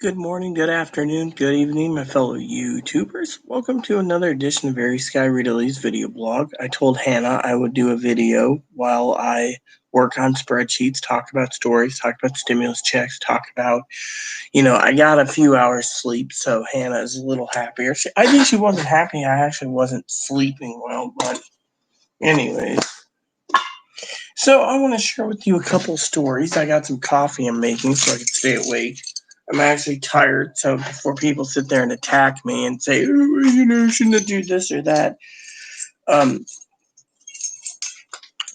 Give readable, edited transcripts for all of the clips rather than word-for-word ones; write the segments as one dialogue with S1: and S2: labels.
S1: Good morning, good afternoon, good evening, my fellow YouTubers. Welcome to another edition of Very Sky Readely's video blog. I told Hannah I would do a video while I work on spreadsheets, talk about stories, talk about stimulus checks, talk about, I got a few hours sleep, so Hannah is a little happier. I think she wasn't happy. I actually wasn't sleeping well, but anyways. So I want to share with you a couple stories. I got some coffee I'm making so I can stay awake. I'm actually tired, so before people sit there and attack me and say, oh, shouldn't have do this or that.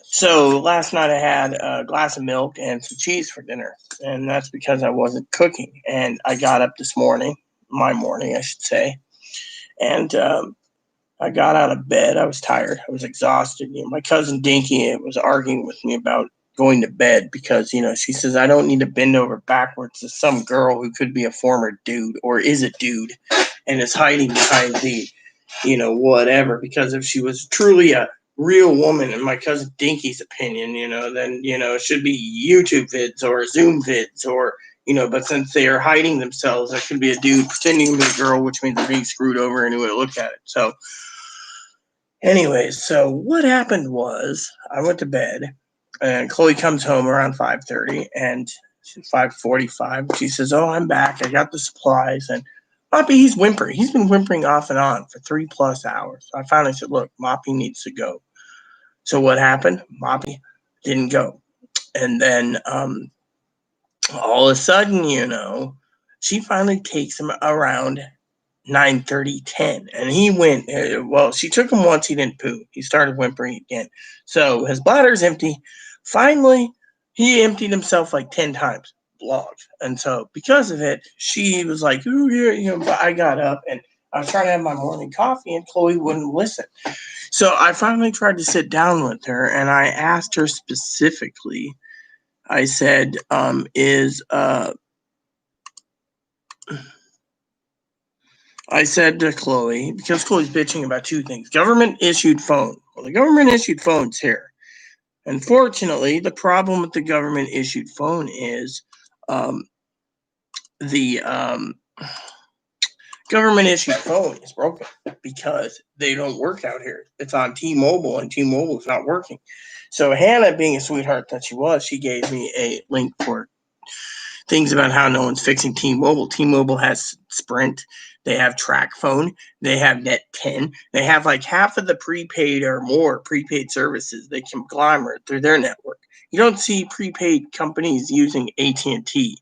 S1: So last night I had a glass of milk and some cheese for dinner, and that's because I wasn't cooking. And I got up this morning, my morning, I should say, and I got out of bed. I was tired. I was exhausted. My cousin Dinky was arguing with me about going to bed because, she says I don't need to bend over backwards to some girl who could be a former dude or is a dude and is hiding behind the, whatever. Because if she was truly a real woman, in my cousin Dinky's opinion, then, it should be YouTube vids or Zoom vids or, but since they are hiding themselves, there could be a dude pretending to be a girl, which means they're being screwed over and who would look at it. So, anyways, so what happened was I went to bed and Chloe comes home around 5:30 and 5:45. She says, "Oh, I'm back. I got the supplies." And Moppy, he's whimpering. He's been whimpering off and on for 3+ hours. So I finally said, "Look, Moppy needs to go." So what happened? Moppy didn't go. And then all of a sudden, she finally takes him around 9:30, 10, and he went. Well, she took him once. He didn't poo. He started whimpering again. So his bladder's empty. Finally, he emptied himself like 10 times. Logs. And so because of it, she was like, "Oh yeah." But I got up and I was trying to have my morning coffee, and Chloe wouldn't listen. So I finally tried to sit down with her, and I asked her specifically. I said, I said to Chloe, because Chloe's bitching about two things. Government issued phone. Well, the government issued phone's here. Unfortunately, the problem with the government issued phone is the government issued phone is broken because they don't work out here. It's on T-Mobile, and T-Mobile is not working. So Hannah, being a sweetheart that she was, she gave me a link for things about how no one's fixing T-Mobile. T-Mobile has Sprint. They have TracFone. They have Net 10. They have like half of the prepaid or more prepaid services they conglomerate through their network. You don't see prepaid companies using AT&T.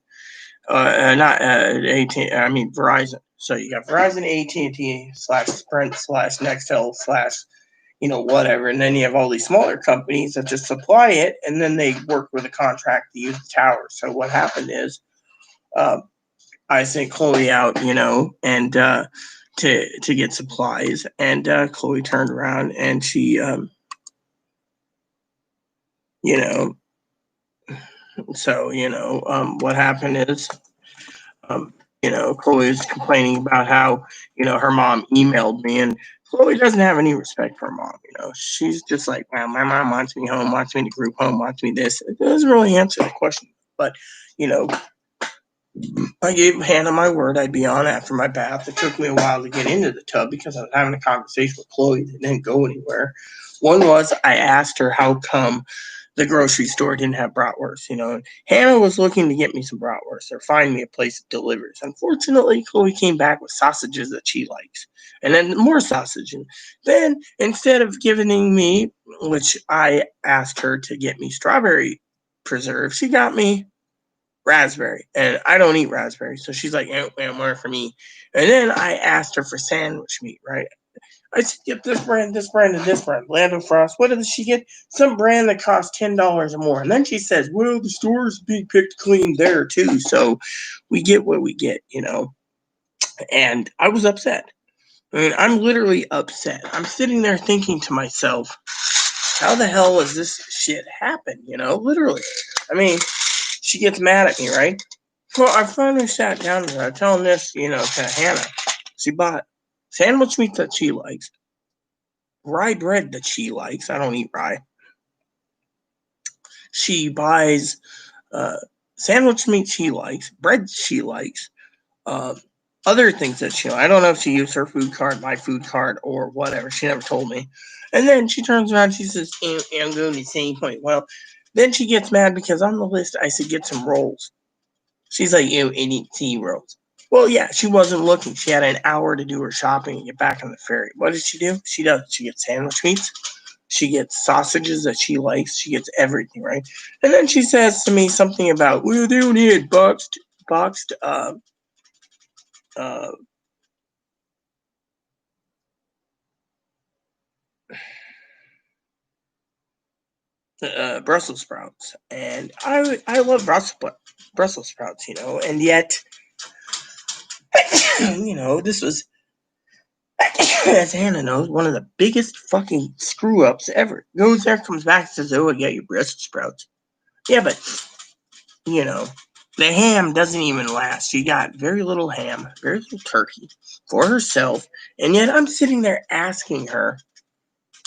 S1: Not AT. I mean Verizon. So you got Verizon, AT&T / Sprint / Nextel / whatever. And then you have all these smaller companies that just supply it, and then they work with a contract to use the tower. So what happened is I sent Chloe out, and to get supplies. And Chloe turned around and she, what happened is, Chloe was complaining about how, her mom emailed me, and Chloe doesn't have any respect for her mom. She's just like, well, my mom wants me home, wants me to group home, wants me this. It doesn't really answer the question. But, I gave Hannah my word I'd be on after my bath. It took me a while to get into the tub because I was having a conversation with Chloe that didn't go anywhere. One was I asked her how come the grocery store didn't have bratwurst. Hannah was looking to get me some bratwurst or find me a place that delivers. Unfortunately, Chloe came back with sausages that she likes, and then more sausage. And then instead of giving me, which I asked her to get me strawberry preserve, she got me raspberry, and I don't eat raspberry. So she's like, more for me. And then I asked her for sandwich meat, right? I said, get this brand, and this brand. Lando Frost. What did she get? Some brand that costs $10 or more. And then she says, well, the store's being picked clean there too. So we get what we get, And I was upset. I mean, I'm literally upset. I'm sitting there thinking to myself, how the hell does this shit happen? Literally. I mean, she gets mad at me, right? Well, I finally sat down with her. I'm telling this, to Hannah. She bought sandwich meat that she likes, rye bread that she likes. I don't eat rye. She buys sandwich meat she likes, bread she likes, other things that I don't know if she used her food card, my food card, or whatever. She never told me. And then she turns around and she says, I'm going to say point. Well, then she gets mad because on the list I said get some rolls. She's like, ew, idiot, tea rolls. Well, yeah, she wasn't looking. She had an hour to do her shopping and get back on the ferry. What did she do? She gets sandwich meats. She gets sausages that she likes. She gets everything, right? And then she says to me something about, well, they only had boxed Brussels sprouts, and I love Brussels sprouts, and yet, this was, as Hannah knows, one of the biggest fucking screw ups ever. Goes there, comes back, and says, "Oh, I got your Brussels sprouts." Yeah, but the ham doesn't even last. She got very little ham, very little turkey for herself, and yet I'm sitting there asking her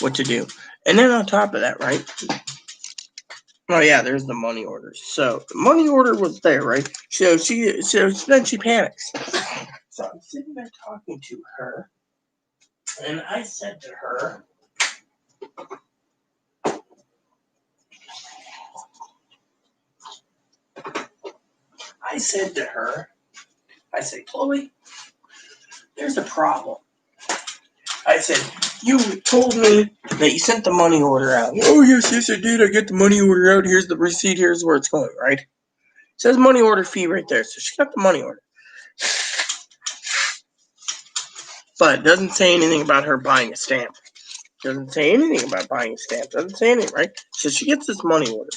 S1: what to do. And then on top of that, right? Oh yeah, there's the money order. So the money order was there, right? So then she panics. So I'm sitting there talking to her, and I said to her, I said, Chloe, there's a problem. I said, you told me that you sent the money order out. Oh, yes, I did. I get the money order out. Here's the receipt. Here's where it's going, right? It says money order fee right there. So she got the money order. But it doesn't say anything about her buying a stamp. Doesn't say anything about buying a stamp. Doesn't say anything, right? So she gets this money order.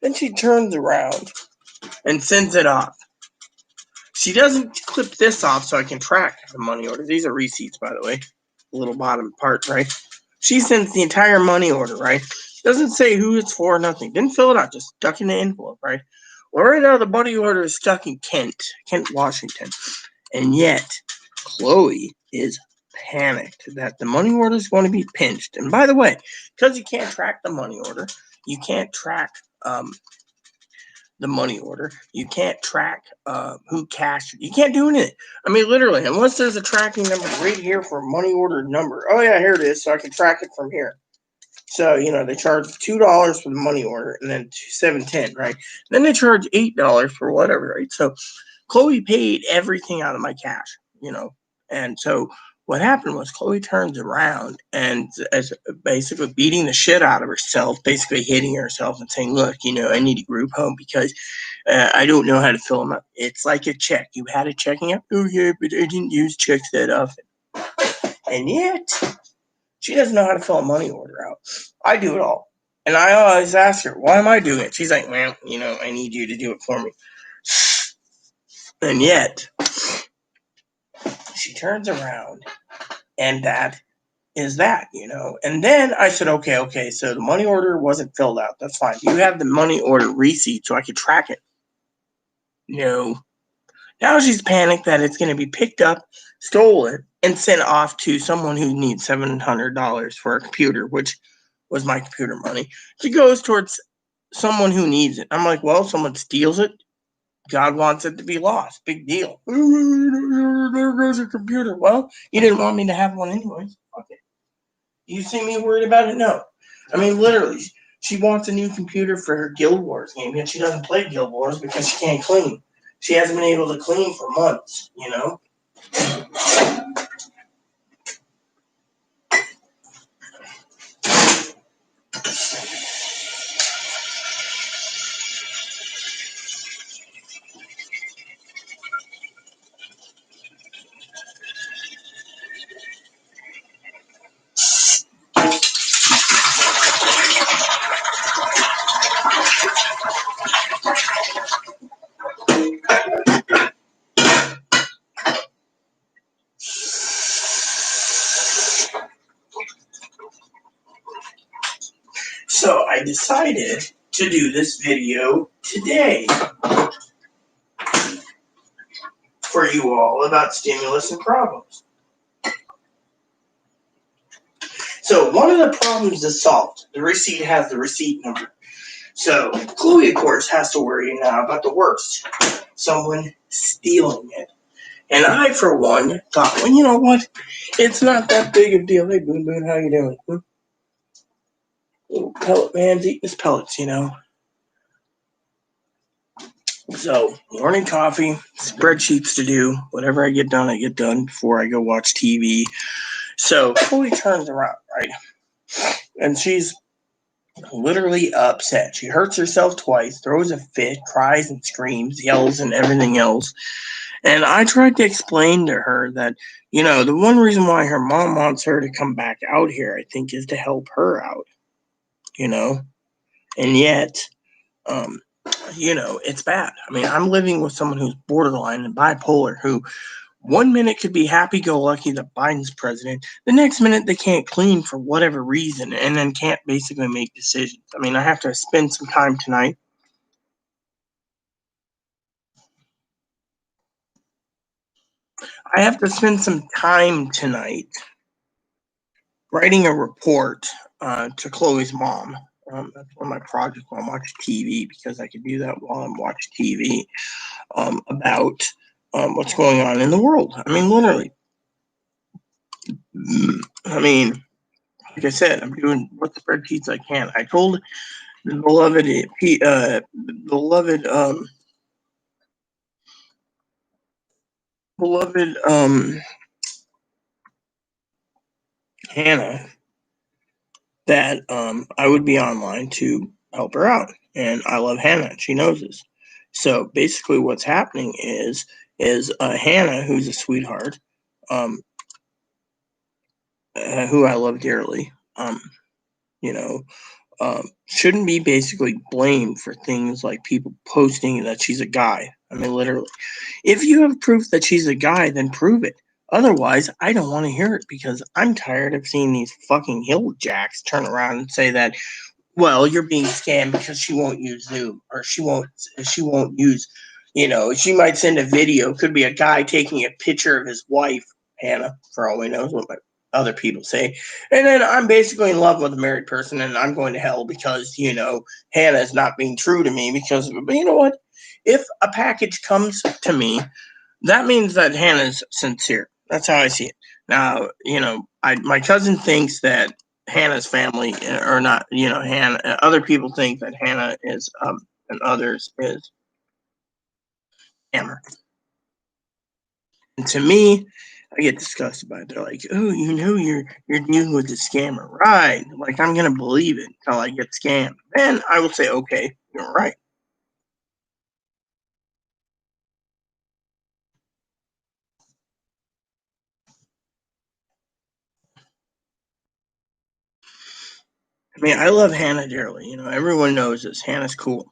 S1: Then she turns around and sends it off. She doesn't clip this off so I can track the money order. These are receipts, by the way. The little bottom part, right? She sends the entire money order, right? Doesn't say who it's for, nothing. Didn't fill it out, just stuck in the envelope, right? Well, right now the money order is stuck in Kent, Washington. And yet, Chloe is panicked that the money order is going to be pinched. And by the way, because you can't track the money order, you can't track the money order. You can't track who cashed it. You can't do anything. I mean, literally, unless there's a tracking number right here for a money order number. Oh, yeah, here it is, so I can track it from here. So, they charge $2 for the money order and then $7.10, right? Then they charge $8 for whatever, right? So Chloe paid everything out of my cash, And so what happened was Chloe turns around and as basically beating the shit out of herself, basically hitting herself and saying, look, I need a group home because I don't know how to fill them up. It's like a check. You had a checking up? Oh, yeah, but I didn't use checks that often. And yet, she doesn't know how to fill a money order out. I do it all. And I always ask her, why am I doing it? She's like, well, I need you to do it for me. And yet, she turns around, and that is that, And then I said, okay, so the money order wasn't filled out. That's fine. Do you have the money order receipt so I could track it? No. Now she's panicked that it's going to be picked up, stolen, and sent off to someone who needs $700 for a computer, which was my computer money. She goes towards someone who needs it. I'm like, well, someone steals it. God wants it to be lost. Big deal. There goes your computer. Well, you didn't want me to have one anyways. Fuck it. You see me worried about it? No. I mean, literally, she wants a new computer for her Guild Wars game, yet she doesn't play Guild Wars because she can't clean. She hasn't been able to clean for months, So I decided to do this video today for you all about stimulus and problems. So one of the problems is solved. The receipt has the receipt number. So Chloe, of course, has to worry now about the worst. Someone stealing it. And I, for one, thought, well, you know what? It's not that big of a deal. Hey, Boon Boon, how you doing? Little pellet man's eating his pellets, you know. So, morning coffee, spreadsheets to do. Whatever I get done before I go watch TV. So, Chloe turns around, right? And she's literally upset. She hurts herself twice, throws a fit, cries and screams, yells, and everything else. And I tried to explain to her that, you know, the one reason why her mom wants her to come back out here, I think, is to help her out, you know? And yet, um, you know, it's bad. I mean, I'm living with someone who's borderline and bipolar, who one minute could be happy go lucky that Biden's president, the next minute they can't clean for whatever reason, and then can't basically make decisions. I mean, I have to spend some time tonight. I have to spend some time tonight writing a report to Chloe's mom. That's one of my projects while I'm watching TV, because I can do that while I'm watching TV, about what's going on in the world. I mean, literally. I mean, like I said, I'm doing what spreadsheets I can. I told the beloved Hannah that I would be online to help her out, and I love Hannah. She knows this. So basically, what's happening is Hannah, who's a sweetheart, um, who I love dearly, you know, shouldn't be basically blamed for things like people posting that she's a guy. I mean, literally. If you have proof that she's a guy, then prove it. Otherwise, I don't want to hear it, because I'm tired of seeing these fucking hill jacks turn around and say that, well, you're being scammed because she won't use Zoom, or she won't use, you know, she might send a video. Could be a guy taking a picture of his wife, Hannah, for all we know, is what other people say. And then I'm basically in love with a married person, and I'm going to hell because, you know, Hannah is not being true to me because, but you know what? If a package comes to me, that means that Hannah's sincere. That's how I see it. Now, you know, my cousin thinks that Hannah's family, or not, you know, Hannah. Other people think that Hannah is, and others is Hammer. And to me, I get disgusted by it. They're like, "Oh, you know, you're dealing with a scammer, right?" Like, I'm gonna believe it until I get scammed. Then I will say, "Okay, you're right." I mean, I love Hannah dearly. You know, everyone knows this. Hannah's cool.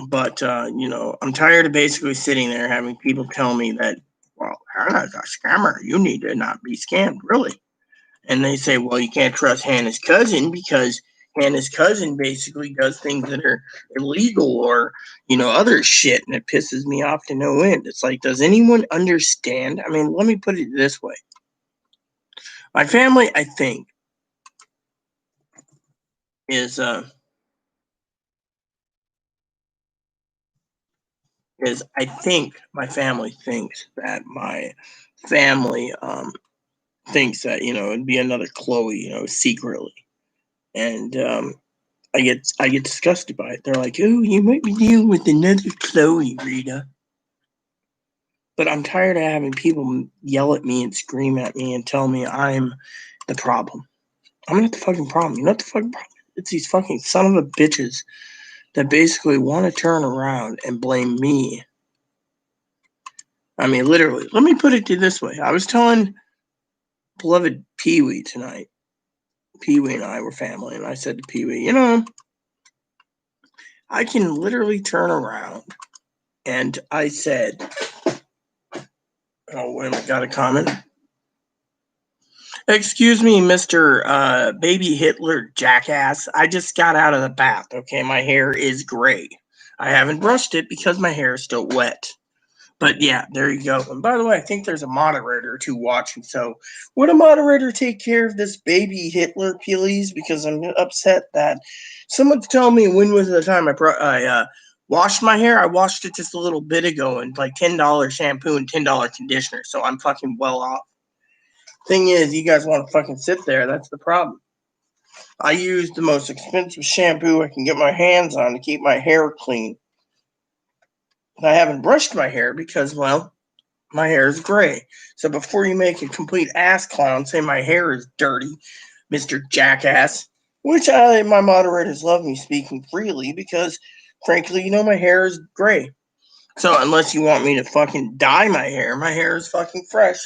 S1: But you know, I'm tired of basically sitting there having people tell me that, well, Hannah's a scammer. You need to not be scammed, really. And they say, well, you can't trust Hannah's cousin because Hannah's cousin basically does things that are illegal, or, you know, other shit, and it pisses me off to no end. It's like, does anyone understand? I mean, let me put it this way: my family, I think, is I think my family thinks that my family thinks that, you know, it'd be another Chloe, you know, secretly, and I get disgusted by it. They're like, "Oh, you might be dealing with another Chloe, Rita." But I'm tired of having people yell at me and scream at me and tell me I'm the problem. I'm not the fucking problem. You're not the fucking problem. It's these fucking son of a bitches that basically want to turn around and blame me. I mean, literally. Let me put it to you this way. I was telling beloved Pee Wee tonight. Pee Wee and I were family, and I said to Pee Wee, you know, I can literally turn around, and I said, oh, wait a minute, got a comment. Excuse me, Mr. Baby Hitler jackass. I just got out of the bath, okay? My hair is gray. I haven't brushed it because my hair is still wet. But yeah, there you go. And by the way, I think there's a moderator or two watching. So would a moderator take care of this Baby Hitler, please? Because I'm upset that someone's telling me when was the time I Washed my hair? I washed it just a little bit ago and like $10 shampoo and $10 conditioner, so I'm fucking well off. Thing is, you guys want to fucking sit there. That's the problem. I use the most expensive shampoo I can get my hands on to keep my hair clean. And I haven't brushed my hair because, well, my hair is gray. So before you make a complete ass clown say my hair is dirty, Mr. Jackass, which my moderators love me speaking freely because, frankly, my hair is gray. So unless you want me to fucking dye my hair is fucking fresh.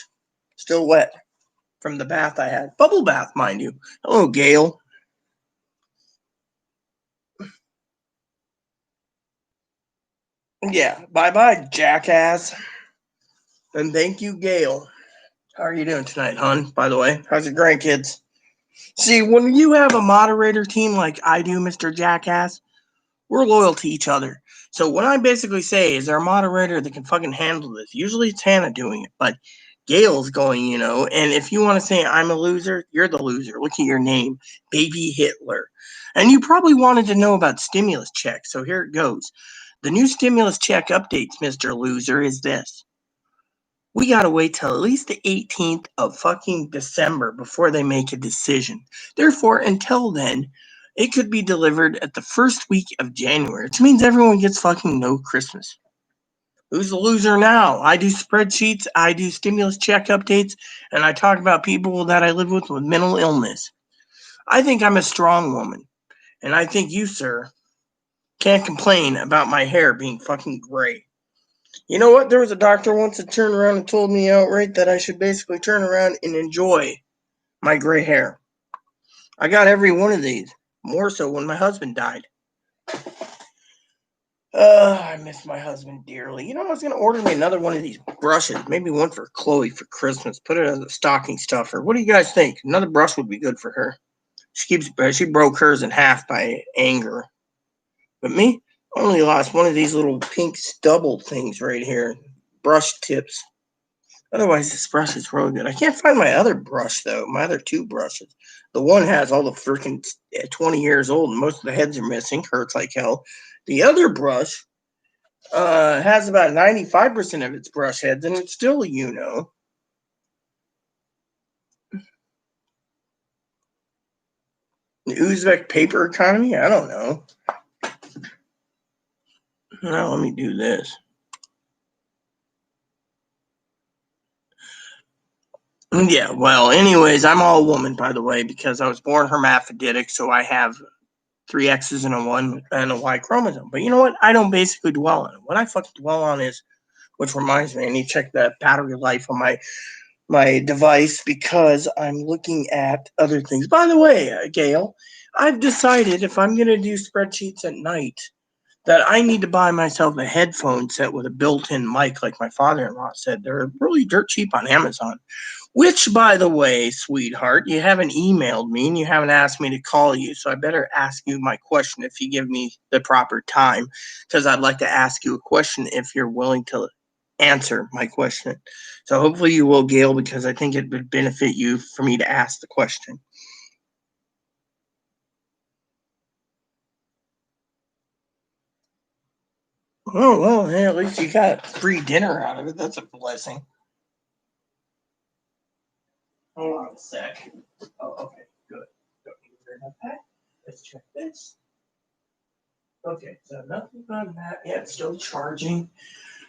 S1: Still wet from the bath I had. Bubble bath, mind you. Hello, Gail. Yeah, bye-bye, jackass. And thank you, Gail. How are you doing tonight, hon, by the way? How's your grandkids? See, when you have a moderator team like I do, Mr. Jackass, we're loyal to each other. So what I basically say is there a moderator that can fucking handle this? Usually it's Hannah doing it, but Gail's going, and if you want to say I'm a loser, you're the loser. Look at your name, Baby Hitler. And you probably wanted to know about stimulus checks, so here it goes. The new stimulus check updates, Mr. Loser, is this. We gotta wait till at least the 18th of fucking December before they make a decision. Therefore, until then, it could be delivered at the first week of January, which means everyone gets fucking no Christmas. Who's the loser now? I do spreadsheets, I do stimulus check updates, and I talk about people that I live with mental illness. I think I'm a strong woman, and I think you, sir, can't complain about my hair being fucking gray. You know what? There was a doctor once that turned around and told me outright that I should basically turn around and enjoy my gray hair. I got every one of these, more so when my husband died. I miss my husband dearly. I was going to order me another one of these brushes, maybe one for Chloe for Christmas. Put it as a stocking stuffer. What do you guys think? Another brush would be good for her. She broke hers in half by anger. But me, only lost one of these little pink stubble things right here. Brush tips. Otherwise, this brush is really good. I can't find my other brush, though. My other two brushes. The one has all the freaking 20 years old, and most of the heads are missing. Hurts like hell. The other brush has about 95% of its brush heads, and it's still, The Uzbek paper economy? I don't know. Now, let me do this. Yeah, well, anyways, I'm all woman, by the way, because I was born hermaphroditic, so I have 3 X's and a 1 and a Y chromosome. But you know what? I don't basically dwell on it. What I fucking dwell on is, which reminds me, I need to check the battery life on my device because I'm looking at other things. By the way, Gail, I've decided if I'm going to do spreadsheets at night, that I need to buy myself a headphone set with a built-in mic, like my father-in-law said. They're really dirt cheap on Amazon. Which, by the way, sweetheart, you haven't emailed me and you haven't asked me to call you, so I better ask you my question if you give me the proper time, because I'd like to ask you a question if you're willing to answer my question. So hopefully you will, Gail, because I think it would benefit you for me to ask the question. Oh, well, hey, at least you got free dinner out of it. That's a blessing. Hold on a sec. Oh, okay, good. Don't need to bring up that. Let's check this. Okay, so nothing on that yet. Still charging.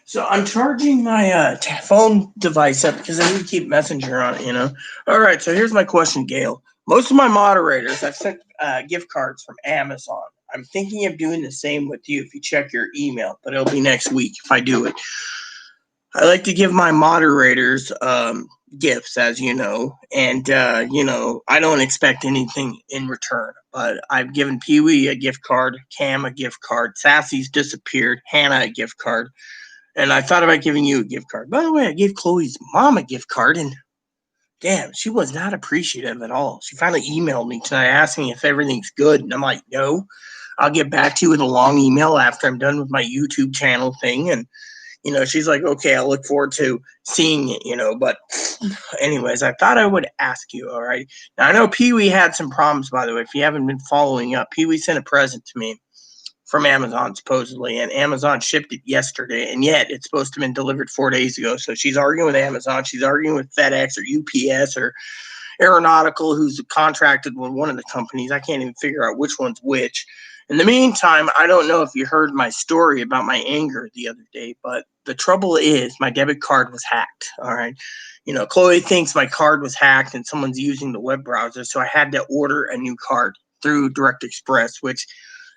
S1: So I'm charging my phone device up because I need to keep Messenger on it. All right, so here's my question, Gail. Most of my moderators, I've sent gift cards from Amazon. I'm thinking of doing the same with you if you check your email, but it'll be next week if I do it. I like to give my moderators gifts, as you know, and I don't expect anything in return. But I've given Pee Wee a gift card, Cam a gift card, Sassy's disappeared, Hannah a gift card, and I thought about giving you a gift card. By the way, I gave Chloe's mom a gift card, and damn, she was not appreciative at all. She finally emailed me tonight asking if everything's good, and I'm like, no. I'll get back to you with a long email after I'm done with my YouTube channel thing, and she's like, okay, I look forward to seeing it, but anyways, I thought I would ask you, all right? Now, I know Pee Wee had some problems, by the way, if you haven't been following up. Pee Wee sent a present to me from Amazon, supposedly, and Amazon shipped it yesterday, and yet it's supposed to have been delivered 4 days ago. So she's arguing with Amazon. She's arguing with FedEx or UPS or Aeronautical, who's contracted with one of the companies. I can't even figure out which one's which. In the meantime, I don't know if you heard my story about my anger the other day, but the trouble is my debit card was hacked. All right. Chloe thinks my card was hacked and someone's using the web browser. So I had to order a new card through Direct Express, which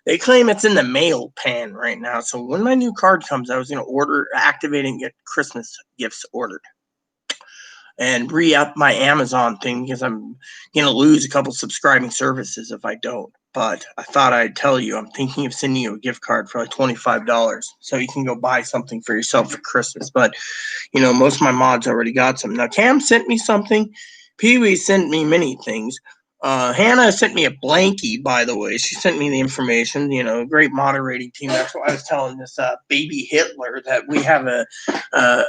S1: they claim it's in the mail pan right now. So when my new card comes, I was going to activate and get Christmas gifts ordered and re-up my Amazon thing because I'm going to lose a couple subscribing services if I don't. But I thought I'd tell you, I'm thinking of sending you a gift card for like $25 so you can go buy something for yourself for Christmas. But, most of my mods already got some. Now, Cam sent me something. Pee-wee sent me many things. Hannah sent me a blankie, by the way. She sent me the information, great moderating team. That's what I was telling this baby Hitler that we have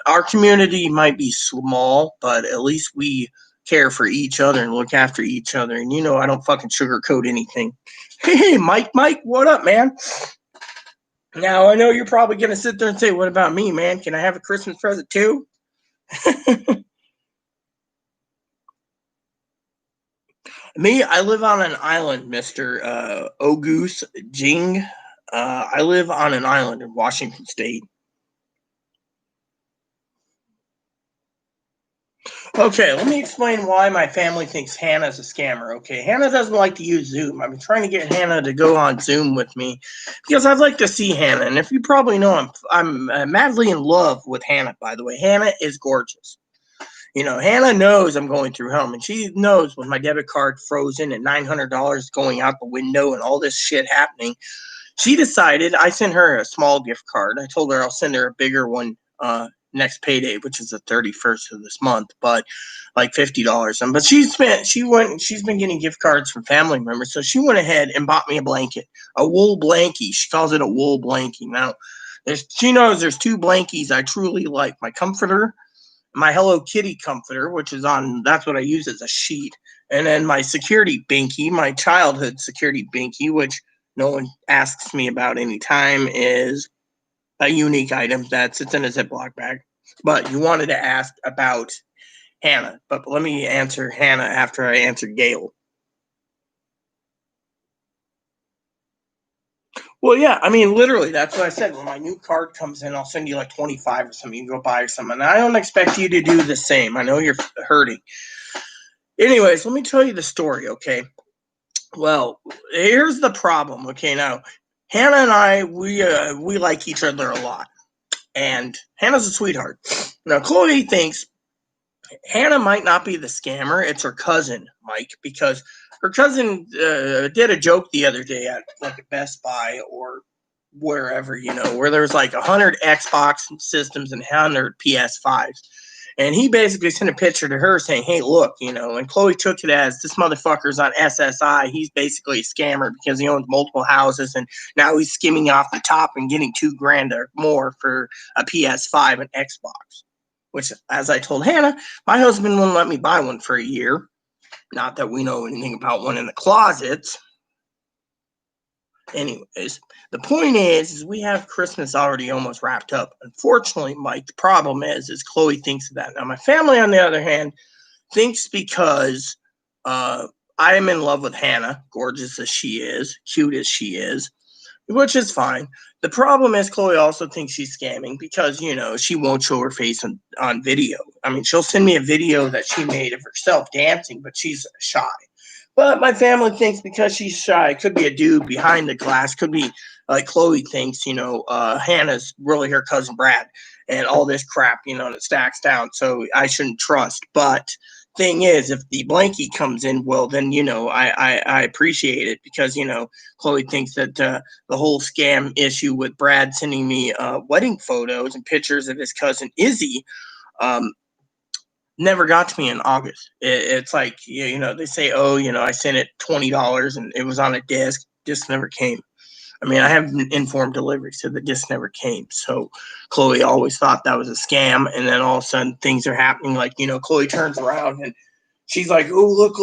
S1: our community might be small, but at least we care for each other and look after each other. And I don't fucking sugarcoat anything. Hey, Mike, what up, man? Now, I know you're probably going to sit there and say, what about me, man? Can I have a Christmas present too? Me, I live on an island, Mr. Ogoose Jing. I live on an island in Washington State. Okay, let me explain why my family thinks Hannah's a scammer. Okay, Hannah doesn't like to use Zoom. I've been trying to get Hannah to go on Zoom with me because I'd like to see Hannah. And if you probably know, I'm madly in love with Hannah, by the way. Hannah is gorgeous. Hannah knows I'm going through hell, and she knows with my debit card frozen and $900 going out the window and all this shit happening. She decided, I sent her a small gift card. I told her I'll send her a bigger one next payday, which is the 31st of this month, but like $50. But she's been getting gift cards from family members, so she went ahead and bought me a blanket, a wool blankie. She calls it a wool blankie. Now, she knows there's two blankies I truly like: my comforter, my Hello Kitty comforter, which is that's what I use as a sheet, and then my security binky, my childhood security binky, which no one asks me about any time, is a unique item that sits in a Ziploc bag. But you wanted to ask about Hannah, but let me answer Hannah after I answer Gail. Well, yeah, I mean, literally, that's what I said. When my new card comes in, I'll send you like 25 or something. You can go buy something. And I don't expect you to do the same. I know you're hurting. Anyways, let me tell you the story, okay? Well, here's the problem, okay? Now, Hannah and I, we like each other a lot. And Hannah's a sweetheart. Now, Chloe thinks Hannah might not be the scammer. It's her cousin, Mike, because her cousin did a joke the other day at like a Best Buy or wherever, where there was like 100 Xbox systems and 100 PS5s. And he basically sent a picture to her saying, hey, look, and Chloe took it as this motherfucker's on SSI. He's basically a scammer because he owns multiple houses and now he's skimming off the top and getting $2,000 or more for a PS5 and Xbox. Which, as I told Hannah, my husband wouldn't let me buy one for a year. Not that we know anything about one in the closets. Anyways, the point is we have Christmas already almost wrapped up. Unfortunately, Mike, the problem is Chloe thinks of that. Now, my family, on the other hand, thinks because I am in love with Hannah, gorgeous as she is, cute as she is, which is fine. The problem is Chloe also thinks she's scamming because, she won't show her face on video. I mean, she'll send me a video that she made of herself dancing, but she's shy. But my family thinks because she's shy, it could be a dude behind the glass, could be like Chloe thinks, Hannah's really her cousin Brad and all this crap, that stacks down. So I shouldn't trust. But thing is, if the blankie comes in, well, then, I appreciate it because, Chloe thinks that the whole scam issue with Brad sending me wedding photos and pictures of his cousin Izzy, never got to me in August. It's like, they say, oh, I sent it $20 and it was on a disc. Disc never came. I mean, I have informed delivery, so the disc never came. So Chloe always thought that was a scam. And then all of a sudden things are happening. Like, Chloe turns around and she's like, oh, look,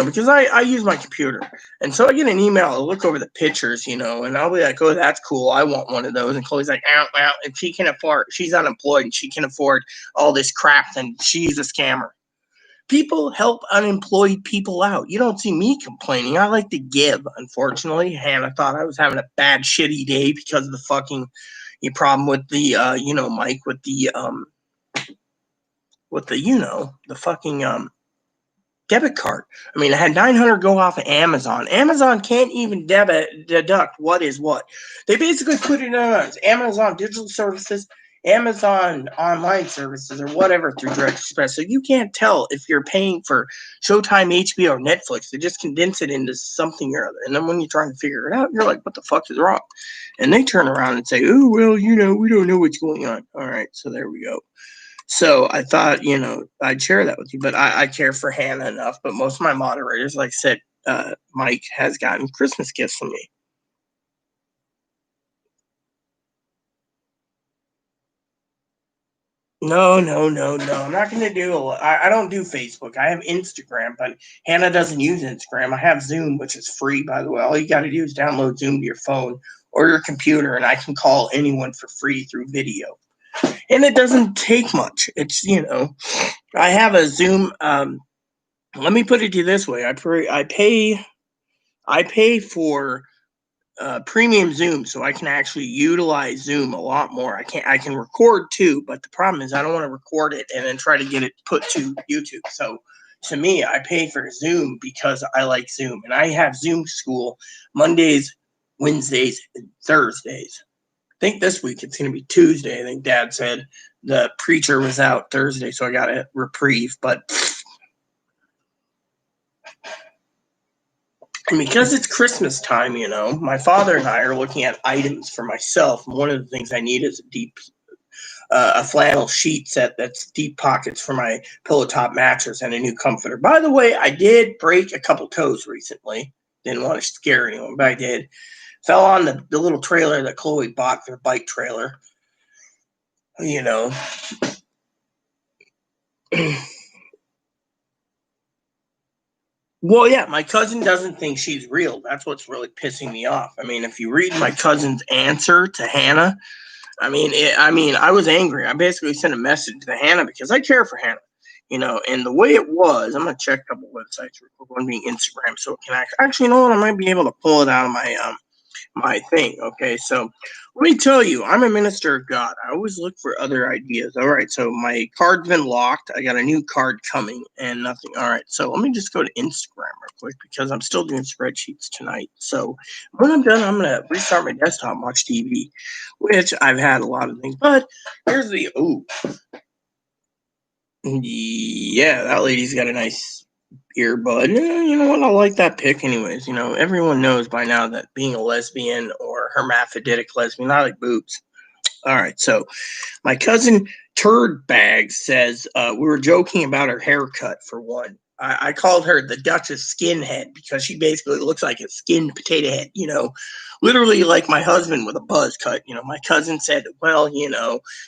S1: because I use my computer. And so I get an email, I'll look over the pictures, and I'll be like, oh, that's cool. I want one of those. And Chloe's like, ow, ow. And she's unemployed and she can afford all this crap, and she's a scammer. People help unemployed people out. You don't see me complaining. I like to give, unfortunately. Hannah thought I was having a bad, shitty day because of the fucking problem with the, Mike, with the, the fucking, debit card. I mean, I had 900 go off of Amazon. Amazon can't even deduct what is what. They basically put it on Amazon Digital Services, Amazon Online Services, or whatever through Direct Express. So you can't tell if you're paying for Showtime, HBO, or Netflix. They just condense it into something or other. And then when you're trying to figure it out, you're like, what the fuck is wrong? And they turn around and say, oh, well, we don't know what's going on. All right, so there we go. So I thought, I'd share that with you, but I care for Hannah enough. But most of my moderators, like I said, Mike has gotten Christmas gifts from me. No. I'm not going to do I don't do Facebook. I have Instagram, but Hannah doesn't use Instagram. I have Zoom, which is free, by the way. All you got to do is download Zoom to your phone or your computer, and I can call anyone for free through video. And it doesn't take much. It's, I have a Zoom. Let me put it to you this way: I pay for premium Zoom, so I can actually utilize Zoom a lot more. I can record too, but the problem is I don't want to record it and then try to get it put to YouTube. So to me, I pay for Zoom because I like Zoom, and I have Zoom school Mondays, Wednesdays, and Thursdays. I think this week it's going to be Tuesday. I think Dad said the preacher was out Thursday, so I got a reprieve. But and because it's Christmas time, my father and I are looking at items for myself. One of the things I need is a flannel sheet set that's deep pockets for my pillow top mattress and a new comforter. By the way, I did break a couple toes recently. Didn't want to scare anyone, but I did. Fell on the little trailer that Chloe bought for the bike trailer. Well, yeah, my cousin doesn't think she's real. That's what's really pissing me off. I mean, if you read my cousin's answer to Hannah, I mean, I was angry. I basically sent a message to Hannah because I care for Hannah, and the way it was, I'm gonna check a couple websites. One being Instagram, so it can actually, you know what? I might be able to pull it out of my thing. Okay, so let me tell you, I'm a minister of God. I always look for other ideas. All right, so my card's been locked. I got a new card coming and nothing. All right, so let me just go to Instagram real quick because I'm still doing spreadsheets tonight. So when I'm done, I'm gonna restart my desktop and watch TV, which I've had a lot of things. But here's yeah, that lady's got a nice earbud. You know what? I like that pick, anyways. Everyone knows by now that being a lesbian or hermaphroditic lesbian, I like boobs. All right, so my cousin Turd Bag says we were joking about her haircut for one. I called her the Duchess Skinhead because she basically looks like a skinned potato head, literally like my husband with a buzz cut. My cousin said, well,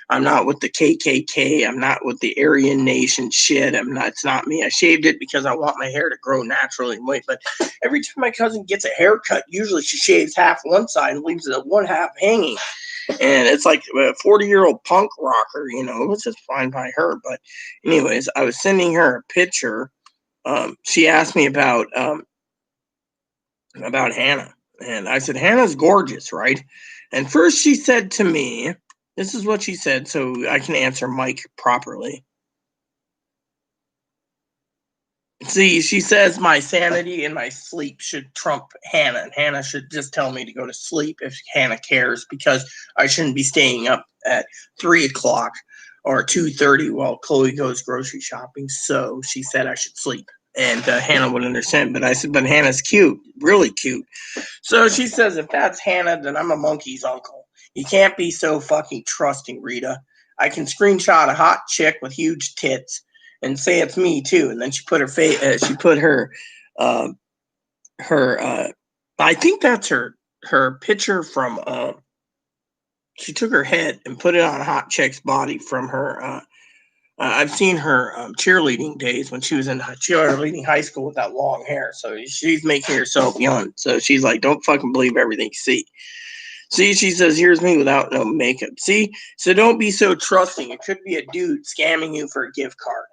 S1: I'm not with the KKK. I'm not with the Aryan Nation shit. It's not me. I shaved it because I want my hair to grow naturally and wait. But every time my cousin gets a haircut, usually she shaves half one side and leaves the one half hanging. And it's like a 40-year-old punk rocker, which is fine by her. But anyways, I was sending her a picture. She asked me about Hannah. And I said, Hannah's gorgeous, right? And first she said to me, this is what she said, so I can answer Mike properly. See, she says my sanity and my sleep should trump Hannah, and Hannah should just tell me to go to sleep if Hannah cares, because I shouldn't be staying up at 3 o'clock or 2:30 while Chloe goes grocery shopping. So she said I should sleep, and Hannah would understand. But I said, but Hannah's cute, really cute. So she says, if that's Hannah, then I'm a monkey's uncle. You can't be so fucking trusting, Rita. I can screenshot a hot chick with huge tits and say it's me too. And then she put her face. She put her. I think that's her picture from. She took her head and put it on a hot chick's body from her I've seen her cheerleading days when she was in cheerleading high school with that long hair. So she's making herself young. So she's like, don't fucking believe everything you see. See, she says, here's me without no makeup. See, so don't be so trusting. It could be a dude scamming you for a gift card.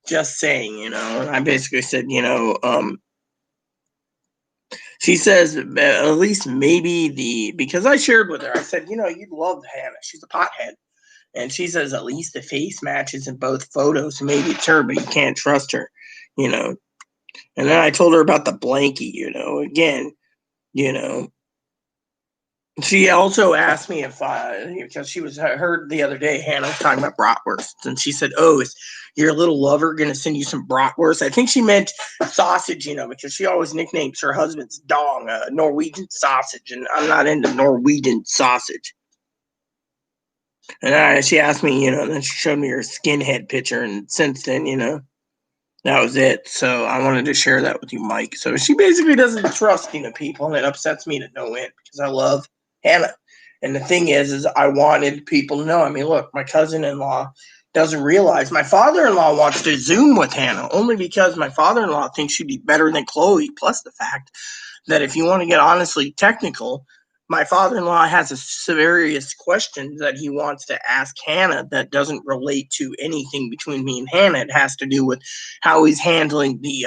S1: Just saying, you know. And I basically said, she says at least maybe because I shared with her, I said, you'd love Hannah. She's a pothead. And she says at least the face matches in both photos. Maybe it's her, but you can't trust her, you know. And then I told her about the blankie, again, you know. She also asked me if because she was heard the other day, Hannah was talking about bratwurst, and she said, "Oh, is your little lover gonna send you some bratwurst?" I think she meant sausage, because she always nicknames her husband's dong Norwegian sausage, and I'm not into Norwegian sausage. And she asked me, then she showed me her skinhead picture, and since then, that was it. So I wanted to share that with you, Mike. So she basically doesn't trust, people, and it upsets me to no end because I love Hannah. And the thing is I wanted people to know. I mean, look, my cousin-in-law doesn't realize my father-in-law wants to Zoom with Hannah only because my father-in-law thinks she'd be better than Chloe. Plus the fact that if you want to get honestly technical, my father-in-law has a serious question that he wants to ask Hannah that doesn't relate to anything between me and Hannah. It has to do with how he's handling the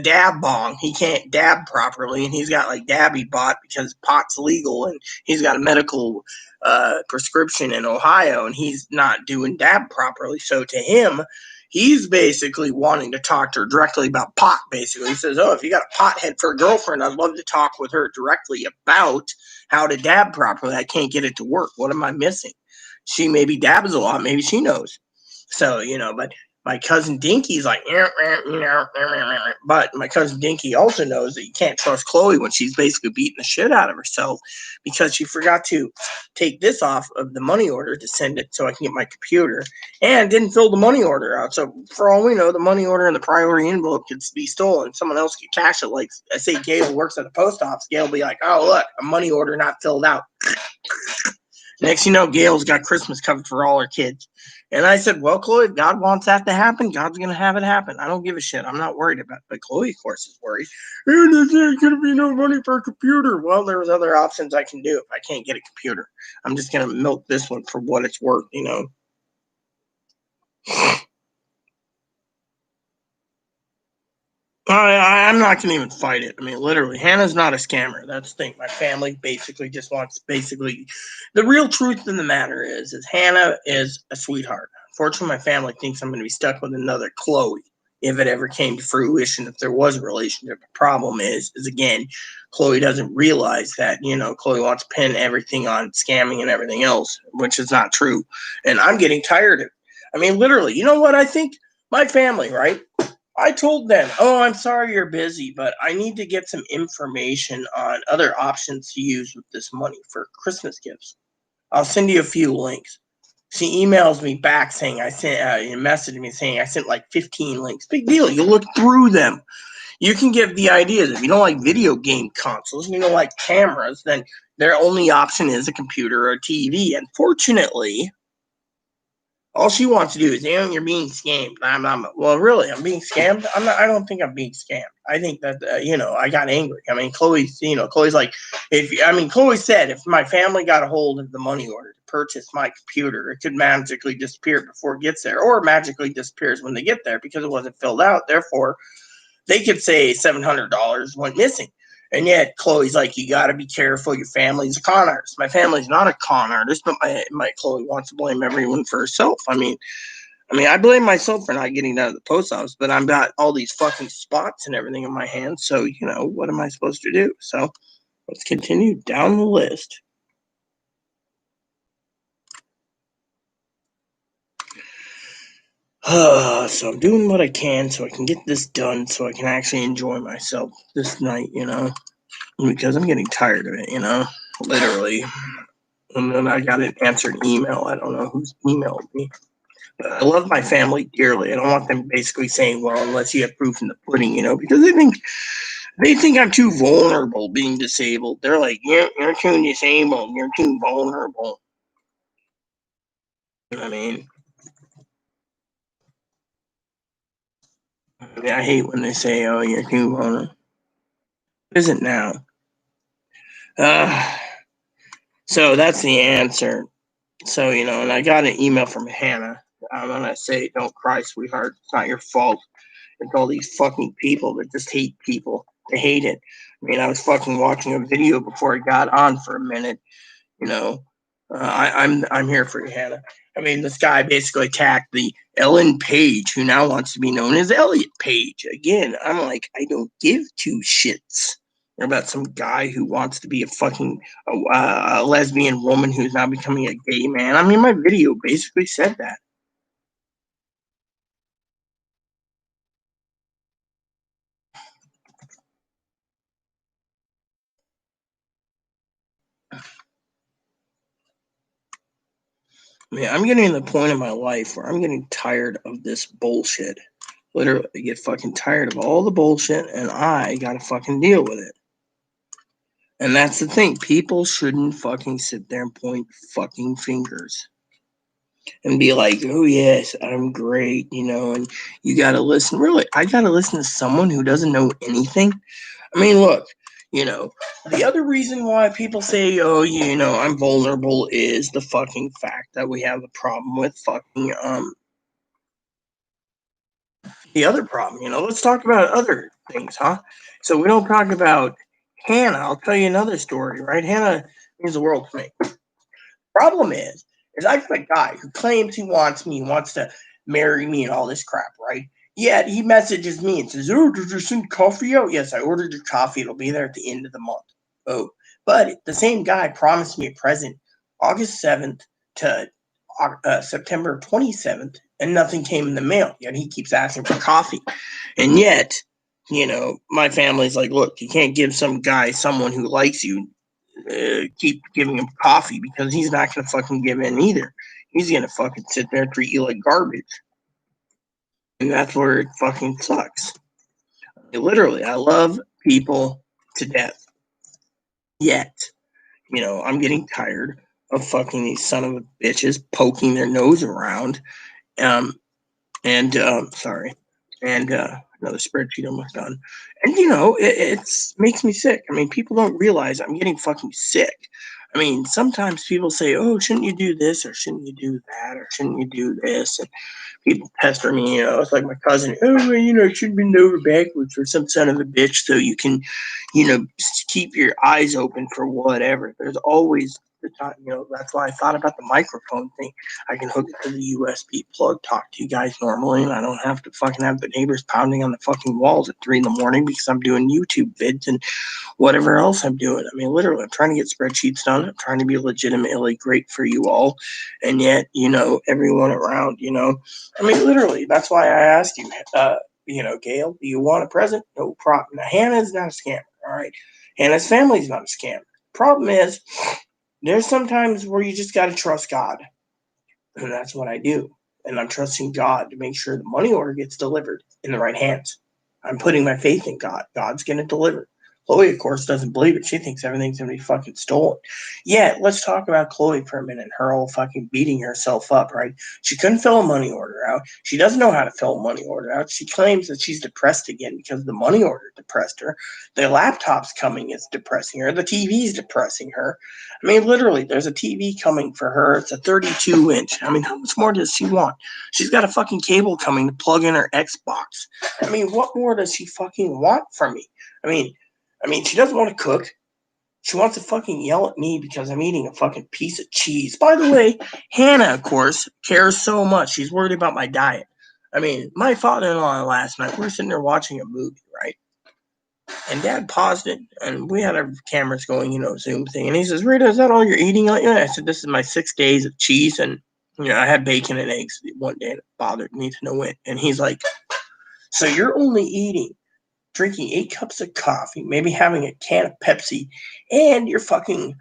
S1: dab bong. He can't dab properly, and he's got like dabby bot because pot's legal, and he's got a medical prescription in Ohio, and he's not doing dab properly. So to him, he's basically wanting to talk to her directly about pot, basically. He says, oh, if you got a pothead for a girlfriend, I'd love to talk with her directly about how to dab properly. I can't get it to work. What am I missing? She maybe dabs a lot. Maybe she knows. So, but my cousin Dinky's like, but my cousin Dinky also knows that you can't trust Chloe when she's basically beating the shit out of herself because she forgot to take this off of the money order to send it so I can get my computer and didn't fill the money order out. So for all we know, the money order and the priority envelope could be stolen. Someone else could cash it. Like I say, Gail works at the post office. Gail will be like, oh, look, a money order not filled out. Next, Gail's got Christmas covered for all her kids. And I said, well, Chloe, if God wants that to happen, God's going to have it happen. I don't give a shit. I'm not worried about it. But Chloe, of course, is worried. There's going to be no money for a computer. Well, there's other options I can do if I can't get a computer. I'm just going to milk this one for what it's worth, I'm not going to even fight it. I mean, literally, Hannah's not a scammer. That's the thing. My family basically just wants the real truth of the matter is Hannah is a sweetheart. Fortunately, my family thinks I'm going to be stuck with another Chloe if it ever came to fruition, if there was a relationship. The problem is again, Chloe doesn't realize that, Chloe wants to pin everything on scamming and everything else, which is not true. And I'm getting tired of it. I mean, literally, you know what I think? My family, right? I told them, oh, I'm sorry you're busy, but I need to get some information on other options to use with this money for Christmas gifts. I'll send you a few links. She emails me back saying messaged me saying I sent like 15 links. Big deal. You look through them. You can get the idea that if you don't like video game consoles and you don't like cameras, then their only option is a computer or a TV. Unfortunately, all she wants to do is, you're being scammed. Well, really, I'm being scammed. I'm not. I don't think I'm being scammed. I think that I got angry. I mean, Chloe's like, Chloe said if my family got a hold of the money order to purchase my computer, it could magically disappear before it gets there, or magically disappears when they get there because it wasn't filled out. Therefore, they could say $700 went missing. And yet Chloe's like, you got to be careful. Your family's a con artist. My family's not a con artist, but my Chloe wants to blame everyone for herself. I mean, I blame myself for not getting out of the post office, but I've got all these fucking spots and everything in my hand. So, what am I supposed to do? So let's continue down the list. So I'm doing what I can so I can get this done so I can actually enjoy myself this night, because I'm getting tired of it, literally. And then I got an answered email. I don't know who's emailed me. But I love my family dearly. I don't want them basically saying, well, unless you have proof in the pudding, because they think I'm too vulnerable being disabled. They're like, you're too disabled. You're too vulnerable. You know what I mean? I hate when they say, "Oh, you're too vulnerable." It isn't now. So that's the answer. So, and I got an email from Hannah. I'm gonna say, "Don't cry, sweetheart. It's not your fault. It's all these fucking people that just hate people. They hate it." I mean, I was fucking watching a video before I got on for a minute. You know, I'm here for you, Hannah. I mean, this guy basically attacked the Ellen Page, who now wants to be known as Elliot Page. Again, I'm like, I don't give two shits about some guy who wants to be a fucking a lesbian woman who's now becoming a gay man. I mean, my video basically said that. I mean, I'm getting to the point in my life where I'm getting tired of this bullshit. Literally, I get fucking tired of all the bullshit, and I gotta fucking deal with it. And that's the thing. People shouldn't fucking sit there and point fucking fingers and be like, "Oh yes, I'm great," and you gotta listen. Really, I gotta listen to someone who doesn't know anything. I mean, look, you know, the other reason why people say, "Oh, I'm vulnerable," is the fucking fact that we have a problem with fucking the other problem. Let's talk about other things, huh? So we don't talk about Hannah. I'll tell you another story, right? Hannah means the world to me. Problem is I got a guy who claims he wants me, wants to marry me and all this crap, right? Yet he messages me and says, "Oh, did you send coffee out?" Yes, I ordered your coffee. It'll be there at the end of the month. Oh, but the same guy promised me a present August 7th to September 27th, and nothing came in the mail. Yet he keeps asking for coffee. And yet, my family's like, "Look, you can't give some guy, someone who likes you, keep giving him coffee because he's not going to fucking give in either. He's going to fucking sit there and treat you like garbage." And that's where it fucking sucks. Literally, I love people to death. Yet, I'm getting tired of fucking these son of a bitches poking their nose around. Um, and sorry, and another spreadsheet almost done. And it makes me sick. I mean, people don't realize I'm getting fucking sick. I mean, sometimes people say, "Oh, shouldn't you do this or shouldn't you do that or shouldn't you do this?" And people pester me. It's like my cousin. "Oh, well, it should be over backwards for some son of a bitch, so you can, keep your eyes open for whatever." There's always the time. That's why I thought about the microphone thing. I can hook it to the USB plug, talk to you guys normally, and I don't have to fucking have the neighbors pounding on the fucking walls at 3 in the morning because I'm doing YouTube vids and whatever else I'm doing. I mean, literally, I'm trying to get spreadsheets done. I'm trying to be legitimately great for you all. And yet, everyone around, I mean, literally, that's why I asked you, Gail, do you want a present? No problem. Now, Hannah's not a scammer, all right? Hannah's family's not a scammer. Problem is, there's sometimes where you just got to trust God. And that's what I do. And I'm trusting God to make sure the money order gets delivered in the right hands. I'm putting my faith in God. God's going to deliver. Chloe, of course, doesn't believe it. She thinks everything's going to be fucking stolen. Yeah, let's talk about Chloe for a minute. Her whole fucking beating herself up, right? She couldn't fill a money order out. She doesn't know how to fill a money order out. She claims that she's depressed again because the money order depressed her. The laptop's coming is depressing her. The TV's depressing her. I mean, literally, there's a TV coming for her. It's a 32-inch. I mean, how much more does she want? She's got a fucking cable coming to plug in her Xbox. I mean, what more does she fucking want from me? I mean, she doesn't want to cook. She wants to fucking yell at me because I'm eating a fucking piece of cheese. By the way, Hannah, of course, cares so much. She's worried about my diet. I mean, my father-in-law last night, we were sitting there watching a movie, right? And Dad paused it, and we had our cameras going, Zoom thing. And he says, "Rita, is that all you're eating?" I said, "This is my 6 days of cheese, and I had bacon and eggs one day, and it bothered me to no end." And he's like, "So you're only drinking 8 cups of coffee, maybe having a can of Pepsi, and you're fucking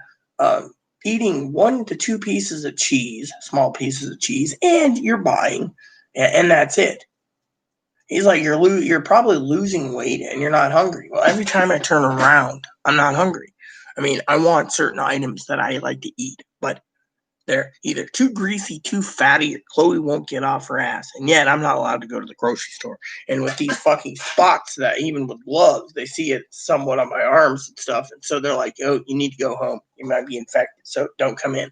S1: eating 1 to 2 pieces of cheese, small pieces of cheese, and you're buying, and that's it." He's like, "You're probably losing weight and you're not hungry." Well, every time I turn around, I'm not hungry. I mean, I want certain items that I like to eat, but They're either too greasy, too fatty, or Chloe won't get off her ass. And yet I'm not allowed to go to the grocery store. And with these fucking spots that even with gloves, they see it somewhat on my arms and stuff. And so they're like, oh, you need to go home. You might be infected. So don't come in.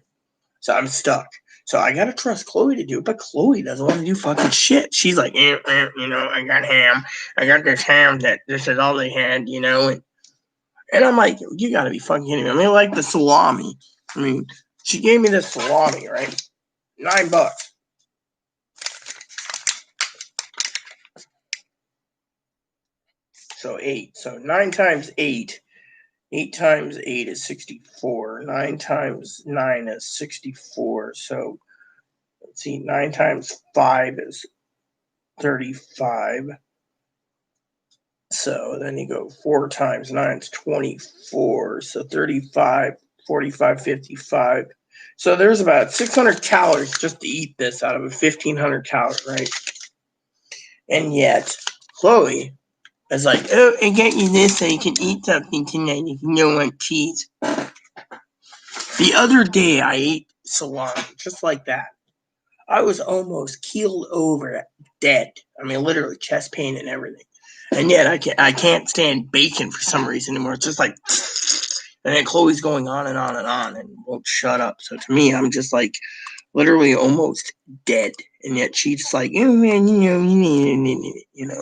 S1: So I'm stuck. So I gotta trust Chloe to do it, but Chloe doesn't want to do fucking shit. She's like, you know, I got ham. I got this ham that this is all they had, you know. And I'm like, you gotta be fucking kidding me. I mean, like the salami. I mean, she gave me this salami, right? $9. So 8. So 9 times 8. 8 times 8 is 64. 9 times 9 is 64. So let's see, 9 times 5 is 35. So then you go 4 times 9 is 24. So 35, 45, 55. So there's about 600 calories just to eat this out of a 1,500 calorie, right? And yet, Chloe is like, oh, I got you this so you can eat something tonight if you don't want cheese. The other day, I ate salami, just like that. I was almost keeled over, dead. I mean, literally chest pain and everything. And yet, I can't stand bacon for some reason anymore. It's just like, and then Chloe's going on and on and on and won't shut up. So to me, I'm just like literally almost dead. And yet she's like, oh man, you know.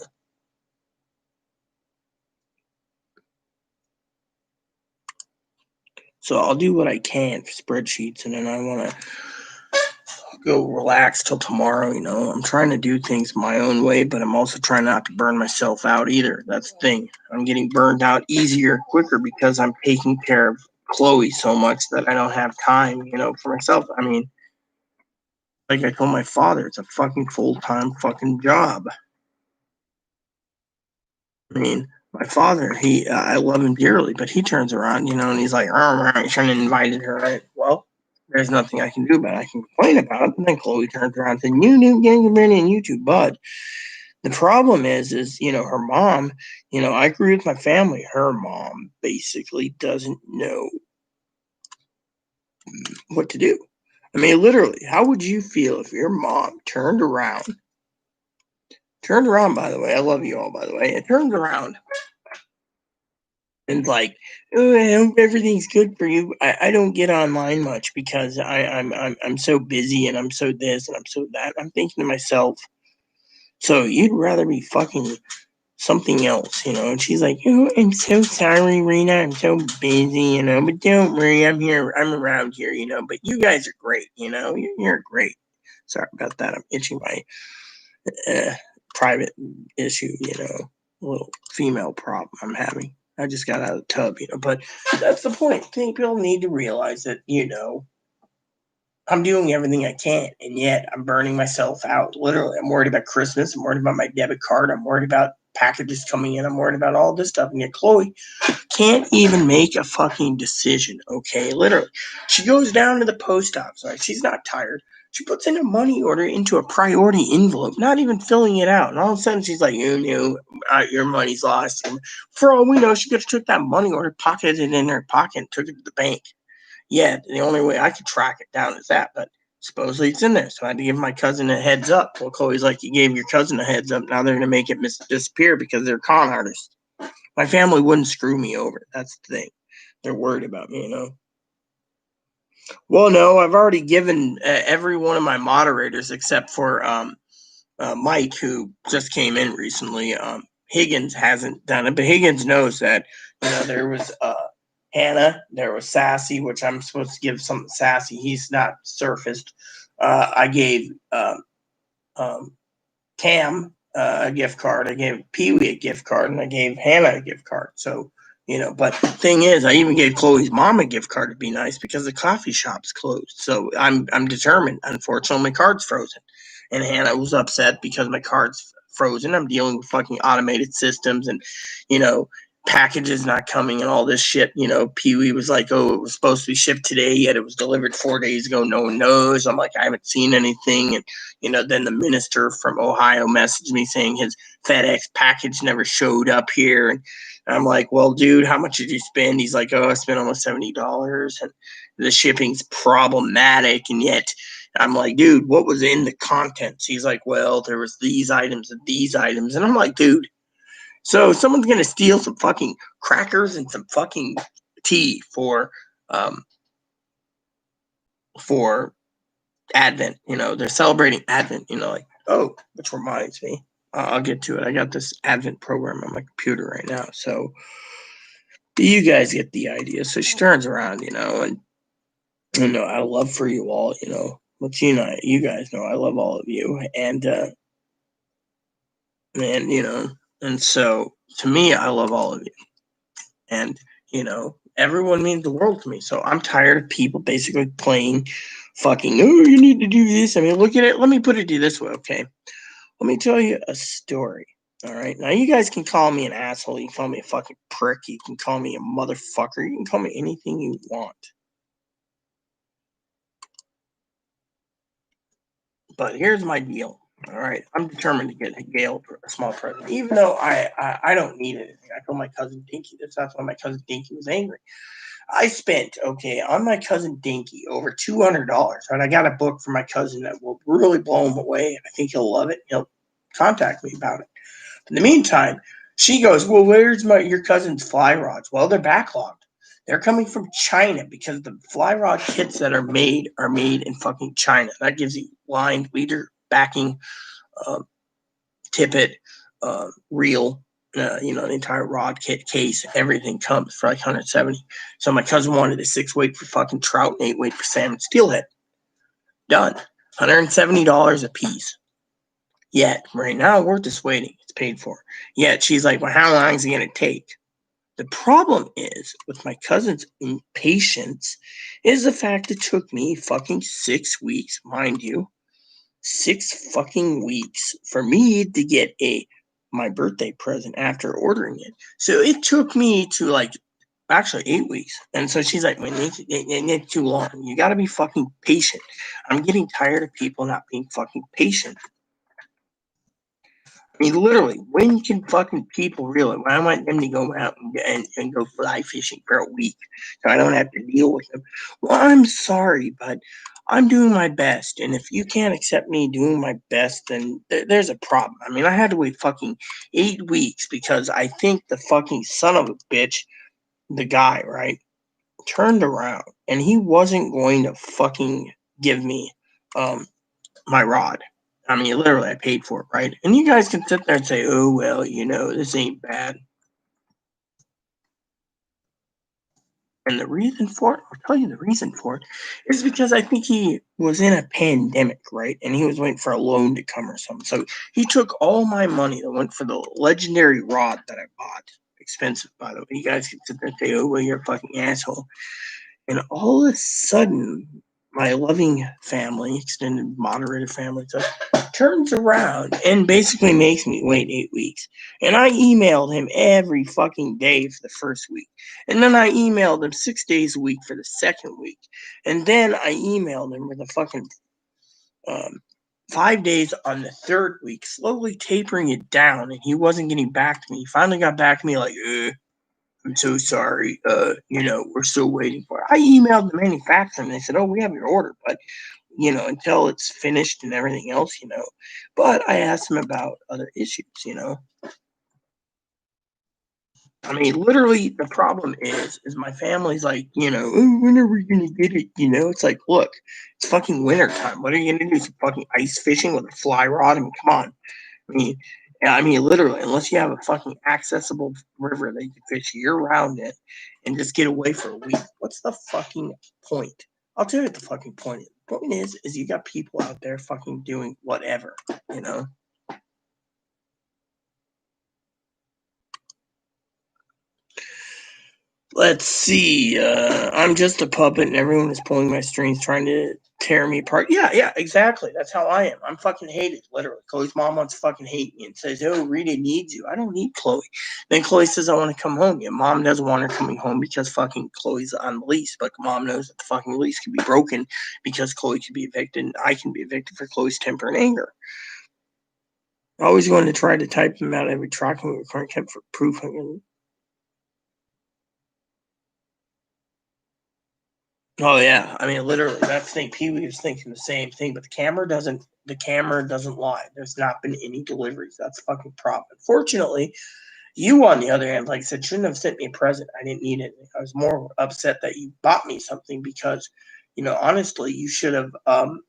S1: So I'll do what I can for spreadsheets, and then I want to go relax till tomorrow. You know, I'm trying to do things my own way, but I'm also trying not to burn myself out either. That's the thing. I'm getting burned out easier, quicker because I'm taking care of Chloe so much that I don't have time, you know, for myself. I mean, like I told my father, it's a fucking full-time fucking job. I mean, my father, I love him dearly, but he turns around, you know, and he's like, oh, you shouldn't have invited her. Right? Well, there's nothing I can do about it. I can complain about it. And then Chloe turns around and says, you getting ready on YouTube, bud. The problem is, you know, her mom, you know, I agree with my family. Her mom basically doesn't know what to do. I mean, literally, how would you feel if your mom turned around, by the way, I love you all, by the way, and turned around and like, oh, I hope everything's good for you. I don't get online much because I'm so busy and I'm so this and I'm so that. I'm thinking to myself, so you'd rather be fucking something else, you know? And she's like, oh, I'm so sorry, Rena. I'm so busy, you know, but don't worry. I'm here. I'm around here, you know, but you guys are great, you know? You're great. Sorry about that. I'm itching my private issue, you know, a little female problem I'm having. I just got out of the tub, you know, but that's the point. I think people need to realize that, you know, I'm doing everything I can, and yet I'm burning myself out. Literally, I'm worried about Christmas. I'm worried about my debit card. I'm worried about packages coming in. I'm worried about all this stuff. And yet Chloe can't even make a fucking decision, okay? Literally. She goes down to the post office, right? She's not tired. She puts in a money order into a priority envelope, not even filling it out. And all of a sudden, she's like, your money's lost. And for all we know, she could have took that money order, pocketed it in her pocket, and took it to the bank. Yeah, the only way I could track it down is that, but supposedly it's in there. So I had to give my cousin a heads up. Well, Chloe's like, you gave your cousin a heads up. Now they're going to make it disappear because they're con artists. My family wouldn't screw me over. That's the thing. They're worried about me, you know. Well, no, I've already given every one of my moderators except for Mike, who just came in recently. Higgins hasn't done it, but Higgins knows that, you know, there was Hannah, there was Sassy, which I'm supposed to give some Sassy. He's not surfaced. I gave Cam a gift card. I gave Pee Wee a gift card, and I gave Hannah a gift card. So, you know, but the thing is, I even gave Chloe's mom a gift card to be nice because the coffee shop's closed. So I'm determined. Unfortunately, my card's frozen, and Hannah was upset because my card's frozen. I'm dealing with fucking automated systems, and you know, packages not coming and all this shit. You know, Pee Wee was like, oh, it was supposed to be shipped today, yet it was delivered 4 days ago. No one knows. I'm like, I haven't seen anything. And, you know, then the minister from Ohio messaged me saying his FedEx package never showed up here. And I'm like, well, dude, how much did you spend? He's like, oh, I spent almost $70. And the shipping's problematic, and yet I'm like, dude, what was in the contents? He's like, well, there was these items and these items, and I'm like, dude, so someone's gonna steal some fucking crackers and some fucking tea for Advent, they're celebrating Advent, like, oh, which reminds me, I'll get to it. I got this Advent program on my computer right now, so you guys get the idea. So she turns around, and I love for you all, but you guys know I love all of you, and and so to me, I love all of you, and everyone means the world to me. So I'm tired of people basically playing fucking, oh, you need to do this. I mean, look at it. Let me put it to you this way, okay? Let me tell you a story. All right. Now you guys can call me an asshole. You can call me a fucking prick. You can call me a motherfucker. You can call me anything you want. But here's my deal. All right. I'm determined to get Gail a small present, even though I don't need anything. I told my cousin Dinky this. That's why my cousin Dinky was angry. I spent, on my cousin Dinky over $200. And I got a book for my cousin that will really blow him away. I think he'll love it. He'll contact me about it. In the meantime, she goes, well, where's your cousin's fly rods? Well, they're backlogged. They're coming from China because the fly rod kits that are made in fucking China. That gives you line, leader, backing, tippet, reel, the entire rod kit, case, everything comes for like 170. So my cousin wanted a 6-weight for fucking trout and 8-weight for salmon steelhead. Done. $170 a piece. Yet, right now, we're just waiting. It's paid for. Yet, she's like, well, how long is it going to take? The problem is, with my cousin's impatience, is the fact it took me fucking 6 weeks, mind you, 6 fucking weeks for me to get my birthday present after ordering it. So it took me to actually 8 weeks. And so she's like, well, it's too long. You got to be fucking patient. I'm getting tired of people not being fucking patient. I mean, literally, when can fucking people realize? Well, I want them to go out and go fly fishing for a week so I don't have to deal with them. Well, I'm sorry, but I'm doing my best. And if you can't accept me doing my best, then there's a problem. I mean, I had to wait fucking 8 weeks because I think the fucking son of a bitch, the guy, right, turned around and he wasn't going to fucking give me my rod. I mean, literally, I paid for it, right? And you guys can sit there and say, oh, well, this ain't bad. And the reason for it, I'll tell you the reason for it, is because I think he was in a pandemic, right? And he was waiting for a loan to come or something. So he took all my money that went for the legendary rod that I bought. Expensive, by the way. You guys can sit there and say, oh, well, you're a fucking asshole. And all of a sudden, my loving family, extended moderated family, turns around and basically makes me wait 8 weeks. And I emailed him every fucking day for the first week. And then I emailed him 6 days a week for the second week. And then I emailed him with a fucking 5 days on the third week, slowly tapering it down. And he wasn't getting back to me. He finally got back to me like, I'm so sorry. We're still waiting for it. I emailed the manufacturer and they said, oh, we have your order, but until it's finished and everything else, But I asked them about other issues, I mean, literally, the problem is my family's like, oh, when are we gonna get it? It's like, look, it's fucking winter time. What are you gonna do? Some fucking ice fishing with a fly rod? I mean, come on. I mean, literally, unless you have a fucking accessible river that you can fish year round in and just get away for a week, what's the fucking point? I'll tell you what the fucking point is. The point is you got people out there fucking doing whatever, Let's see. I'm just a puppet and everyone is pulling my strings trying to tear me apart. Yeah, exactly. That's how I am. I'm fucking hated, literally. Chloe's mom wants to fucking hate me and says, oh, Rita needs you. I don't need Chloe. Then Chloe says, I want to come home. Yeah, mom doesn't want her coming home because fucking Chloe's on the lease. But mom knows that the fucking lease could be broken because Chloe could be evicted and I can be evicted for Chloe's temper and anger. I always going to try to type them out every tracking recording kept for proof. Oh yeah, I mean literally that thing. Pee Wee was thinking the same thing, but the camera doesn't. The camera doesn't lie. There's not been any deliveries. That's fucking problem. Fortunately, you on the other hand, like I said, shouldn't have sent me a present. I didn't need it. I was more upset that you bought me something because, honestly, you should have um,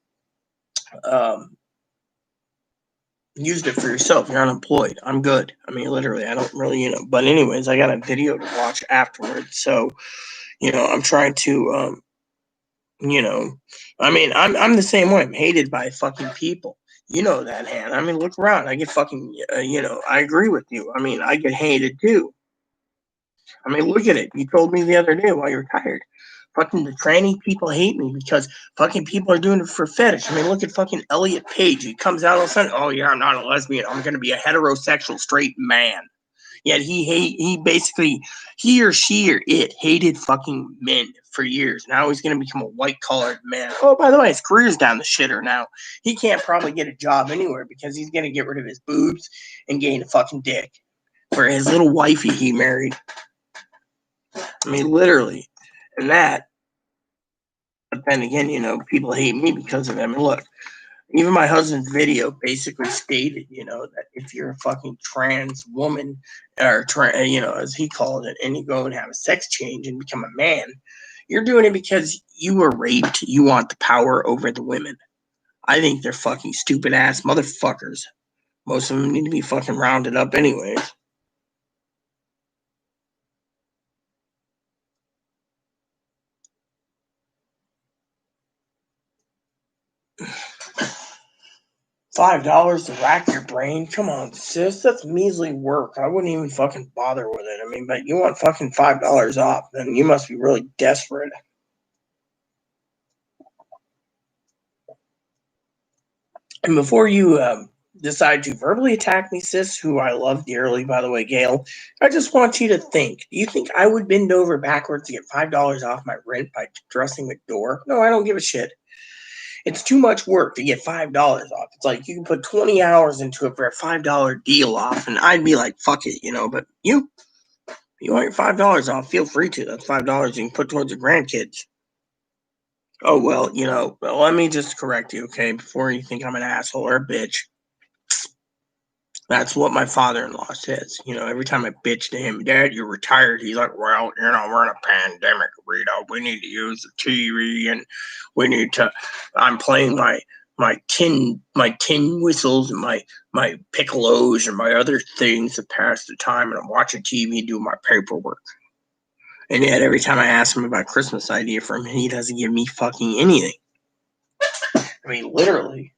S1: used it for yourself. You're unemployed. I'm good. I mean, literally, I don't really, But anyways, I got a video to watch afterwards, so I'm trying to, you know, I mean, I'm the same way. I'm hated by fucking people. You know that, Han. I mean, look around. I get fucking, I agree with you. I mean, I get hated too. I mean, look at it. You told me the other day while you were tired. Fucking the tranny people hate me because fucking people are doing it for fetish. I mean, look at fucking Elliot Page. He comes out all of a sudden, oh yeah, I'm not a lesbian. I'm gonna be a heterosexual straight man. Yet he or she or it hated fucking men for years. Now he's gonna become a white collared man. Oh, by the way, his career's down the shitter now. He can't probably get a job anywhere because he's gonna get rid of his boobs and gain a fucking dick. For his little wifey he married. I mean, literally. And that, but then again, people hate me because of him. And look, even my husband's video basically stated, that if you're a fucking trans woman, or, as he called it, and you go and have a sex change and become a man, you're doing it because you were raped. You want the power over the women. I think they're fucking stupid ass motherfuckers. Most of them need to be fucking rounded up anyways. $5 to rack your brain? Come on, sis. That's measly work. I wouldn't even fucking bother with it. I mean, but you want fucking $5 off, then you must be really desperate. And before you decide to verbally attack me, sis, who I love dearly, by the way, Gail, I just want you to think. Do you think I would bend over backwards to get $5 off my rent by dressing the door? No, I don't give a shit. It's too much work to get $5 off. It's like you can put 20 hours into it for a $5 deal off, and I'd be like, fuck it, But you want your $5 off? Feel free to. That's $5 you can put towards your grandkids. Oh well, let me just correct you, okay? Before you think I'm an asshole or a bitch. That's what my father-in-law says. Every time I bitch to him, Dad, you're retired. He's like, well, we're in a pandemic, Rita. We need to use the TV, and we need to. I'm playing my tin whistles and my piccolos and my other things to pass the time, and I'm watching TV, doing my paperwork. And yet, every time I ask him about a Christmas idea for him, he doesn't give me fucking anything. I mean, literally.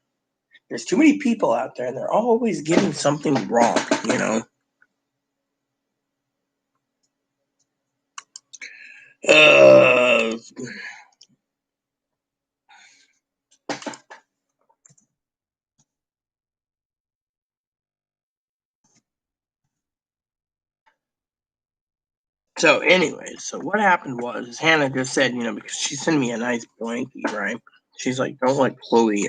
S1: There's too many people out there, and they're always getting something wrong, So, anyways, so what happened was Hannah just said, because she sent me a nice blankie, right? She's like, don't let Chloe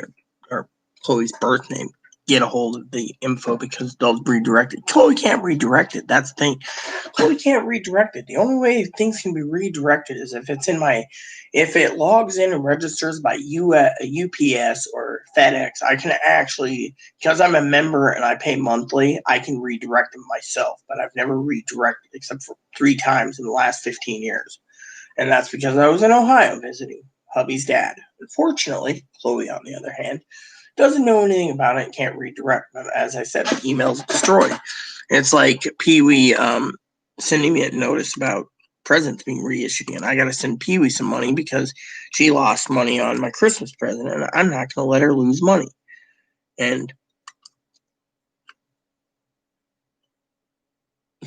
S1: or Chloe's birth name get a hold of the info because they'll redirect it. Chloe can't redirect it. That's the thing. Chloe can't redirect it. The only way things can be redirected is if it logs in and registers by UPS or FedEx. I can actually, because I'm a member and I pay monthly, I can redirect them myself. But I've never redirected except for 3 times in the last 15 years. And that's because I was in Ohio visiting hubby's dad. Unfortunately, Chloe, on the other hand, doesn't know anything about it and can't redirect. But as I said, the email's destroyed. It's like Pee Wee sending me a notice about presents being reissued, and I got to send Pee Wee some money because she lost money on my Christmas present, and I'm not going to let her lose money. And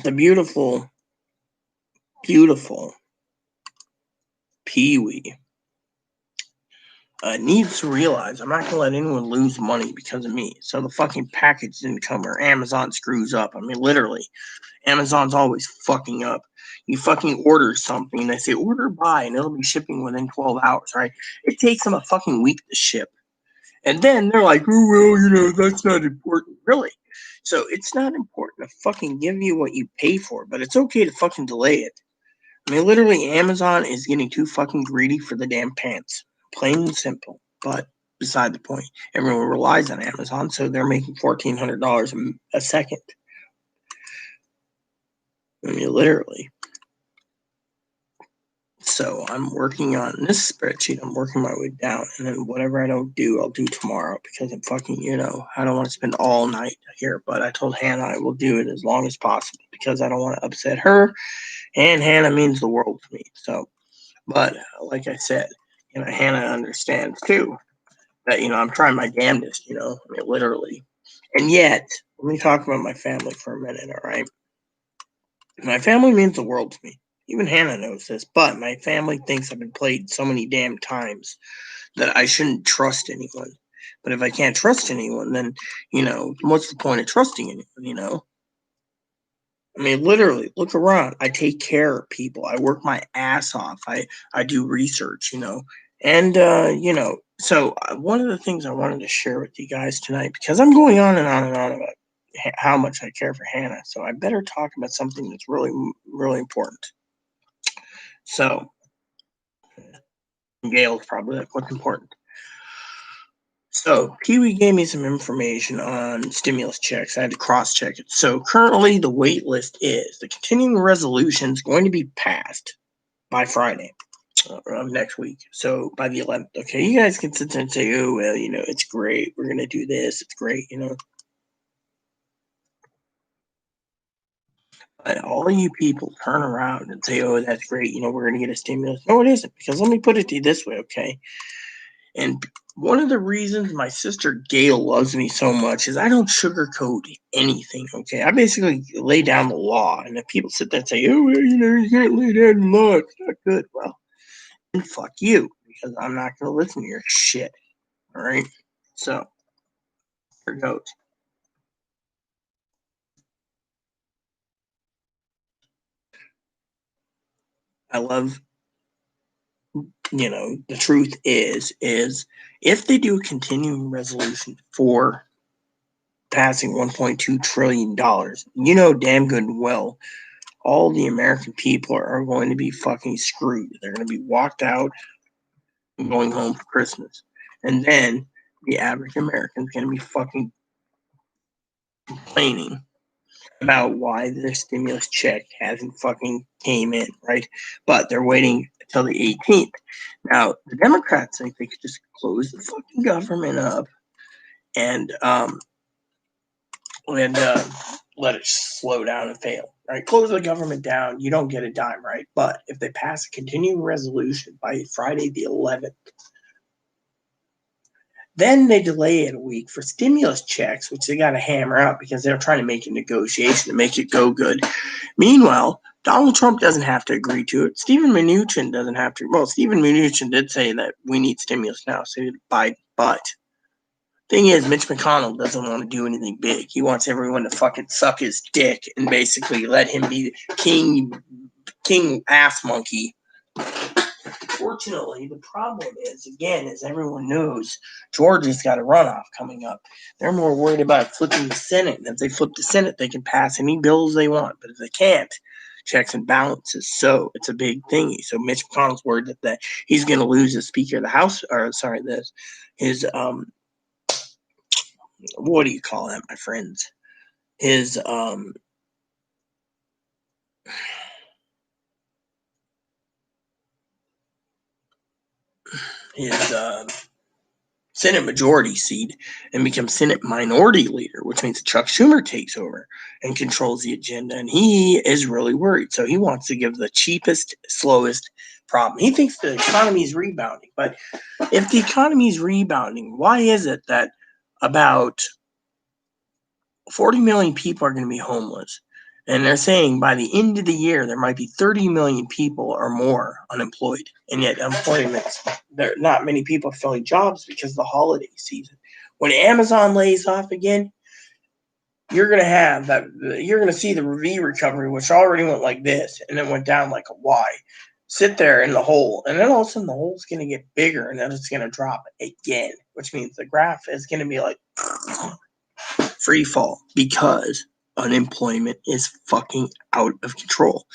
S1: the beautiful, beautiful Pee Wee needs to realize I'm not going to let anyone lose money because of me. So the fucking package didn't come, or Amazon screws up. I mean, literally, Amazon's always fucking up. You fucking order something, they say order by, and it'll be shipping within 12 hours, right? It takes them a fucking week to ship. And then they're like, oh, well, that's not important. Really? So it's not important to fucking give you what you pay for, but it's okay to fucking delay it. I mean, literally, Amazon is getting too fucking greedy for the damn pants. Plain and simple. But beside the point, everyone relies on Amazon, so they're making $1,400 a second. I mean, literally. So I'm working on this spreadsheet. I'm working my way down, and then whatever I don't do, I'll do tomorrow because I'm fucking, I don't want to spend all night here. But I told Hannah I will do it as long as possible because I don't want to upset her, and Hannah means the world to me. So, but like I said, Hannah understands too that I'm trying my damnedest. I mean, literally. And yet, let me talk about my family for a minute. All right, my family means the world to me. Even Hannah knows this, but my family thinks I've been played so many damn times that I shouldn't trust anyone. But if I can't trust anyone, then, what's the point of trusting anyone? I mean, literally, look around. I take care of people. I work my ass off. I do research, And, so one of the things I wanted to share with you guys tonight, because I'm going on and on and on about how much I care for Hannah, so I better talk about something that's really, really important. So, Gail's probably like, what's important? So, Pee Wee gave me some information on stimulus checks. I had to cross check it. So, currently, the wait list is the continuing resolution is going to be passed by Friday of next week. So, by the 11th. Okay, you guys can sit there and say, oh, well, it's great. We're going to do this. It's great, But all you people turn around and say, oh, that's great. We're going to get a stimulus. No, it isn't. Because let me put it to you this way, okay? And one of the reasons my sister Gail loves me so much is I don't sugarcoat anything, okay? I basically lay down the law. And if people sit there and say, oh, well, you can't lay down the law, it's not good. Well, then fuck you, because I'm not going to listen to your shit, all right? So, here goes. I love, the truth is if they do a continuing resolution for passing $1.2 trillion, damn good and well, all the American people are going to be fucking screwed. They're going to be walked out and going home for Christmas. And then the average American is going to be fucking complaining about why their stimulus check hasn't fucking came in, right? But they're waiting until the 18th. Now, the Democrats think they could just close the fucking government up and let it slow down and fail, right? Close the government down, you don't get a dime, right? But if they pass a continuing resolution by Friday the 11th, then they delay it a week for stimulus checks, which they got to hammer out because they're trying to make a negotiation to make it go good. Meanwhile, Donald Trump doesn't have to agree to it. Stephen Mnuchin doesn't have to. Well, Stephen Mnuchin did say that we need stimulus now, so did Biden. But thing is, Mitch McConnell doesn't want to do anything big. He wants everyone to fucking suck his dick and basically let him be king ass monkey. Fortunately, the problem is, again, as everyone knows, Georgia's got a runoff coming up. They're more worried about flipping the Senate. And if they flip the Senate, they can pass any bills they want. But if they can't, checks and balances. So it's a big thingy. So Mitch McConnell's worried that he's going to lose the Speaker of the House, or sorry, his what do you call that, my friends? His Senate majority seat and become Senate minority leader, which means Chuck Schumer takes over and controls the agenda. And he is really worried. So he wants to give the cheapest, slowest problem. He thinks the economy is rebounding. But if the economy is rebounding, why is it that about 40 million people are going to be homeless? And they're saying by the end of the year, there might be 30 million people or more unemployed. And yet there are not many people filling jobs because of the holiday season. When Amazon lays off again, you're going to have that. You're going to see the V recovery, which already went like this, and then went down like a Y. Sit there in the hole, and then all of a sudden the hole's going to get bigger, and then it's going to drop again, which means the graph is going to be like free fall because unemployment is fucking out of control.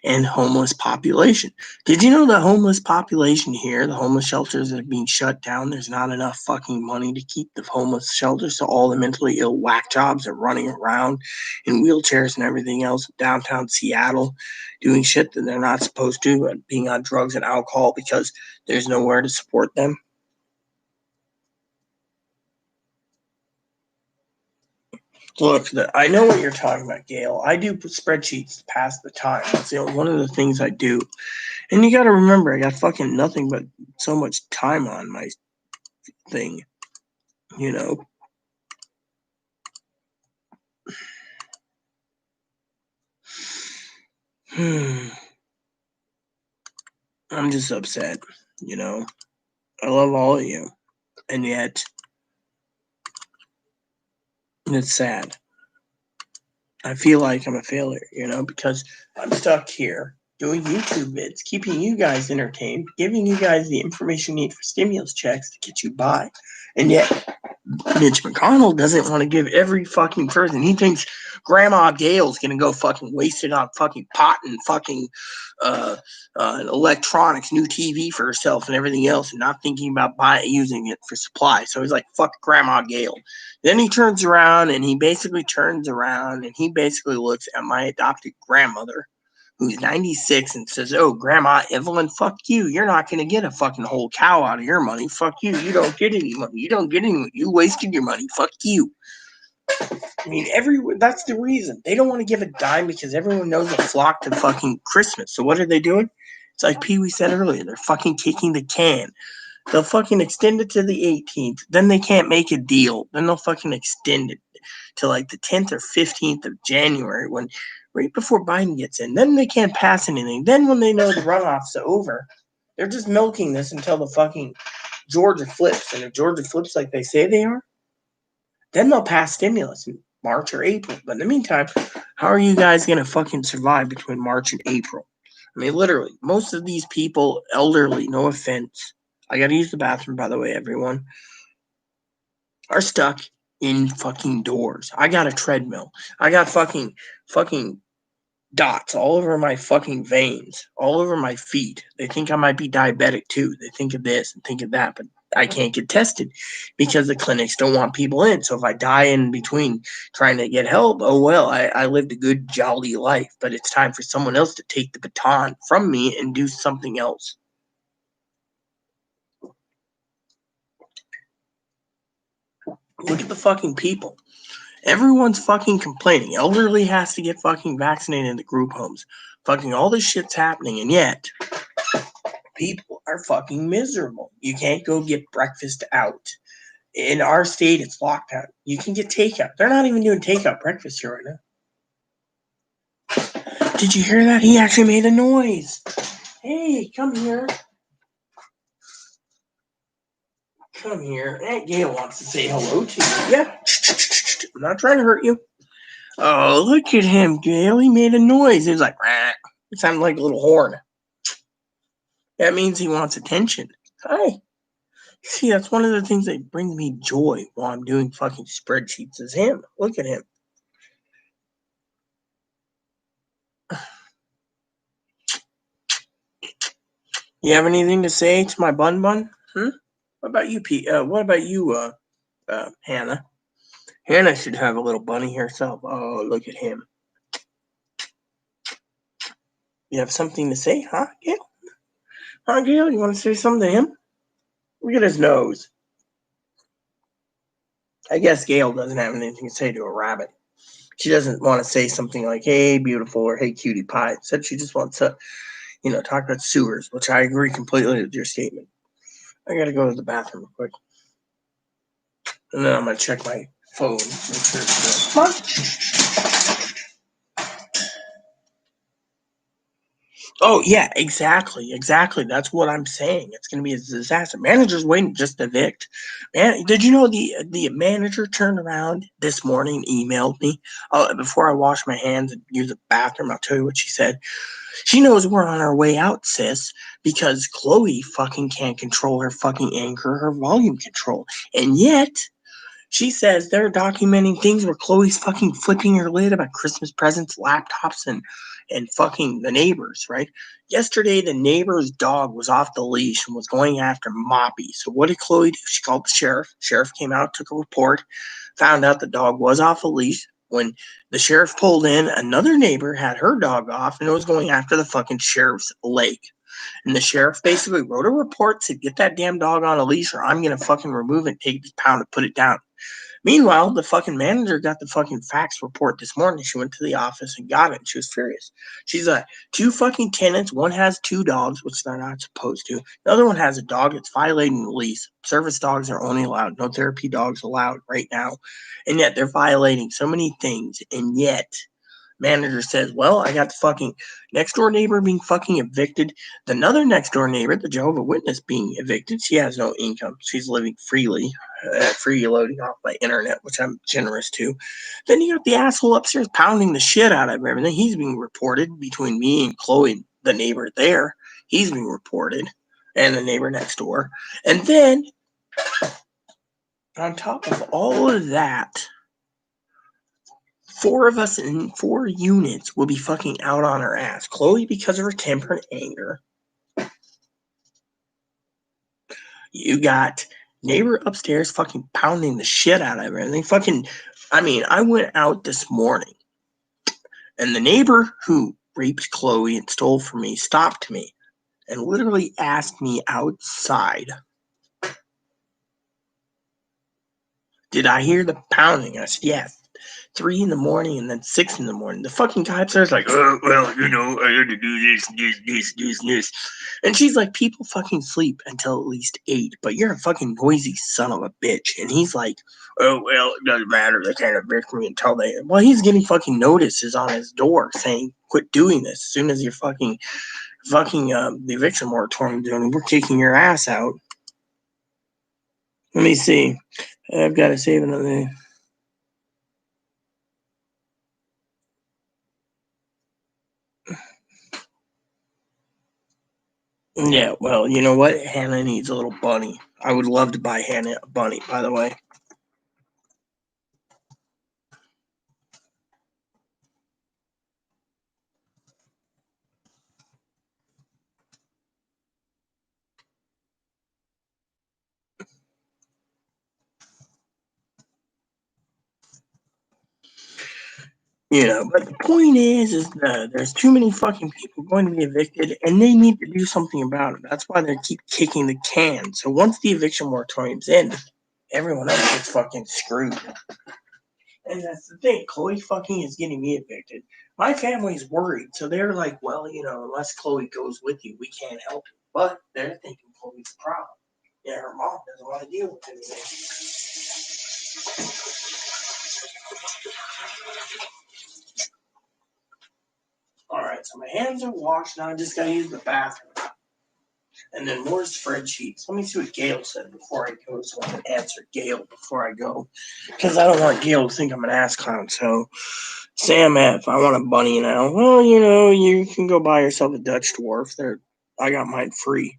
S1: And homeless population. Did you know the homeless population here, the homeless shelters are being shut down? There's not enough fucking money to keep the homeless shelters, so all the mentally ill whack jobs are running around in wheelchairs and everything else downtown Seattle doing shit that they're not supposed to, and being on drugs and alcohol because there's nowhere to support them. Look, I know what you're talking about, Gail. I do spreadsheets to pass the time. That's one of the things I do. And you got to remember, I got fucking nothing but so much time on my thing, you know. I'm just upset, you know. I love all of you. And yet, it's sad. I feel like I'm a failure, you know, because I'm stuck here doing YouTube vids, keeping you guys entertained, giving you guys the information you need for stimulus checks to get you by. And yet, Mitch McConnell doesn't want to give every fucking person. He thinks Grandma Gail's gonna go fucking waste it on fucking pot and fucking electronics, new TV for herself and everything else, and not thinking about using it for supply. So he's like, fuck Grandma Gail. Then he turns around and he basically looks at my adopted grandmother, who's 96, and says, "Oh, Grandma Evelyn, fuck you. You're not going to get a fucking whole cow out of your money. Fuck you. You don't get any money. You don't get any money. You wasted your money. Fuck you." I mean, that's the reason. They don't want to give a dime because everyone knows they'll flock to fucking Christmas. So what are they doing? It's like Pee Wee said earlier. They're fucking kicking the can. They'll fucking extend it to the 18th. Then they can't make a deal. Then they'll fucking extend it to like the 10th or 15th of January, when right before Biden gets in. Then they can't pass anything. Then when they know the runoff's over, they're just milking this until the fucking Georgia flips. And if Georgia flips like they say they are, then they'll pass stimulus in March or April. But in the meantime, how are you guys going to fucking survive between March and April? I mean, literally, most of these people, elderly, no offense, I got to use the bathroom, by the way, everyone, are stuck in fucking doors. I got a treadmill. I got fucking dots all over my fucking veins, all over my feet. They think I might be diabetic too. They think of this and think of that, but I can't get tested because the clinics don't want people in. So if I die in between trying to get help, oh well, I lived a good, jolly life. But it's time for someone else to take the baton from me and do something else. Look at the fucking people. Everyone's fucking complaining. Elderly has to get fucking vaccinated in the group homes. Fucking all this shit's happening, and yet people are fucking miserable. You can't go get breakfast out. In our state, it's lockdown. You can get takeout. They're not even doing takeout breakfast here right now. Did you hear that? He actually made a noise. Hey, come here. Come here. Aunt Gail wants to say hello to you. Yeah. I'm not trying to hurt you. Oh, look at him, Gail. He made a noise. He was like, rah. It sounded like a little horn. That means he wants attention. Hi. See, that's one of the things that brings me joy while I'm doing fucking spreadsheets is him. Look at him. You have anything to say to my bun? What about you, Pete? What about you, Hannah? Hannah should have a little bunny herself. Oh, look at him. You have something to say, huh, Gail? Huh, Gail? You want to say something to him? Look at his nose. I guess Gail doesn't have anything to say to a rabbit. She doesn't want to say something like, hey, beautiful, or hey, cutie pie. Instead, she just wants to, talk about sewers, which I agree completely with your statement. I got to go to the bathroom real quick. And then I'm going to check my phone. Make sure it's good. Come on. Oh, yeah, exactly. That's what I'm saying. It's going to be a disaster. Manager's waiting just to evict. Man, did you know the manager turned around this morning and emailed me before I wash my hands and use the bathroom? I'll tell you what she said. She knows we're on our way out, sis, because Chloe fucking can't control her fucking anger, her volume control. And yet, She says they're documenting things where Chloe's fucking flipping her lid about Christmas presents, laptops, and fucking the neighbors, right? Yesterday, the neighbor's dog was off the leash and was going after Moppy. So what did Chloe do? She called the sheriff. Sheriff came out, took a report, found out the dog was off a leash. When the sheriff pulled in, another neighbor had her dog off and it was going after the fucking sheriff's leg. And the sheriff basically wrote a report, said, get that damn dog on a leash or I'm going to fucking remove it, take this pound and put it down. Meanwhile, the fucking manager got the fucking fax report this morning. She went to the office and got it. And she was furious. She's like, two fucking tenants. One has two dogs, which they're not supposed to. The other one has a dog that's violating the lease. Service dogs are only allowed. No therapy dogs allowed right now. And yet they're violating so many things. And yet manager says, well, I got the fucking next door neighbor being fucking evicted. Another next door neighbor, the Jehovah's Witness, being evicted. She has no income. She's living freely, freeloading off my internet, which I'm generous to. Then you got the asshole upstairs pounding the shit out of everything. He's being reported between me and Chloe, the neighbor there. He's being reported, and the neighbor next door. And then, on top of all of that, four of us in 4 units will be fucking out on her ass. Chloe, because of her temper and anger. You got neighbor upstairs fucking pounding the shit out of her. And they fucking, I went out this morning and the neighbor who raped Chloe and stole from me stopped me and literally asked me outside, did I hear the pounding? I said, yes. 3 in the morning and then 6 in the morning. The fucking guy upstairs like, oh, well, I had to do this. And she's like, people fucking sleep until at least 8, but you're a fucking noisy son of a bitch. And he's like, oh, well, it doesn't matter. They can't evict me until they. Well, he's getting fucking notices on his door saying, quit doing this. As soon as you're fucking the eviction moratorium doing, we're kicking your ass out. Let me see. I've got to save another. Yeah, well, you know what? Hannah needs a little bunny. I would love to buy Hannah a bunny, by the way. But the point is there's too many fucking people going to be evicted, and they need to do something about it. That's why they keep kicking the can. So once the eviction moratorium's in, everyone else gets fucking screwed. And that's the thing. Chloe fucking is getting me evicted. My family's worried, so they're like, well, unless Chloe goes with you, we can't help you. But they're thinking Chloe's the problem. Yeah, her mom doesn't want to deal with anything. All right, so my hands are washed. Now I just got to use the bathroom. And then more spreadsheets. Let me see what Gail said before I go, so I can answer Gail before I go. Because I don't want Gail to think I'm an ass clown. So, Sam F., I want a bunny now. Well, you can go buy yourself a Dutch dwarf. I got mine free.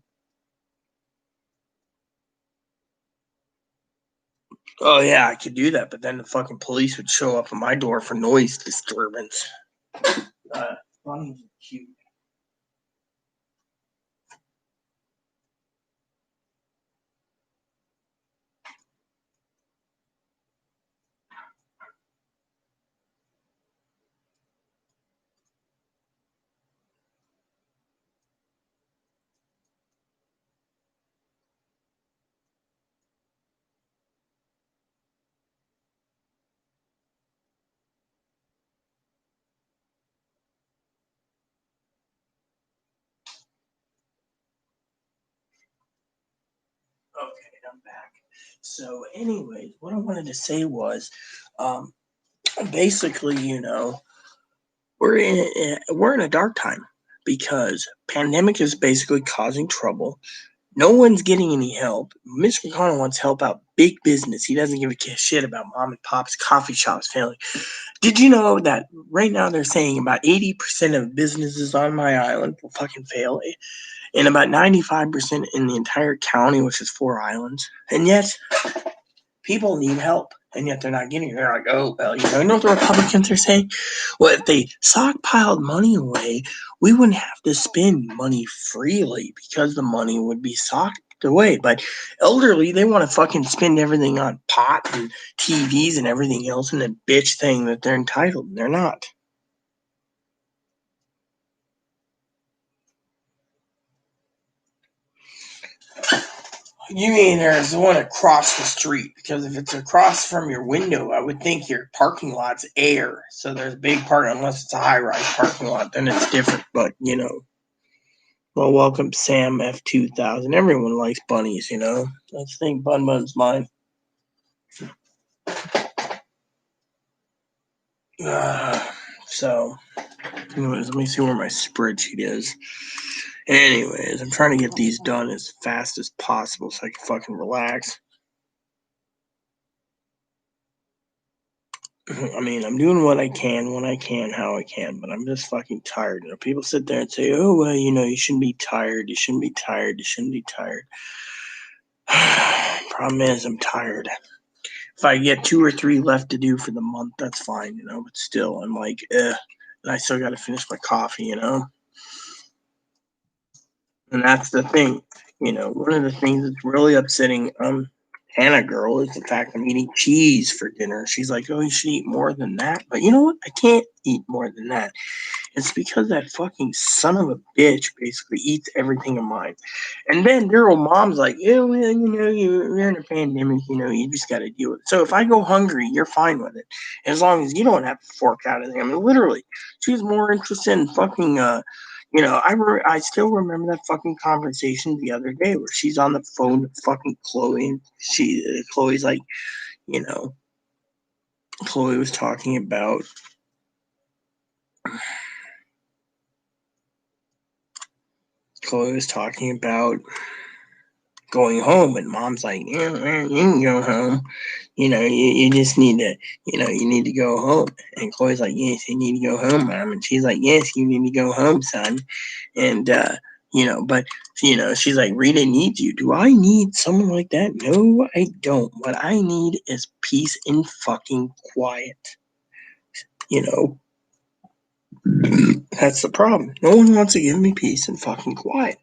S1: Oh, yeah, I could do that, but then the fucking police would show up at my door for noise disturbance. Bunnies are cute. Okay, I'm back. So, anyways, what I wanted to say was, basically, we're in a dark time because pandemic is basically causing trouble. No one's getting any help. Mitch McConnell wants to help out big business. He doesn't give a shit about mom and pop's coffee shops failing. Did you know that right now they're saying about 80% of businesses on my island will fucking fail, and about 95% in the entire county, which is 4 islands? And yet, People need help, and yet they're not getting it. They're like, oh, well, you know what the Republicans are saying? Well, if they stockpiled money away, we wouldn't have to spend money freely because the money would be socked away. But elderly, they want to fucking spend everything on pot and TVs and everything else and the bitch thing that they're entitled. They're not. You mean there's one across the street? Because if it's across from your window, I would think your parking lot's air. So there's a big part, unless it's a high-rise parking lot, then it's different. But, you know. Well, welcome Sam F2000. Everyone likes bunnies, you know. Let's think Bun Bun's mine. So, anyways, let me see where my spreadsheet is. Anyways, I'm trying to get these done as fast as possible so I can fucking relax. I mean, I'm doing what I can, when I can, how I can, but I'm just fucking tired. You know, people sit there and say, oh, well, you know, you shouldn't be tired. You shouldn't be tired. You shouldn't be tired. Problem is, I'm tired. If I get 2 or 3 left to do for the month, that's fine, you know, but still, I'm like, and I still got to finish my coffee, you know. And that's the thing, you know, one of the things that's really upsetting Hannah girl is the fact I'm eating cheese for dinner. She's like, oh, you should eat more than that. But you know what? I can't eat more than that. It's because that fucking son of a bitch basically eats everything of mine. And then their old mom's like, yeah, well, you know, you're in a pandemic, you know, you just got to deal with it. So if I go hungry, you're fine with it. As long as you don't have to fork out anything. I mean, literally, she's more interested in fucking, you know, I still remember that fucking conversation the other day where she's on the phone with fucking Chloe, and Chloe's like, you know, Chloe was talking about going home, and mom's like, yeah, you can go home. You know, you just need to, you know, you need to go home. And Chloe's like, yes, you need to go home, mom. And she's like, yes, you need to go home, son. And, you know, but, you know, she's like, Rita needs you. Do I need someone like that? No, I don't. What I need is peace and fucking quiet. You know, that's the problem. No one wants to give me peace and fucking quiet.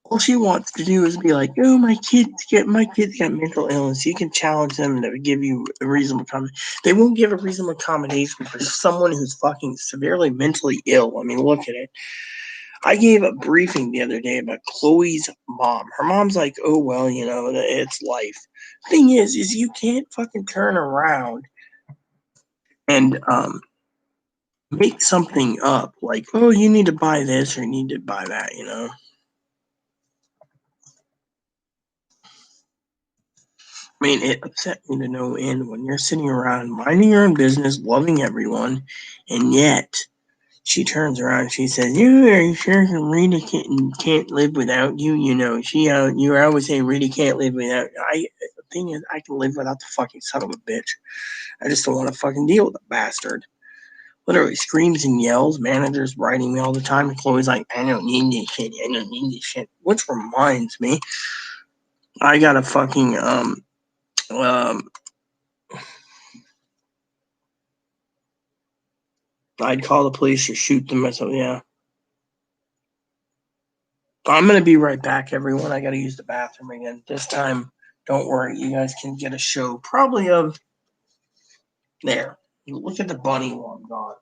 S1: All she wants to do is be like, oh, my kids got mental illness. You can challenge them to give you a reasonable accommodation. They won't give a reasonable accommodation for someone who's fucking severely mentally ill. I mean, look at it. I gave a briefing the other day about Chloe's mom. Her mom's like, oh, well, you know, it's life. Thing is you can't fucking turn around and make something up like, oh, you need to buy this or you need to buy that, you know. I mean, it upset me to no end when you're sitting around minding your own business, loving everyone, and yet she turns around and she says, "You are sure Rita can't live without you? You know, you always say Rita can't live without." The thing is, I can live without the fucking son of a bitch. I just don't want to fucking deal with the bastard. Literally screams and yells. Managers writing me all the time. And Chloe's like, "I don't need this shit. I don't need this shit." Which reminds me, I got a fucking I'd call the police or shoot them myself. Yeah. I'm going to be right back, everyone. I got to use the bathroom again. This time, don't worry. You guys can get a show probably of there. Look at the bunny while I'm gone.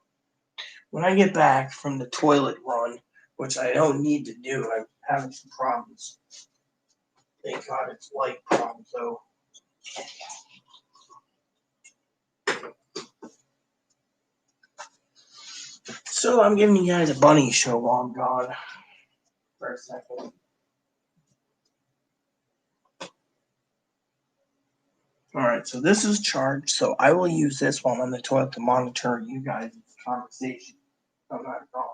S1: When I get back from the toilet run, which I don't need to do, I'm having some problems. Thank God it's light problems, though. So I'm giving you guys a bunny show while I'm gone for a second. All right, so this is charged, so I will use this while I'm on the toilet to monitor you guys' conversation. I'm not gone.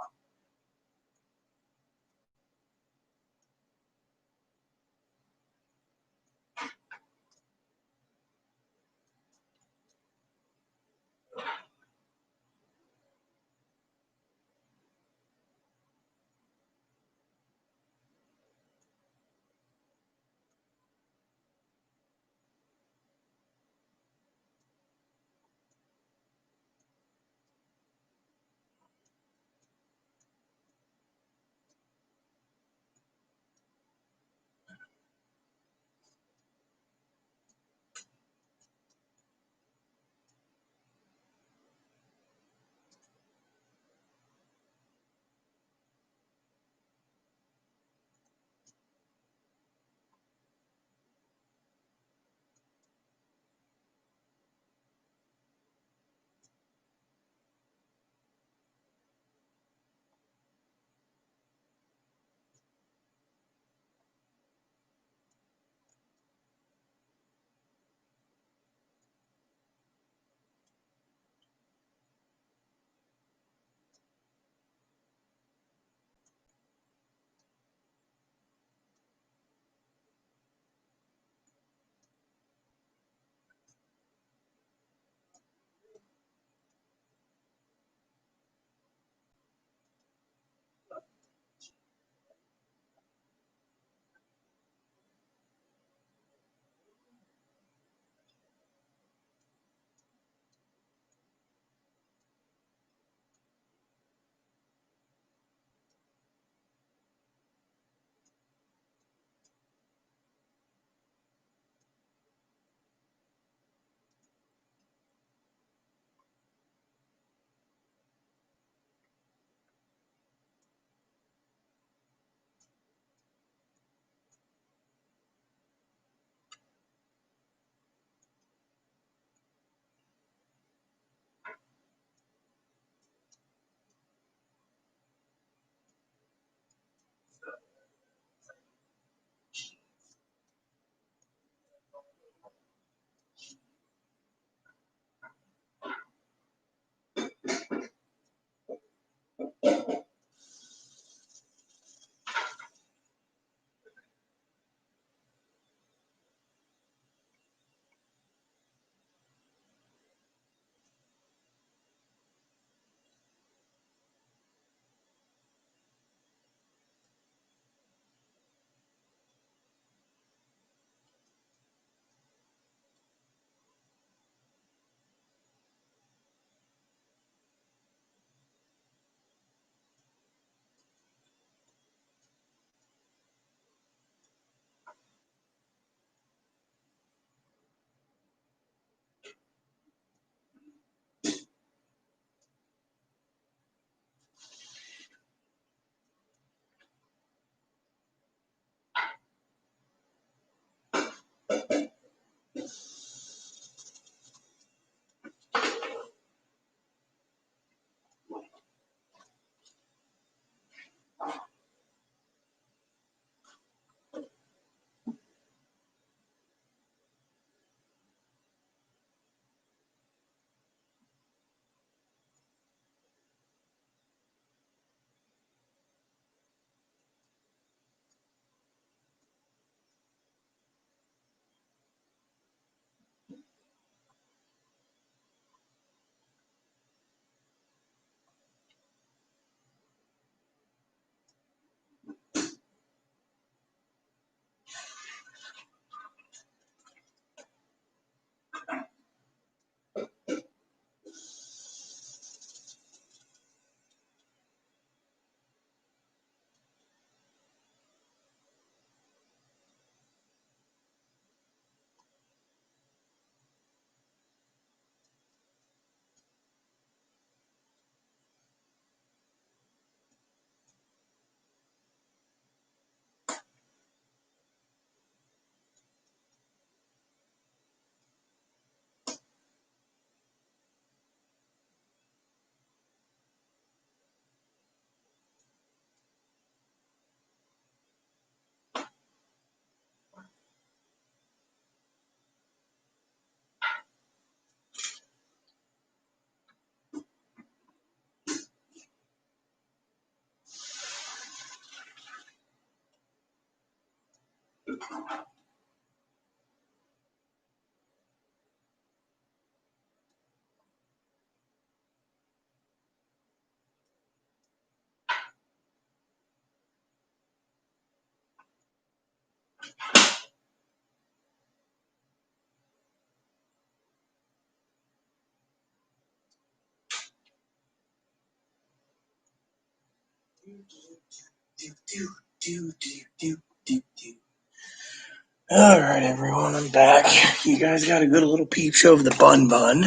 S1: All right, everyone, I'm back. You guys got a good little peep show of the Bun Bun.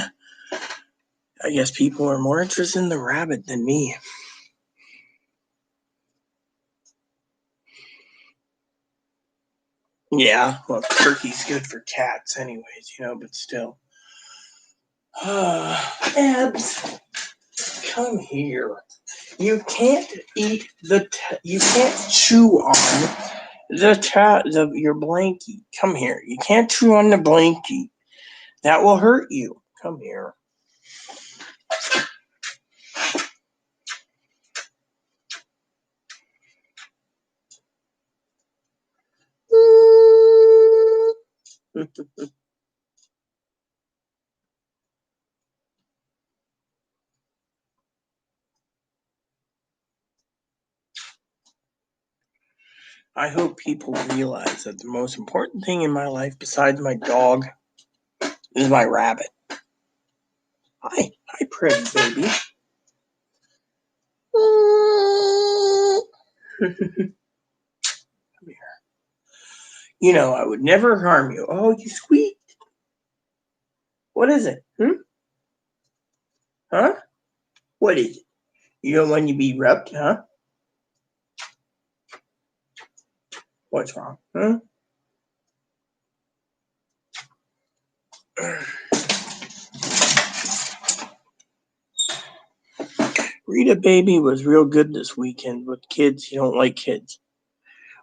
S1: I guess people are more interested in the rabbit than me. Yeah, well, turkey's good for cats anyways, but still. Abs, come here. You can't eat you can't chew on your blankie. Come here. You can't chew on the blankie. That will hurt you. Come here. I hope people realize that the most important thing in my life besides my dog is my rabbit. Hi, pretty baby. Come here. I would never harm you. Oh, you squeak. What is it? Huh? What is it? You don't want to be rubbed, huh? What's wrong? Rita Baby was real good this weekend with kids. You don't like kids.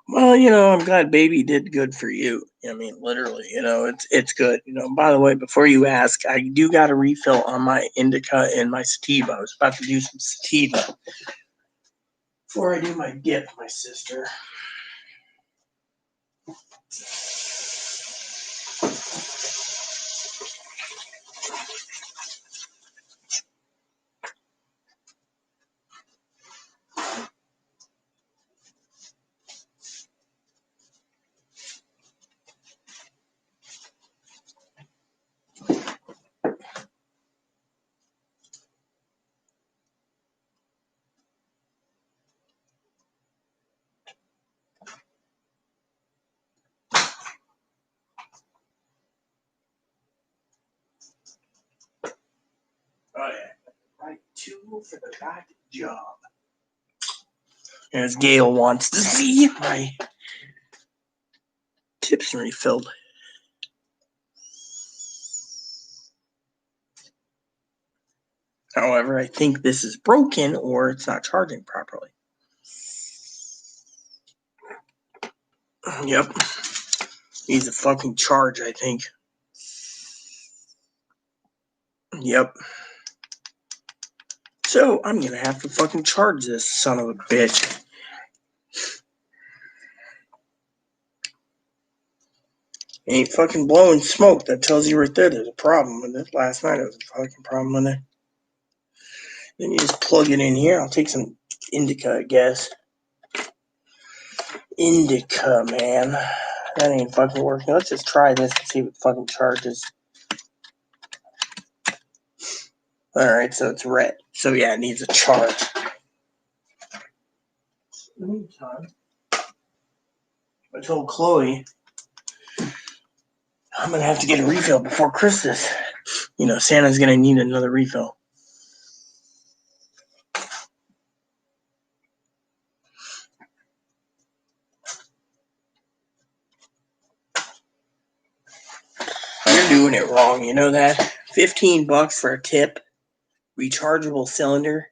S1: Well, I'm glad Baby did good for you. I mean, literally, it's good. By the way, before you ask, I do got a refill on my indica and my sativa. I was about to do some sativa before I do my dip, my sister. Oh, yeah. Right tool for the right job. As Gail wants to see my tips refilled. However, I think this is broken or it's not charging properly. Yep. Needs a fucking charge, I think. Yep. So I'm gonna have to fucking charge this son of a bitch. Ain't fucking blowing smoke. That tells you right there there's a problem with it. Last night it was a fucking problem with it. Then you just plug it in here. I'll take some indica, I guess. Indica, man. That ain't fucking working. Let's just try this and see what fucking charges. Alright, so it's red. So yeah, it needs a charge. In the meantime, I told Chloe I'm gonna have to get a refill before Christmas. Santa's gonna need another refill. You're doing it wrong, you know that? $15 for a tip, rechargeable cylinder.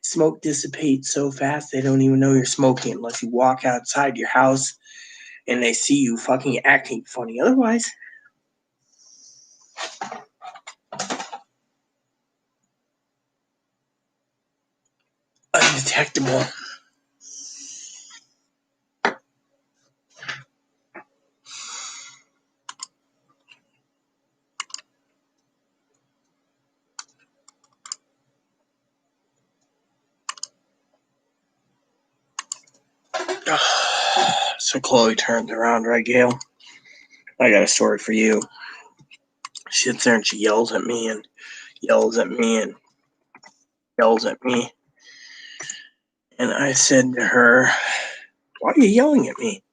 S1: Smoke dissipates so fast they don't even know you're smoking unless you walk outside your house and they see you fucking acting funny. Otherwise, undetectable. So Chloe turns around, right, Gail? I got a story for you. She sits there and she yells at me and yells at me and yells at me. And I said to her, why are you yelling at me?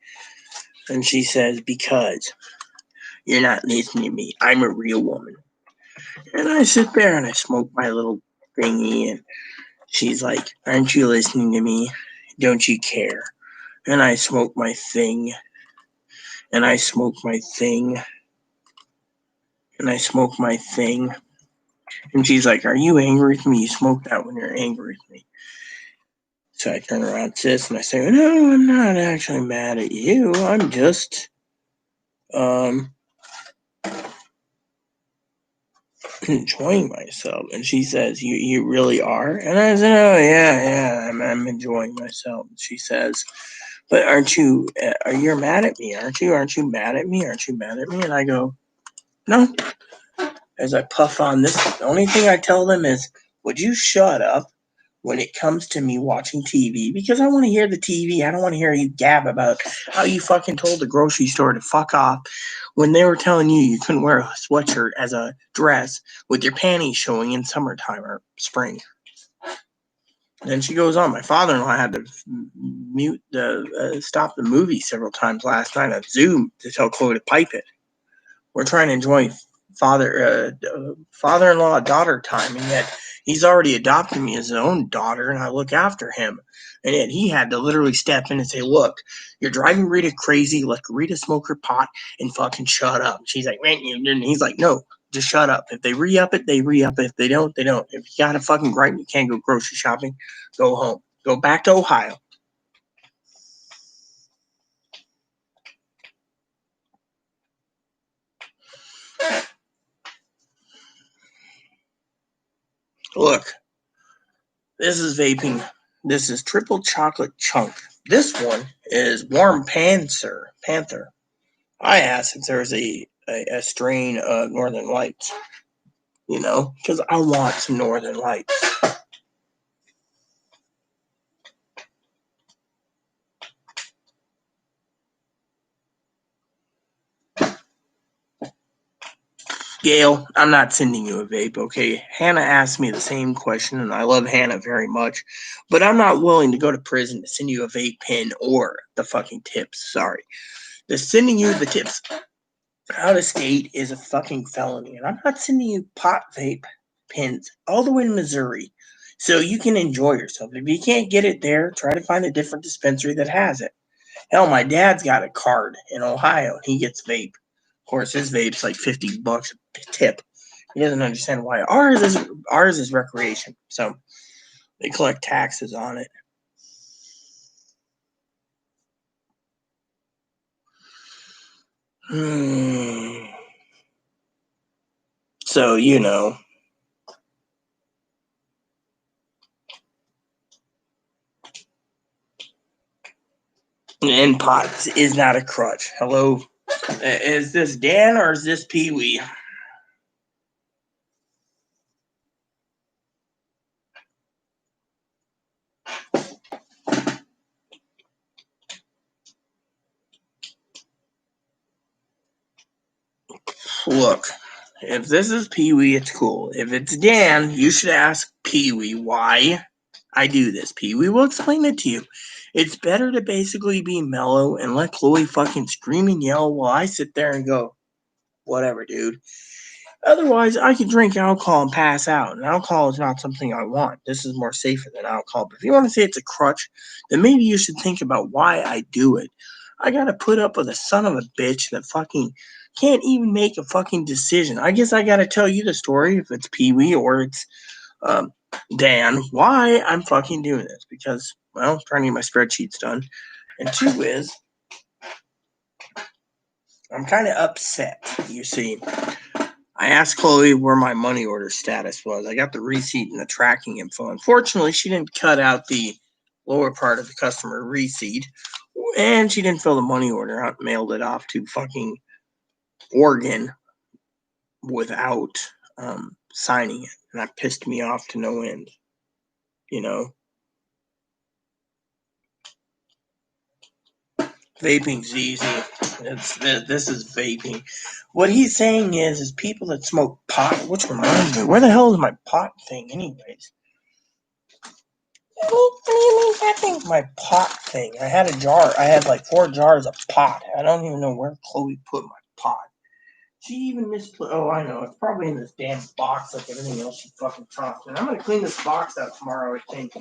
S1: And she says, because you're not listening to me. I'm a real woman. And I sit there and I smoke my little thingy. And she's like, aren't you listening to me? Don't you care? And I smoke my thing. And I smoke my thing. And I smoke my thing. And she's like, are you angry with me? You smoke that when you're angry with me. So I turn around, sis, and I say, no, I'm not actually mad at you. I'm just, enjoying myself. And she says, you really are? And I said, oh, yeah, I'm enjoying myself. And she says, but are you mad at me? Aren't you mad at me? Aren't you mad at me? And I go, no. As I puff on this, the only thing I tell them is, would you shut up when it comes to me watching TV? Because I want to hear the TV. I don't want to hear you gab about how you fucking told the grocery store to fuck off when they were telling you couldn't wear a sweatshirt as a dress with your panties showing in summertime or spring. Then she goes on. My father-in-law had to stop the movie several times last night on Zoom to tell Chloe to pipe it. We're trying to enjoy father-in-law daughter time, and yet he's already adopted me as his own daughter, and I look after him. And yet he had to literally step in and say, look, you're driving Rita crazy. Let Rita smoke her pot and fucking shut up. She's like, man, and he's like, no, just shut up. If they re-up it, they re-up it. If they don't, they don't. If you got a fucking gripe and you can't go grocery shopping, go home. Go back to Ohio. Look, this is vaping. This is triple chocolate chunk. This one is warm panther. I asked if there's a strain of Northern Lights, because I want some Northern Lights. Gail, I'm not sending you a vape, okay? Hannah asked me the same question, and I love Hannah very much, but I'm not willing to go to prison to send you a vape pen or the fucking tips. Sorry. The sending you the tips out of state is a fucking felony, and I'm not sending you pot vape pens all the way to Missouri so you can enjoy yourself. If you can't get it there, try to find a different dispensary that has it. Hell, my dad's got a card in Ohio, and he gets vape. Of course, his vape's like $50 a tip. He doesn't understand why. Ours is recreation, so they collect taxes on it. So, and pot is not a crutch. Hello? Is this Dan or is this Pee Wee? Look, if this is Pee Wee, it's cool. If it's Dan, you should ask Pee Wee why I do this. Pee Wee will explain it to you. It's better to basically be mellow and let Chloe fucking scream and yell while I sit there and go, whatever, dude. Otherwise, I could drink alcohol and pass out, and alcohol is not something I want. This is more safer than alcohol. But if you want to say it's a crutch, then maybe you should think about why I do it. I gotta put up with a son of a bitch that fucking can't even make a fucking decision. I guess I gotta tell you the story if it's Pee Wee or it's Dan, why I'm fucking doing this. Because, well, I'm trying to get my spreadsheets done. And two is, I'm kind of upset, you see. I asked Chloe where my money order status was. I got the receipt and the tracking info. Unfortunately, she didn't cut out the lower part of the customer receipt, and she didn't fill the money order out, mailed it off to fucking Oregon without signing it. And that pissed me off to no end, you know. Vaping's easy. This is vaping. What he's saying is people that smoke pot. Which reminds me, where the hell is my pot thing, anyways? What do you mean that thing? My pot thing. I had a jar. I had like 4 jars of pot. I don't even know where Chloe put my pot. She even misplaced. Oh, I know. It's probably in this damn box like everything else she fucking tossed. And I'm gonna clean this box out tomorrow, I think.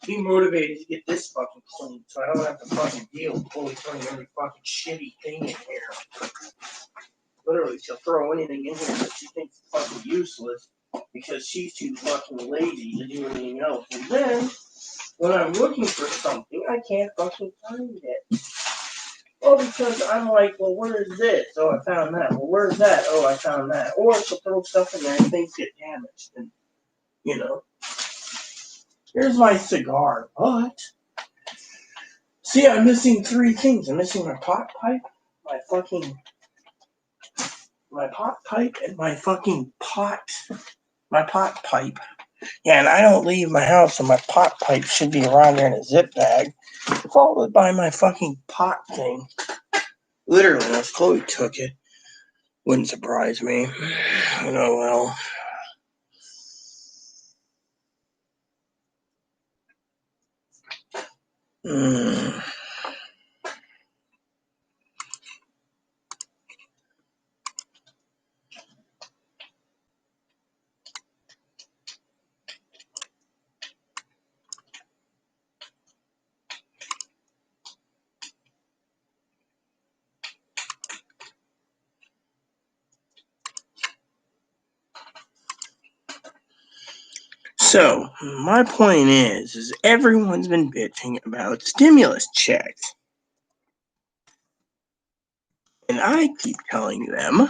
S1: Be motivated to get this fucking clean so I don't have to fucking deal with Chloe throwing every fucking shitty thing in here. Literally, she'll throw anything in here that she thinks is fucking useless because she's too fucking lazy to do anything else. And then, when I'm looking for something, I can't fucking find it. Well, because I'm like, well, where is this? Oh, I found that. Well, where's that? Oh, I found that. Or she'll throw stuff in there and things get damaged. And, you know, here's my cigar. But, see, I'm missing 3 things. I'm missing my pot pipe, my pot pipe, and my pot pipe. Yeah, and I don't leave my house, so my pot pipe should be around there in a zip bag, followed by my fucking pot thing. Literally, unless Chloe took it. Wouldn't surprise me. Oh well. So, my point is everyone's been bitching about stimulus checks. And I keep telling them,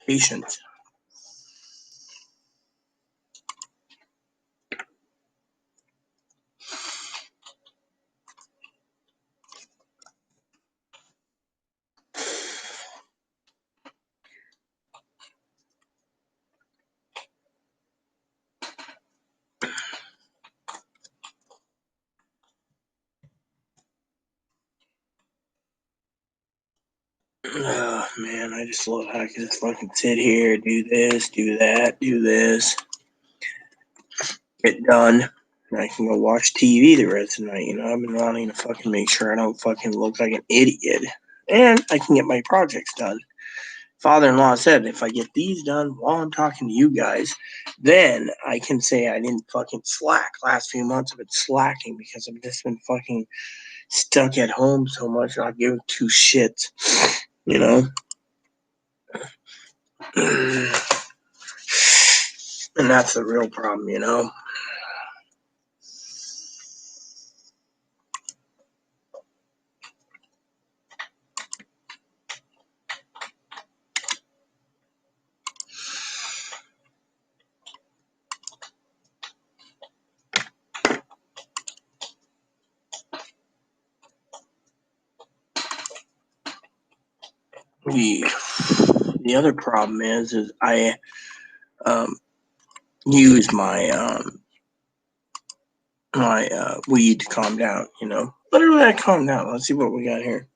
S1: patience. Oh, man, I just love how I can just fucking sit here, do this, do that, do this, get done, and I can go watch TV the rest of the night. You know, I've been wanting to fucking make sure I don't fucking look like an idiot. And I can get my projects done. Father-in-law said if I get these done while I'm talking to you guys, then I can say I didn't fucking slack. Last few months I've been slacking because I've just been fucking stuck at home so much. I'll give 2 shits, you know? And that's the real problem, you know? The other problem is I use my weed to calm down, you know? Literally, I calm down. Let's see what we got here.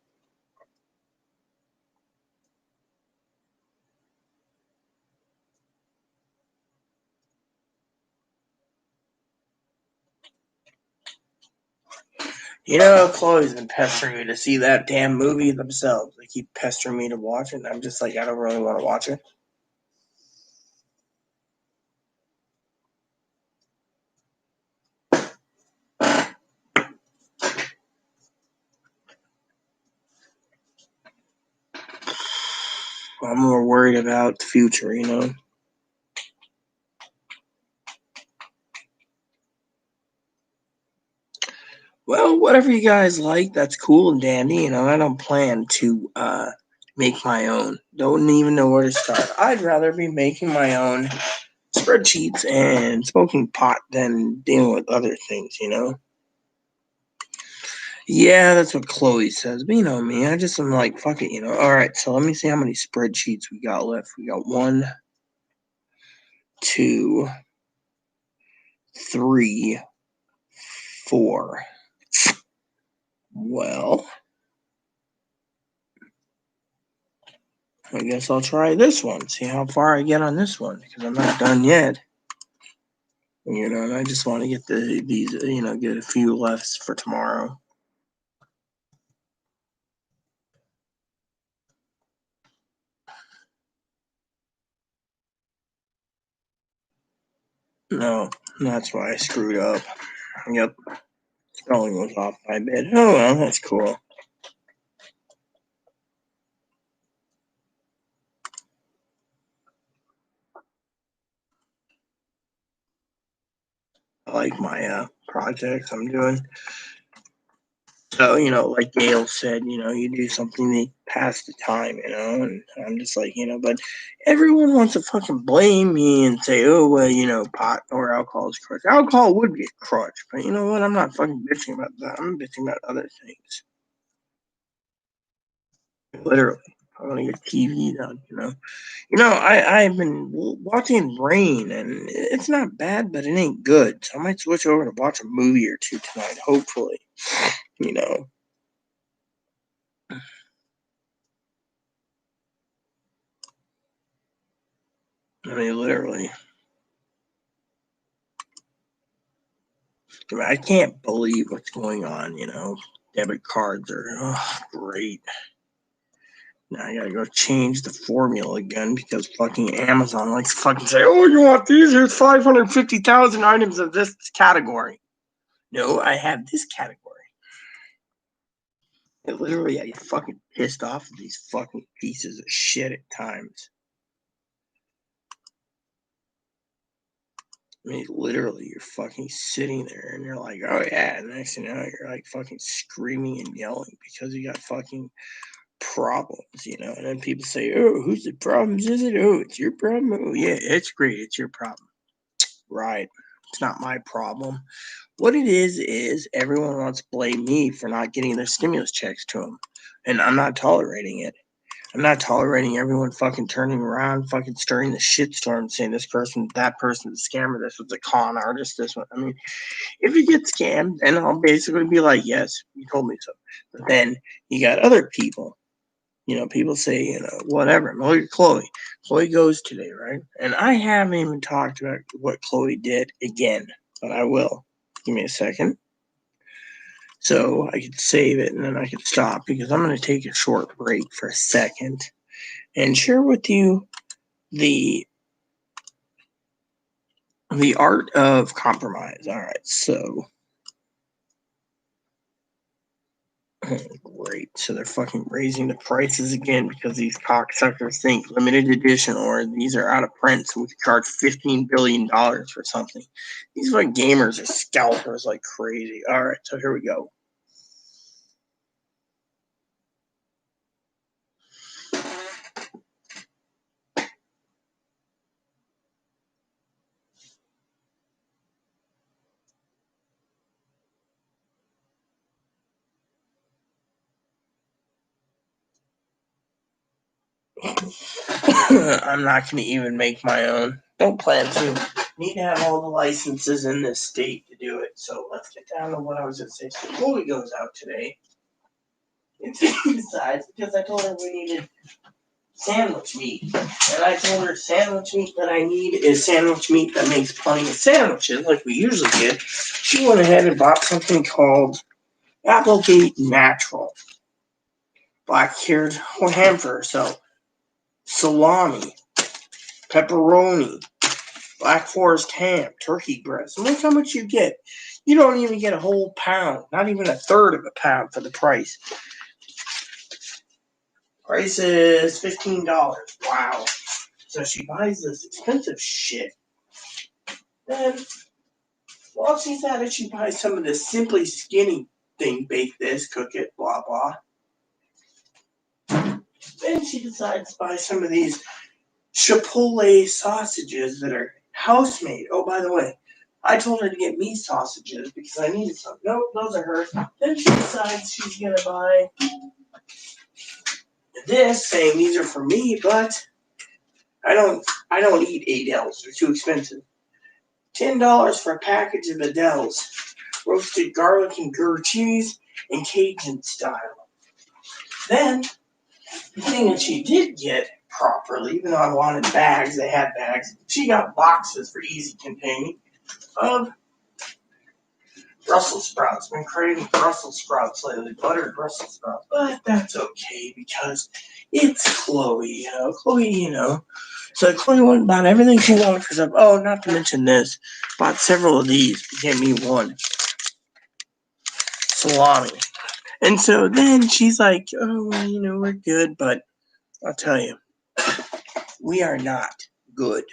S1: You know, Chloe's been pestering me to see that damn movie themselves. They keep pestering me to watch it, and I'm just like, I don't really want to watch it. I'm more worried about the future, you know? Well, whatever you guys like, that's cool and dandy. You know, I don't plan to make my own. Don't even know where to start. I'd rather be making my own spreadsheets and smoking pot than dealing with other things, you know? Yeah, that's what Chloe says. But you know me, I just am like, fuck it, you know? All right, so let me see how many spreadsheets we got left. We got 1, 2, 3, 4. Well, I guess I'll try this one. See how far I get on this one because I'm not done yet. And I just want to get these, get a few lefts for tomorrow. No, that's why I screwed up. Yep, spelling was off by a bit. Oh well, that's cool. I like my projects I'm doing. So, like Gail said, you do something to pass the time, and I'm just like, but everyone wants to fucking blame me and say, oh, well, pot or alcohol is crutch. Alcohol would be a crutch, but you know what? I'm not fucking bitching about that. I'm bitching about other things. Literally. I want to get TV done, I've been watching Rain, and it's not bad, but it ain't good. So I might switch over to watch a movie or two tonight, hopefully, I mean, literally. I can't believe what's going on, Debit cards are great. Now I gotta go change the formula again because fucking Amazon likes to fucking say, oh, you want these? Here's 550,000 items of this category. No, I have this category. And literally, I get fucking pissed off at these fucking pieces of shit at times. I mean, literally, you're fucking sitting there and you're like, oh yeah, and next thing you know, you're like fucking screaming and yelling because you got fucking problems, and then people say, oh, whose the problems is it? Oh, it's your problem. Oh yeah, it's great, it's your problem. Right, it's not my problem. What it is everyone wants to blame me for not getting their stimulus checks to them, and I'm not tolerating it. I'm not tolerating everyone fucking turning around, fucking stirring the shitstorm, saying this person, that person's a scammer, this was a con artist, this one. I mean, if you get scammed, then I'll basically be like, yes, you told me so. But then you got other people. People say, whatever. Look at Chloe. Chloe goes today, right? And I haven't even talked about what Chloe did again, but I will. Give me a second. So I could save it and then I could stop because I'm going to take a short break for a second and share with you the art of compromise. All right, so great. So they're fucking raising the prices again because these cocksuckers think limited edition or these are out of print, so we could charge $15 billion for something. These fucking gamers are scalpers like crazy. All right, so here we go. I'm not going to even make my own. Don't plan to. Need to have all the licenses in this state to do it. So let's get down to what I was going to say. So Chloe goes out today. And she decides, because I told her we needed sandwich meat. And I told her sandwich meat that I need is sandwich meat that makes plenty of sandwiches like we usually get. She went ahead and bought something called Applegate Natural. Black-cured hamburger. So salami, pepperoni, Black Forest ham, turkey breast. And look how much you get. You don't even get a whole pound, not even a third of a pound for the price. Price is $15. Wow. So she buys this expensive shit. Then, while she's at it, she buys some of this Simply Skinny thing, bake this, cook it, blah, blah. Then she decides to buy some of these Chipotle sausages that are house-made. Oh, by the way, I told her to get me sausages because I needed some. Nope, those are hers. Then she decides she's going to buy this, saying these are for me, but I don't eat Adele's. They're too expensive. $10 for a package of Adele's roasted garlic and grilled cheese and Cajun style. Then the thing that she did get properly. Even though I wanted bags, they had bags. She got boxes for easy containing of Brussels sprouts. Been craving Brussels sprouts lately, buttered Brussels sprouts. But that's okay because it's Chloe, Chloe. So Chloe went bought everything she wanted for herself. Oh, not to mention this, bought several of these. Gave me one salami. And so then she's like, oh, well, we're good, but I'll tell you, we are not good.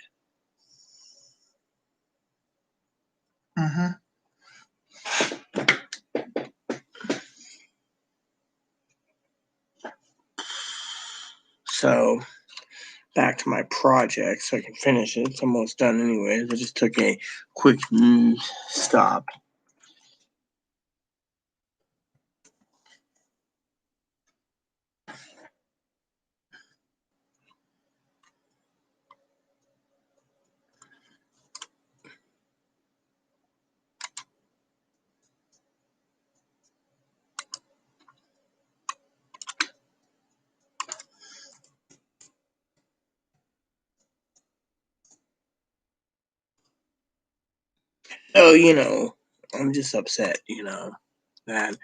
S1: So back to my project so I can finish it. It's almost done anyways. I just took a quick stop. So, I'm just upset, that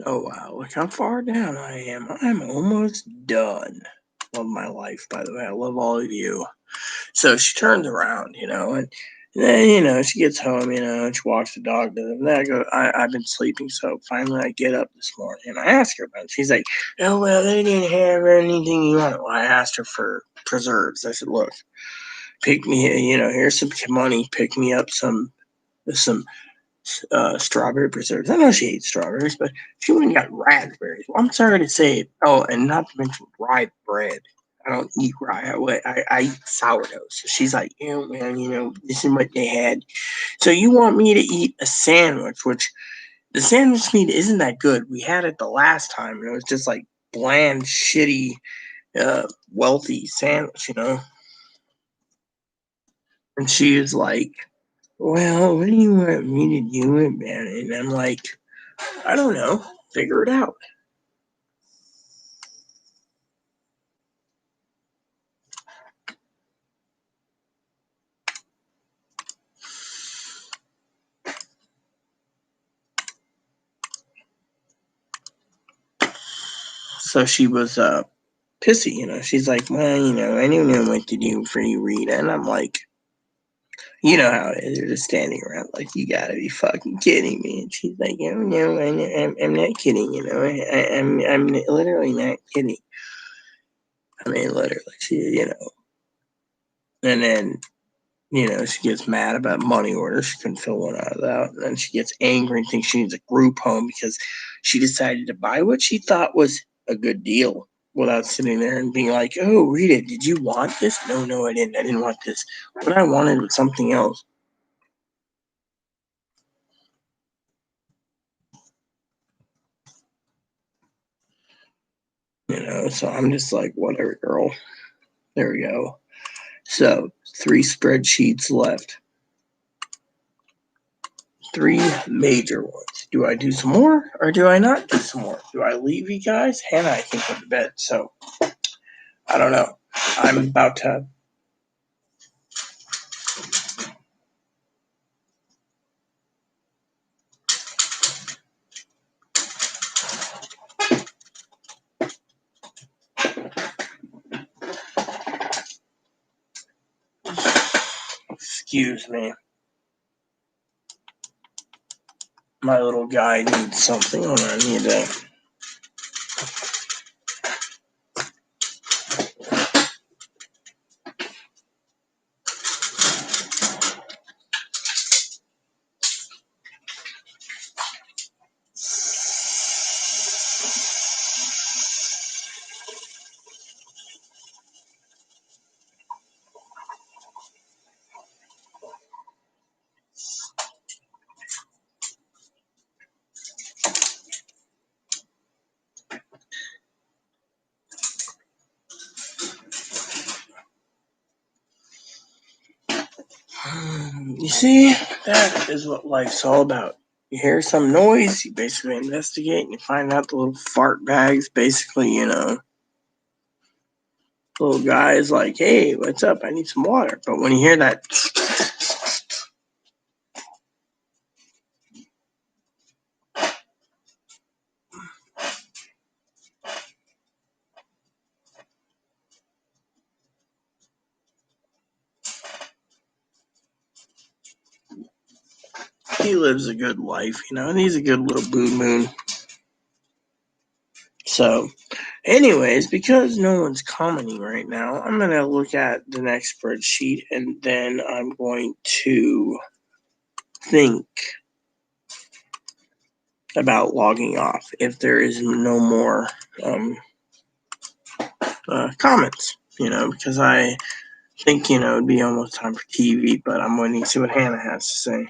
S1: oh wow, look how far down I am. I'm almost done. Love my life, by the way. I love all of you. So she turns around, and then, she gets home, and she walks the dog to them. Then I've been sleeping, so finally I get up this morning and I ask her about it. She's like, oh, well, they didn't have anything you wanted. Well, I asked her for preserves. I said, look, pick me, here's some money. Pick me up some strawberry preserves. I know she hates strawberries, but she went and got raspberries. Well, I'm sorry to say it. Oh, and not to mention rye bread. I don't eat rye. I eat sourdough. So she's like, man, this is what they had. So you want me to eat a sandwich, which the sandwich meat isn't that good. We had it the last time, and it was just like bland, shitty, wealthy sandwich. And she is like, well, what do you want me to do about it? And I'm like, I don't know. Figure it out. So she was pissy. She's like, well, I don't know what to do for you, Rita. And I'm like, you know how it is. They're just standing around like, you gotta be fucking kidding me. And she's like, oh, no, I'm not kidding. I'm literally not kidding. I mean, literally, and then she gets mad about money orders. She couldn't fill one out of that. And then she gets angry and thinks she needs a group home because she decided to buy what she thought was a good deal without sitting there and being like, oh, Rita, did you want this? No, I didn't. I didn't want this. What I wanted was something else. So I'm just like, whatever, girl. There we go. So 3 spreadsheets left. 3 major ones. Do I do some more or do I not do some more? Do I leave you guys? Hannah, I think, went to bed. So I don't know. I'm about to. Excuse me. My little guy needs something. Hold on, I need to. You see, that is what life's all about. You hear some noise, you basically investigate, and you find out the little fart bags basically, little guy's like, hey, what's up? I need some water. But when you hear that, he lives a good life, and he's a good little boo moon. So, anyways, because no one's commenting right now, I'm going to look at the next spreadsheet and then I'm going to think about logging off if there is no more comments, because I think, it'd be almost time for TV, but I'm waiting to see what Hannah has to say.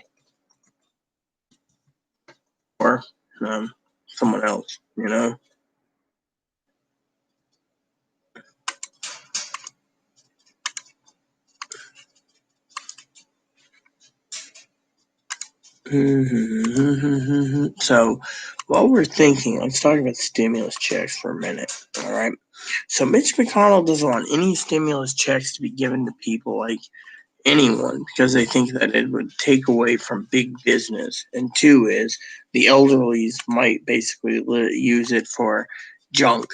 S1: Or someone else, So, while we're thinking, let's talk about stimulus checks for a minute. All right. So, Mitch McConnell doesn't want any stimulus checks to be given to people like anyone because they think that it would take away from big business. And two is the elderlies might basically use it for junk.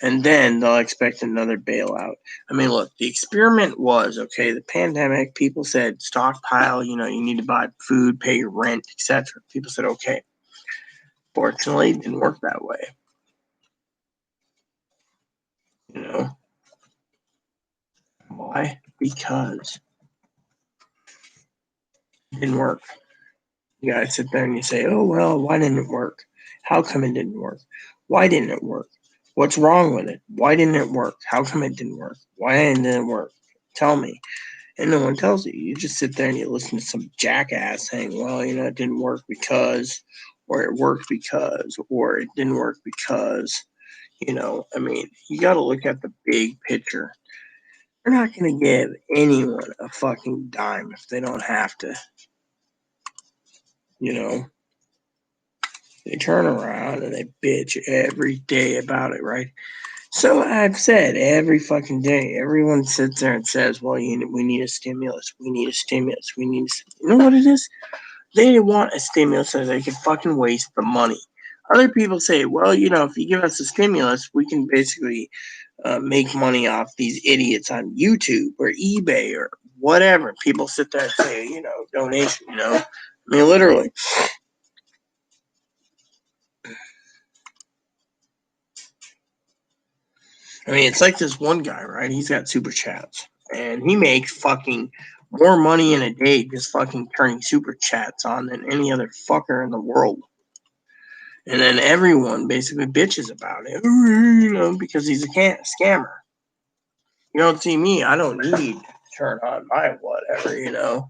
S1: And then they'll expect another bailout. I mean, look, the experiment was, okay, the pandemic, people said stockpile, you need to buy food, pay your rent, etc. People said, okay. Fortunately, it didn't work that way. Why? Because it didn't work. You gotta sit there and you say, oh, well, why didn't it work? How come it didn't work? Why didn't it work? What's wrong with it? Why didn't it work? How come it didn't work? Why didn't it work? Tell me. And no one tells you. You just sit there and you listen to some jackass saying, well, it didn't work because, or it worked because, or it didn't work because, I mean, you got to look at the big picture. They're not going to give anyone a fucking dime if they don't have to, They turn around and they bitch every day about it, right? So I've said every fucking day, everyone sits there and says, well, we need a stimulus. We need a stimulus. You know what it is? They want a stimulus so they can fucking waste the money. Other people say, well, if you give us a stimulus, we can basically make money off these idiots on YouTube or eBay or whatever. People sit there and say, donation, I mean, literally. I mean, it's like this one guy, right? He's got super chats, and he makes fucking more money in a day just fucking turning super chats on than any other fucker in the world. And then everyone basically bitches about it, because he's a scammer. You don't see me. I don't need to turn on my whatever.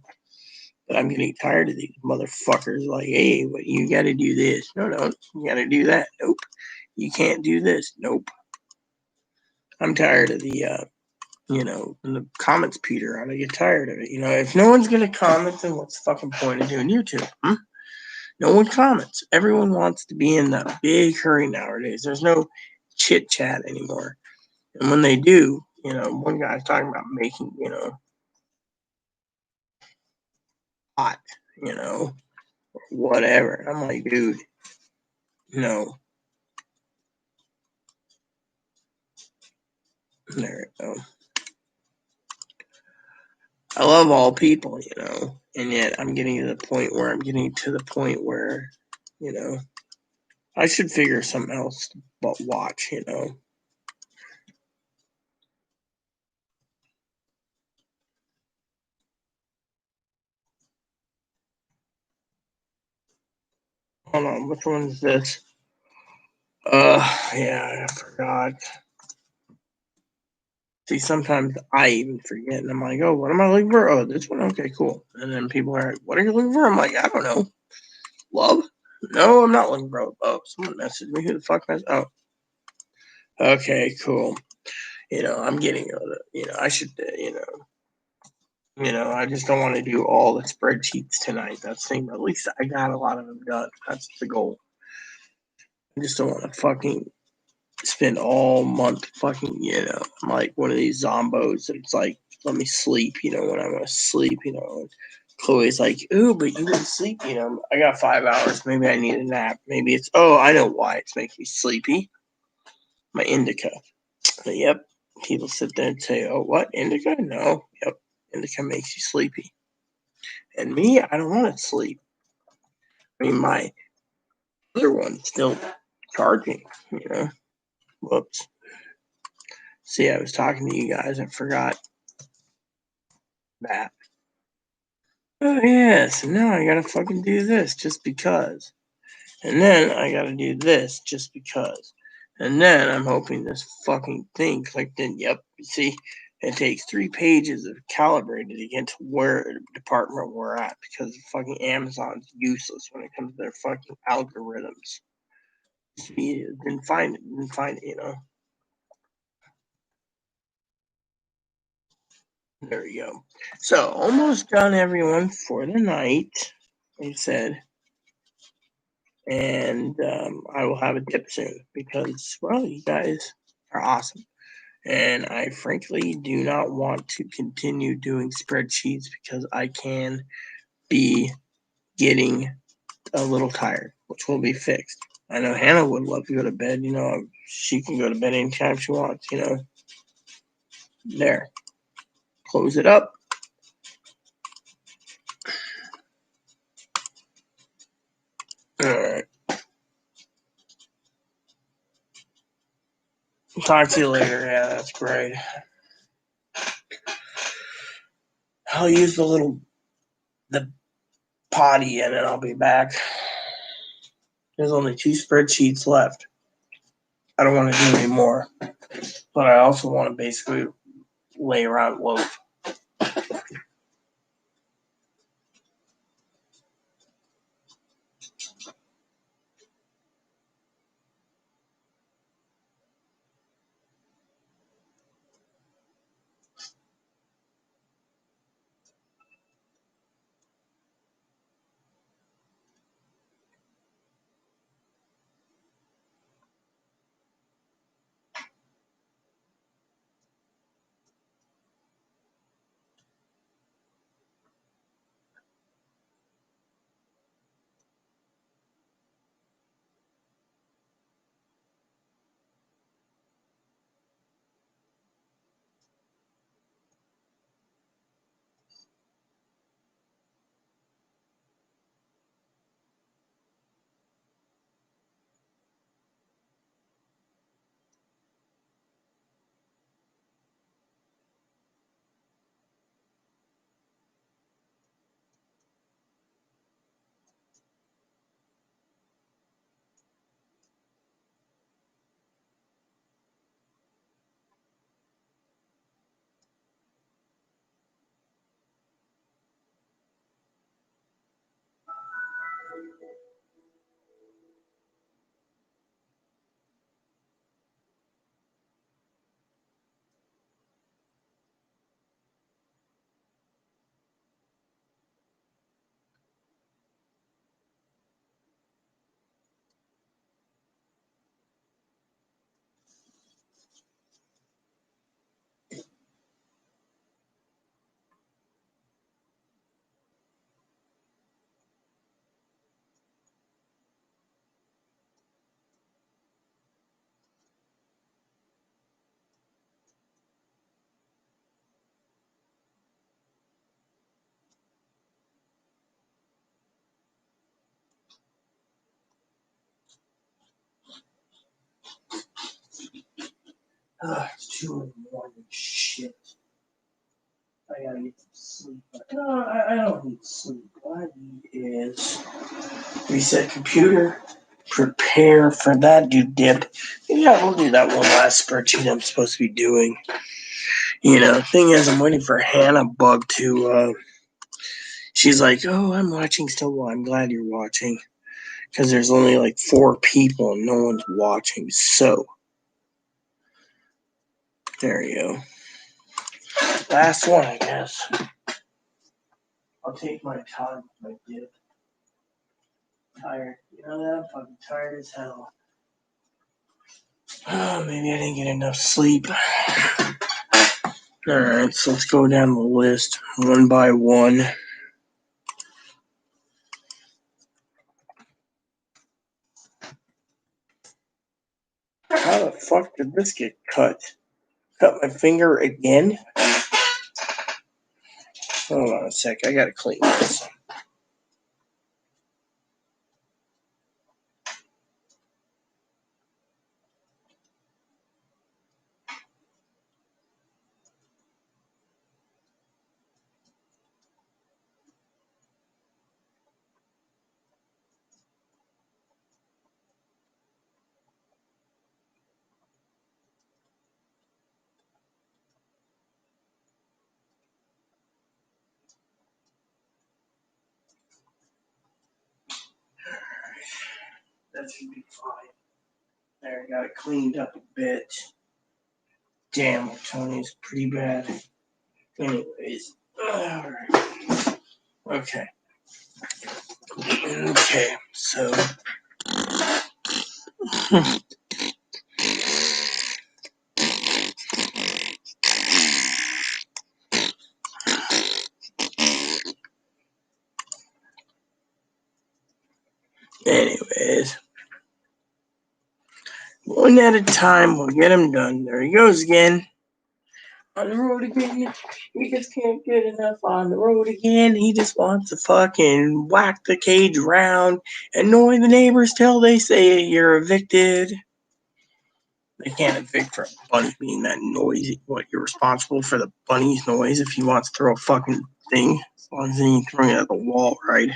S1: But I'm getting tired of these motherfuckers like, hey, you got to do this. No, you got to do that. Nope. You can't do this. Nope. I'm tired of the when the comments peter out, I get tired of it. If no one's gonna comment, then what's the fucking point of doing YouTube? No one comments. Everyone wants to be in that big hurry nowadays. There's no chit chat anymore. And when they do, one guy's talking about making, hot, whatever. I'm like, dude, no. There we go. I love all people, and yet I'm getting to the point where, I should figure something else but watch, Hold on, which one is this? Yeah, I forgot. See, sometimes I even forget, and I'm like, oh, what am I looking for? Oh, this one? Okay, cool. And then people are like, what are you looking for? I'm like, I don't know. Love? No, I'm not looking for. Oh, someone messaged me. Who the fuck messaged? Oh. Okay, cool. I'm getting, I should, I just don't want to do all the spreadsheets tonight. That's the thing. But at least I got a lot of them done. That's the goal. I just don't want to fucking spend all month fucking, I'm like one of these zombos. It's like, let me sleep, when I want to sleep, Chloe's like, ooh, but you didn't sleep, I got 5 hours. Maybe I need a nap. Maybe it's, I know why it's making me sleepy. My indica. But, yep. People sit there and say, oh, what? Indica? No. Yep. Indica makes you sleepy. And me, I don't want to sleep. I mean, my other one's still charging, Whoops. See, I was talking to you guys. I forgot that. Oh, yes. Now I gotta fucking do this just because. And then I gotta do this just because. And then I'm hoping this fucking thing clicked in. Yep. See, it takes 3 pages of calibrated to get to where department we're at because fucking Amazon's useless when it comes to their fucking algorithms. See, didn't find it, There you go. So almost done, everyone, for the night. They said. And I will have a dip soon because, well, you guys are awesome. And I frankly do not want to continue doing spreadsheets because I can be getting a little tired, which will be fixed. I know Hannah would love to go to bed. She can go to bed anytime she wants, There. Close it up. All right. Talk to you later. Yeah, that's great. I'll use the potty and then I'll be back. There's only 2 spreadsheets left. I don't want to do any more, but I also want to basically lay around loaf. It's 2 in the morning. Shit. I gotta get some sleep. No, I don't need sleep. What I need is reset computer, prepare for that, do dip. Yeah, we'll do that one last spreadsheet I'm supposed to be doing. Thing is, I'm waiting for Hannah Bug to. She's like, oh, I'm watching still. Well, I'm glad you're watching because there's only like 4 people and no one's watching. So, there you go. Last one, I guess. I'll take my time with my dip. Tired. You know that? I'm fucking tired as hell. Oh, maybe I didn't get enough sleep. Alright, so let's go down the list one by one. How the fuck did this get cut? Cut my finger again? Hold on a sec, I gotta clean this. That should be fine. There, I got it cleaned up a bit. Damn, Tony's pretty bad. Anyways, alright. Okay. Okay, so. Anyways. One at a time, we'll get him done. There he goes again. On the road again. He just can't get enough on the road again. He just wants to fucking whack the cage around, annoy the neighbors till they say you're evicted. They can't evict for a bunny being that noisy. What, you're responsible for the bunny's noise if he wants to throw a fucking thing? As long as he ain't throwing it at the wall, right?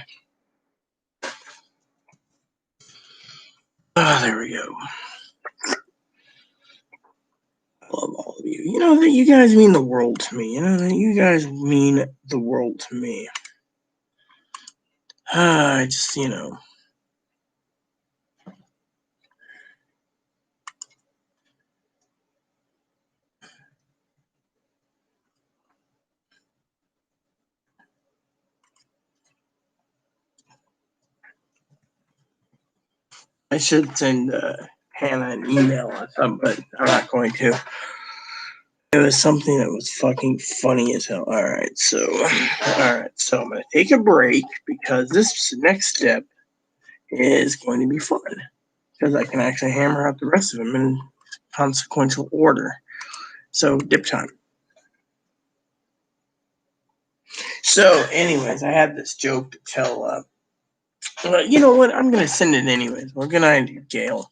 S1: Ah, there we go. I love all of you. You know that you guys mean the world to me. You know that you guys mean the world to me. I just, I should send Hannah an email or something, but I'm not going to. It was something that was fucking funny as hell. Alright, so I'm gonna take a break because this next step is going to be fun. Because I can actually hammer out the rest of them in consequential order. So dip time. So, anyways, I had this joke to tell. You know what? I'm gonna send it anyways. We're gonna do Gail.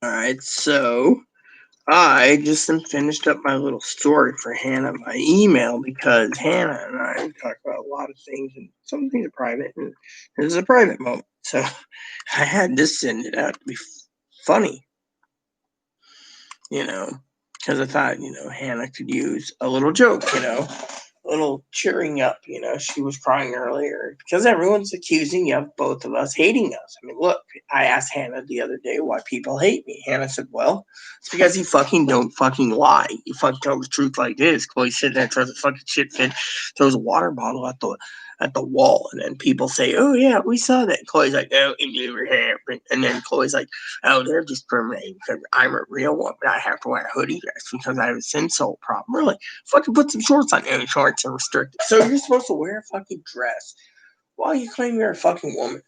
S1: All right, so I just finished up my little story for Hannah by email because Hannah and I talk about a lot of things, and some things are private, and this is a private moment. So I had to send it out to be funny, because I thought, Hannah could use a little joke, a little cheering up. She was crying earlier because everyone's accusing of both of us hating us. I mean, look, I asked Hannah the other day why people hate me. Hannah said, well, it's because you fucking don't fucking lie. You fucking tell the truth like this. Chloe sitting there, throws a fucking shit fit, throws a water bottle at the wall, and then people say, oh yeah, we saw that. Chloe's like, oh, it never happened. And then Chloe's like, oh, they're just permanent because I'm a real one, but I have to wear a hoodie vest because I have a sin soul problem. Really? Fucking put some shorts on. No, shorts are restricted. So you're supposed to wear a fucking dress while you claim you're a fucking woman.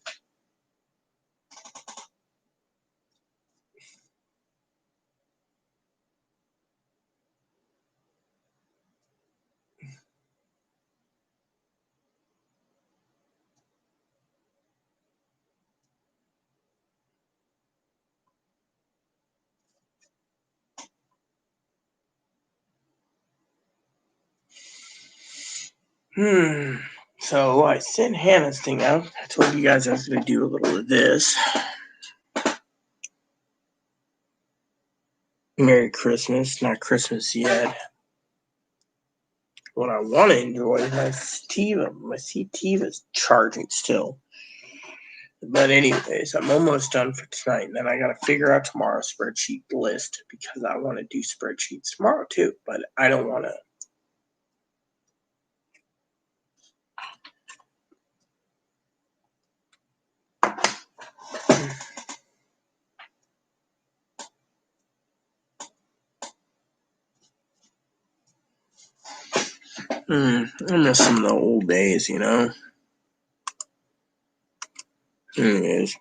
S1: So I sent Hannah's thing out. I told you guys I was going to do a little of this. Merry Christmas. Not Christmas yet. What I want to enjoy is my Sativa. My Sativa's charging still. But anyways, I'm almost done for tonight. And then I got to figure out tomorrow's spreadsheet list because I want to do spreadsheets tomorrow too. But I don't want to. I miss some of the old days, Anyways.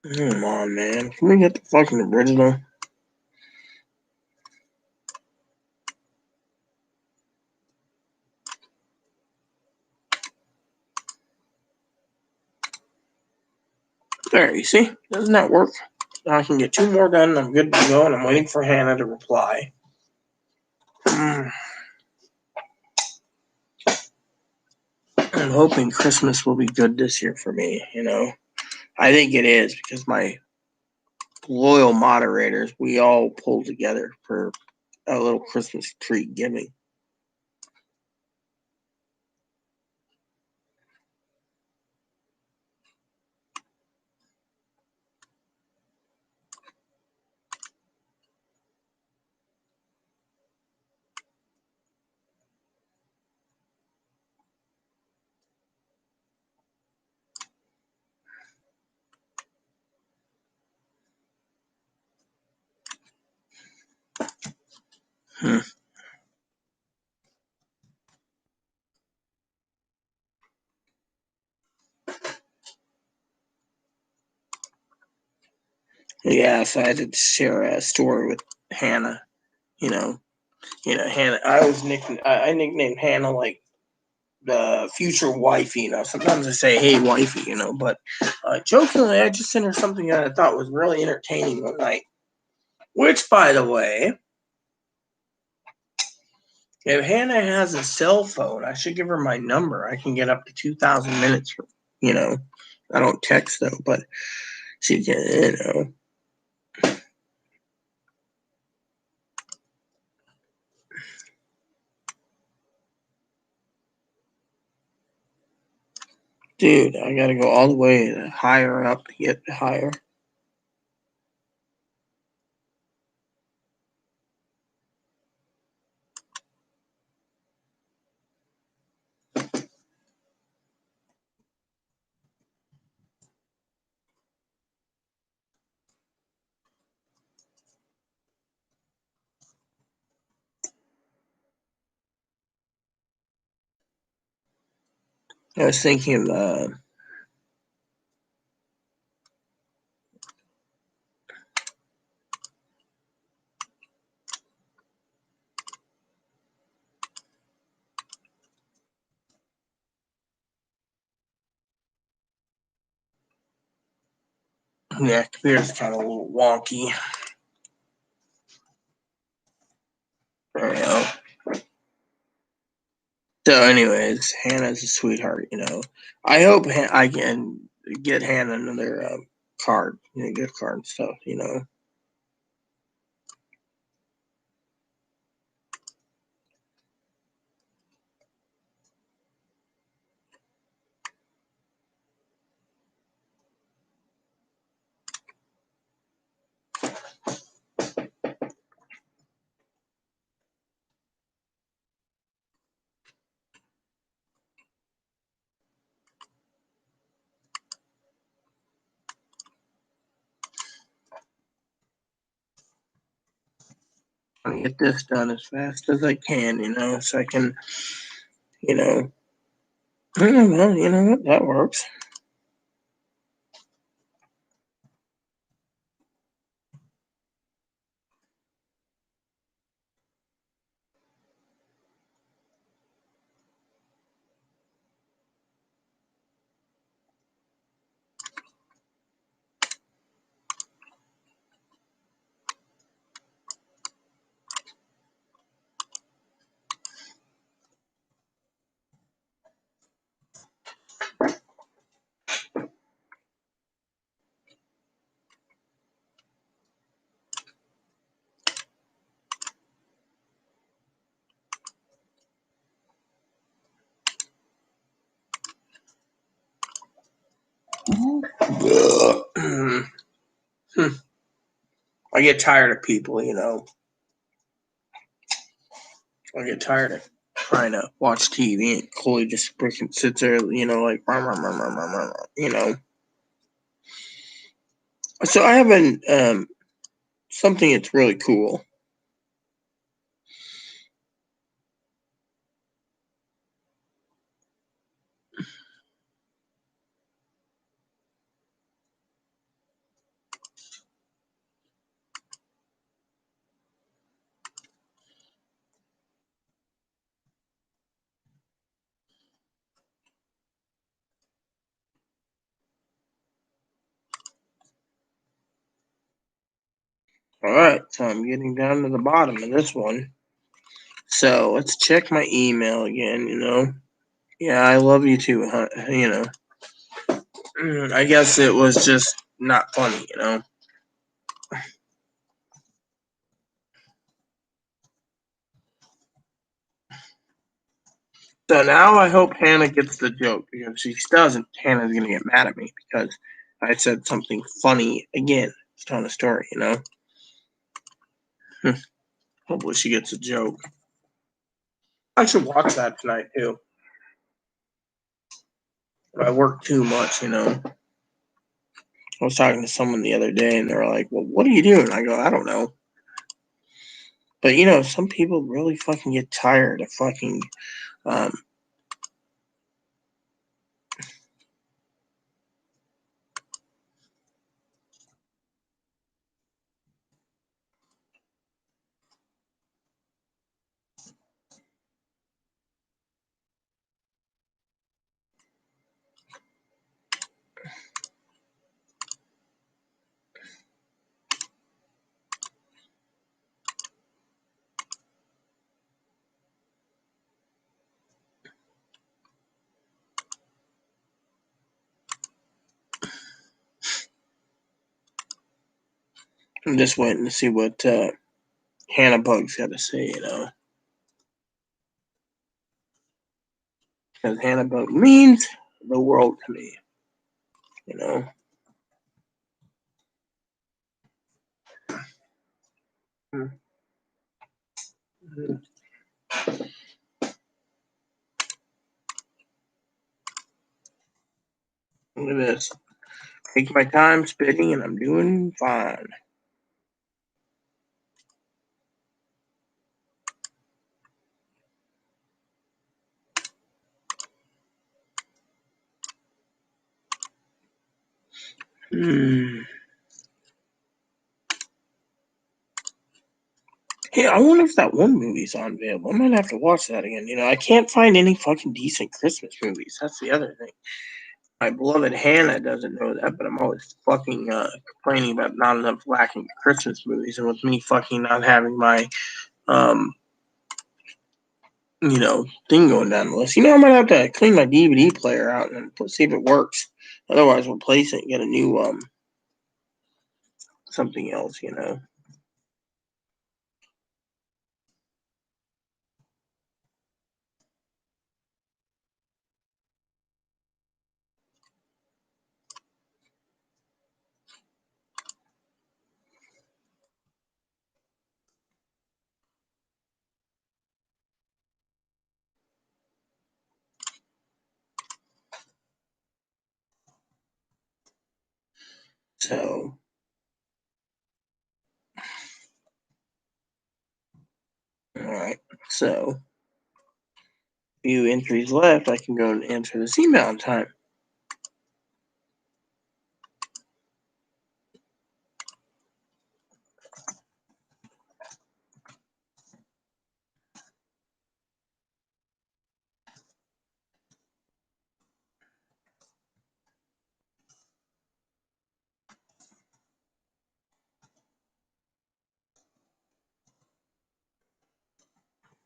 S1: Come on, man. Can we get the fucking original? There, you see? Doesn't that work? Now I can get 2 more done. I'm good to go, and I'm waiting for Hannah to reply. I'm hoping Christmas will be good this year for me, I think it is because my loyal moderators, we all pulled together for a little Christmas treat giving. Yeah, so I had to share a story with Hannah. Hannah. I nicknamed Hannah like the future wifey. Sometimes I say, "Hey, wifey," but jokingly, I just sent her something that I thought was really entertaining one night. Which, by the way, if Hannah has a cell phone, I should give her my number. I can get up to 2,000 minutes. I don't text though, but she can. Dude, I gotta go all the way higher up to get higher. I was thinking Yeah, computer's kind of a little wonky. There we go. So, anyways, Hannah's a sweetheart. I hope I can get Hannah another card, gift card and stuff. I want to get this done as fast as I can, so I can, you know, well, you know what, that works. I get tired of people. I get tired of trying to watch TV and Chloe just freaking sits there, like, you know. So I have something that's really cool. All right, so I'm getting down to the bottom of this one. So let's check my email again. Yeah, I love you too, huh? I guess it was just not funny. So now I hope Hannah gets the joke, because if she doesn't, Hannah's gonna get mad at me because I said something funny again. It's telling a story. Hopefully she gets a joke. I should watch that tonight too. I work too much. I was talking to someone the other day and they were like, "Well, what are you doing?" I go, "I don't know." But some people really fucking get tired of fucking um I'm just waiting to see what Hannah Bug's got to say. Because Hannah Bug means the world to me. Look at this. Take my time spitting and I'm doing fine. Hey, I wonder if that one movie's on available. I might have to watch that again. I can't find any fucking decent Christmas movies. That's the other thing. My beloved Hannah doesn't know that, but I'm always fucking complaining about not enough lacking Christmas movies, and with me fucking not having my thing going down the list. I might have to clean my DVD player out and see if it works. Otherwise, replace it and get a new something else. So, all right. So, few entries left. I can go and answer this email in time.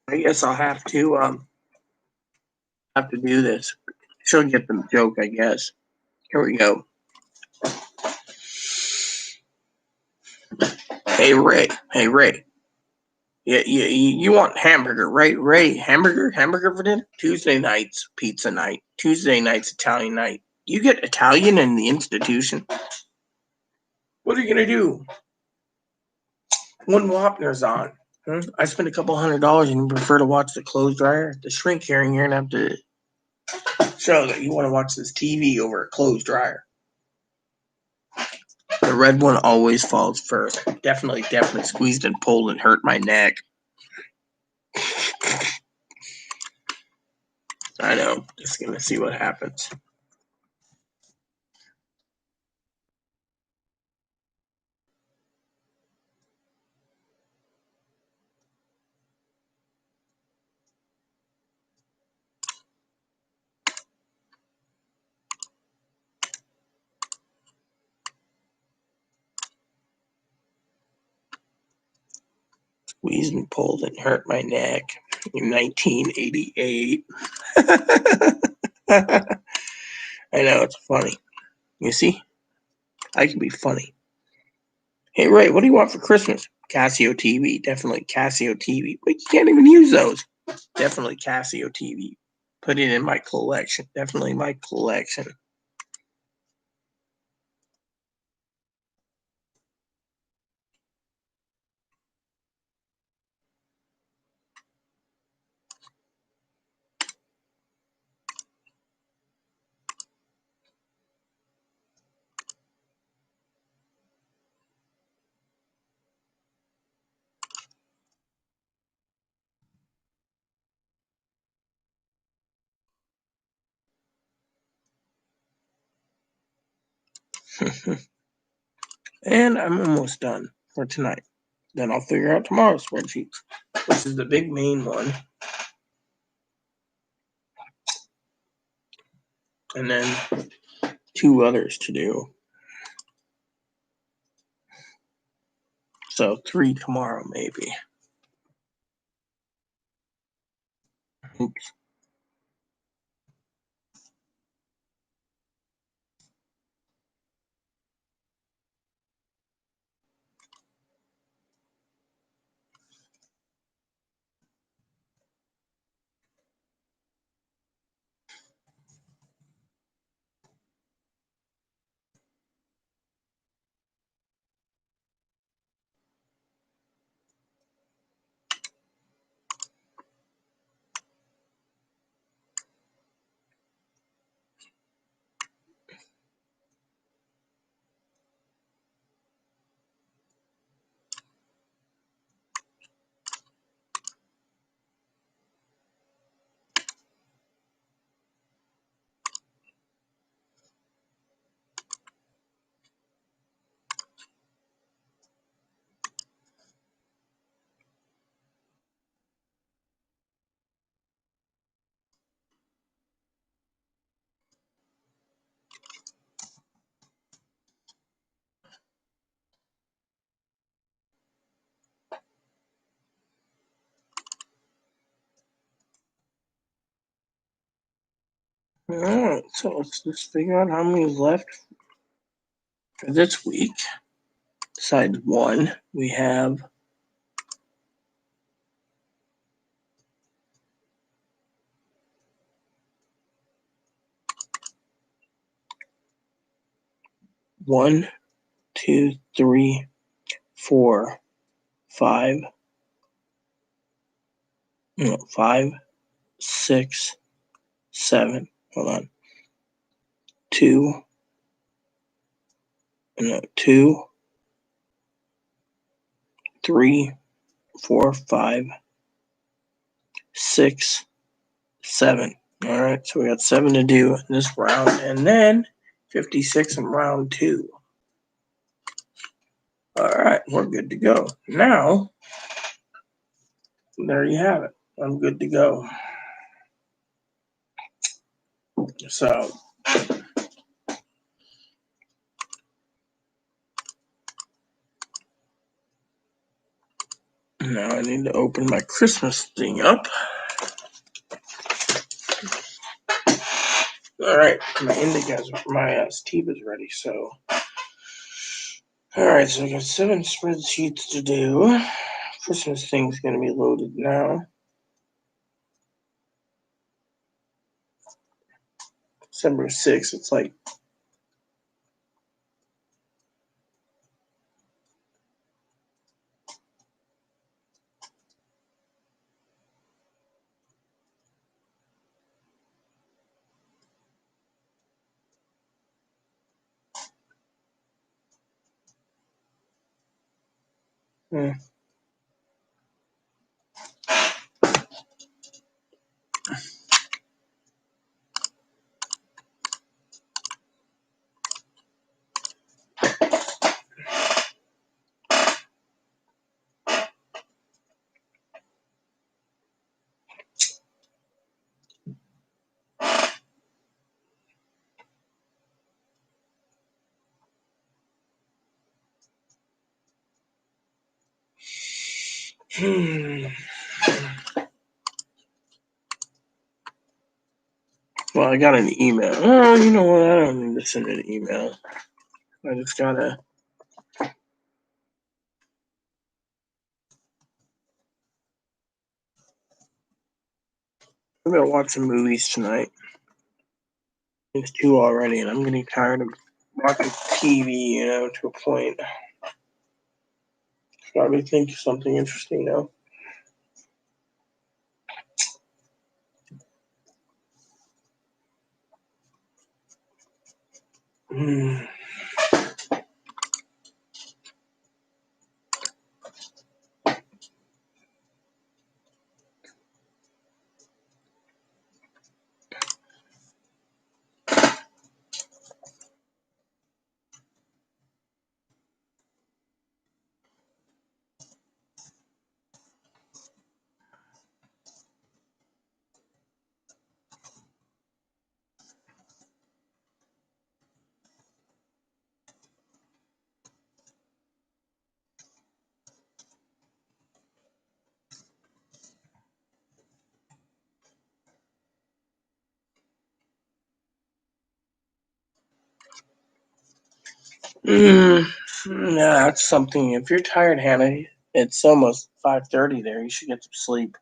S1: I guess I'll have to do this. She'll get the joke, I guess. Here we go. Hey Ray. Hey Ray. Yeah, you want hamburger, right? Ray, hamburger for dinner? Tuesday nights, pizza night. Tuesday nights, Italian night. You get Italian in the institution? What are you gonna do when Wapner's on? I spent a couple $100 and you prefer to watch the clothes dryer? The shrink hearing, you're gonna have to show that you want to watch this TV over a clothes dryer. The red one always falls first. Definitely squeezed and pulled and hurt my neck. I know. Just gonna see what happens. Squeezed and pulled and hurt my neck in 1988. I know, it's funny. You see? I can be funny. Hey, Ray, what do you want for Christmas? Casio TV. Definitely Casio TV. But you can't even use those. Definitely Casio TV. Put it in my collection. Definitely my collection. And I'm almost done for tonight. Then I'll figure out tomorrow's spreadsheets. This is the big main one. And then 2 others to do. So 3 tomorrow, maybe. Oops. Alright, so let's just figure out how many is left for this week. Side 1, we have 1, 2, 3, 4, 5, 5, 6, 7. Hold on. 2, 2, 3, 4, 5, 6, 7. All right, so we got 7 to do in this round, and then 56 in round 2. All right, we're good to go. Now, there you have it. I'm good to go. So, now I need to open my Christmas thing up. All right, my Steve is ready. So, all right, so I got 7 spreadsheets to do. Christmas thing's gonna be loaded now. December 6th. It's like Well, I got an email. Oh, you know what? I don't need to send an email. I just gotta. I'm gonna watch some movies tonight. It's 2 already, and I'm getting tired of watching TV, to a point. Gotta think of something interesting now. Yeah, that's something. If you're tired, Hannah, it's almost 5:30 there. You should get some sleep.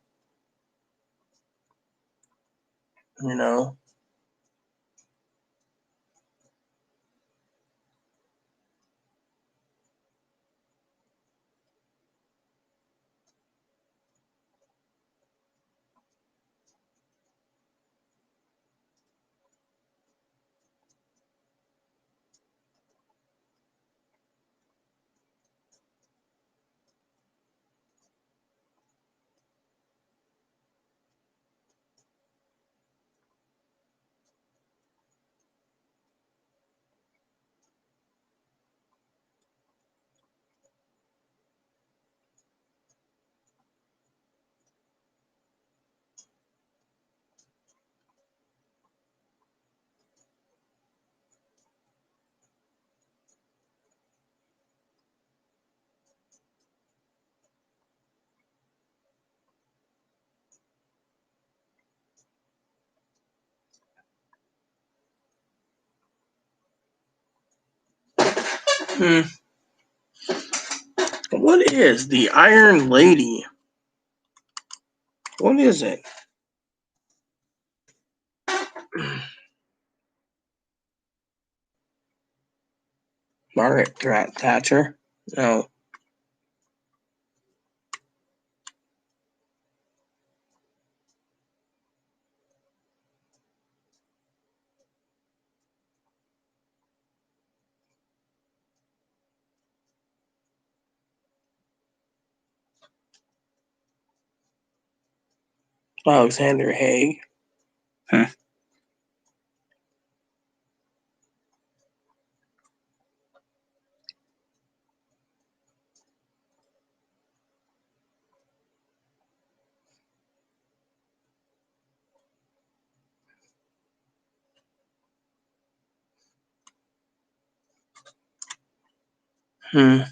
S1: You know. What is the Iron Lady? What is it? Margaret Thatcher? No. Alexander Haig. That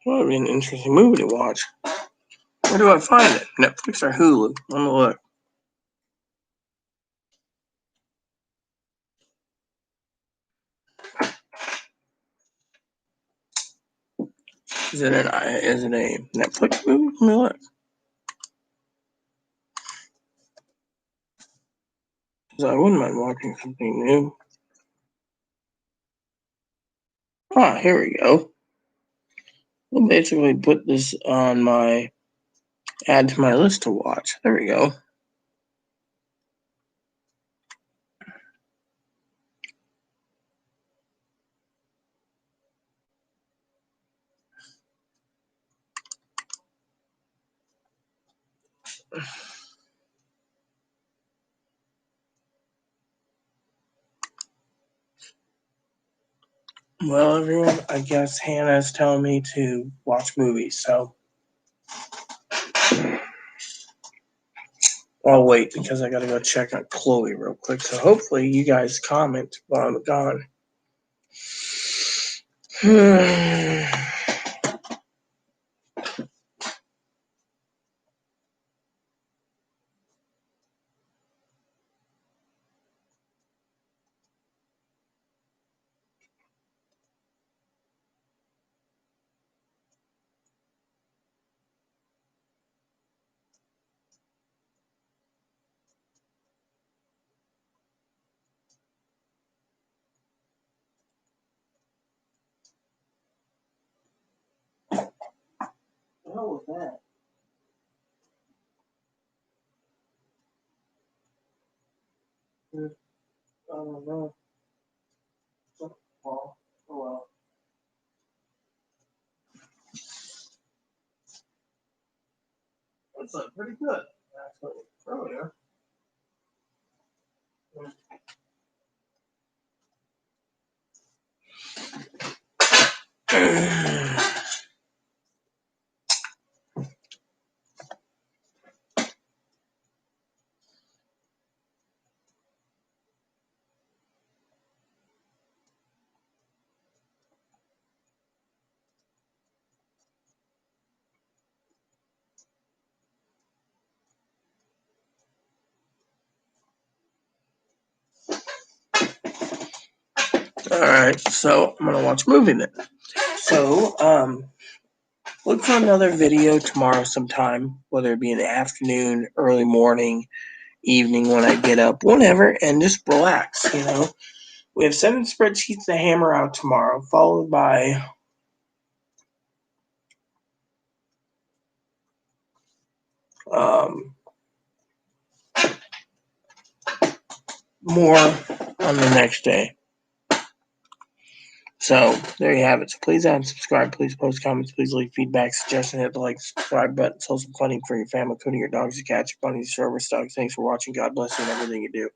S1: would be an interesting movie to watch. Where do I find it? Netflix or Hulu? Let me look. Is it a Netflix movie? Let me look. Because I wouldn't mind watching something new. Ah, here we go. We'll basically put this on my add to my list to watch. There we go. Well, everyone, I guess Hannah's telling me to watch movies, so I'll wait because I gotta go check on Chloe real quick. So hopefully you guys comment while I'm gone. What the hell was that? I don't know. Oh well. That's pretty good, actually. Earlier. Alright, so I'm gonna watch a movie then. So, look for another video tomorrow sometime, whether it be in the afternoon, early morning, evening when I get up, whenever, and just relax, you know. We have 7 spreadsheets to hammer out tomorrow, followed by more on the next day. So there you have it. So please add and subscribe. Please post comments. Please leave feedback, suggestions. Hit the like, subscribe button. Tell some funny for your family, including your dogs, your cats, your bunnies, your service dogs. Thanks for watching. God bless you and everything you do.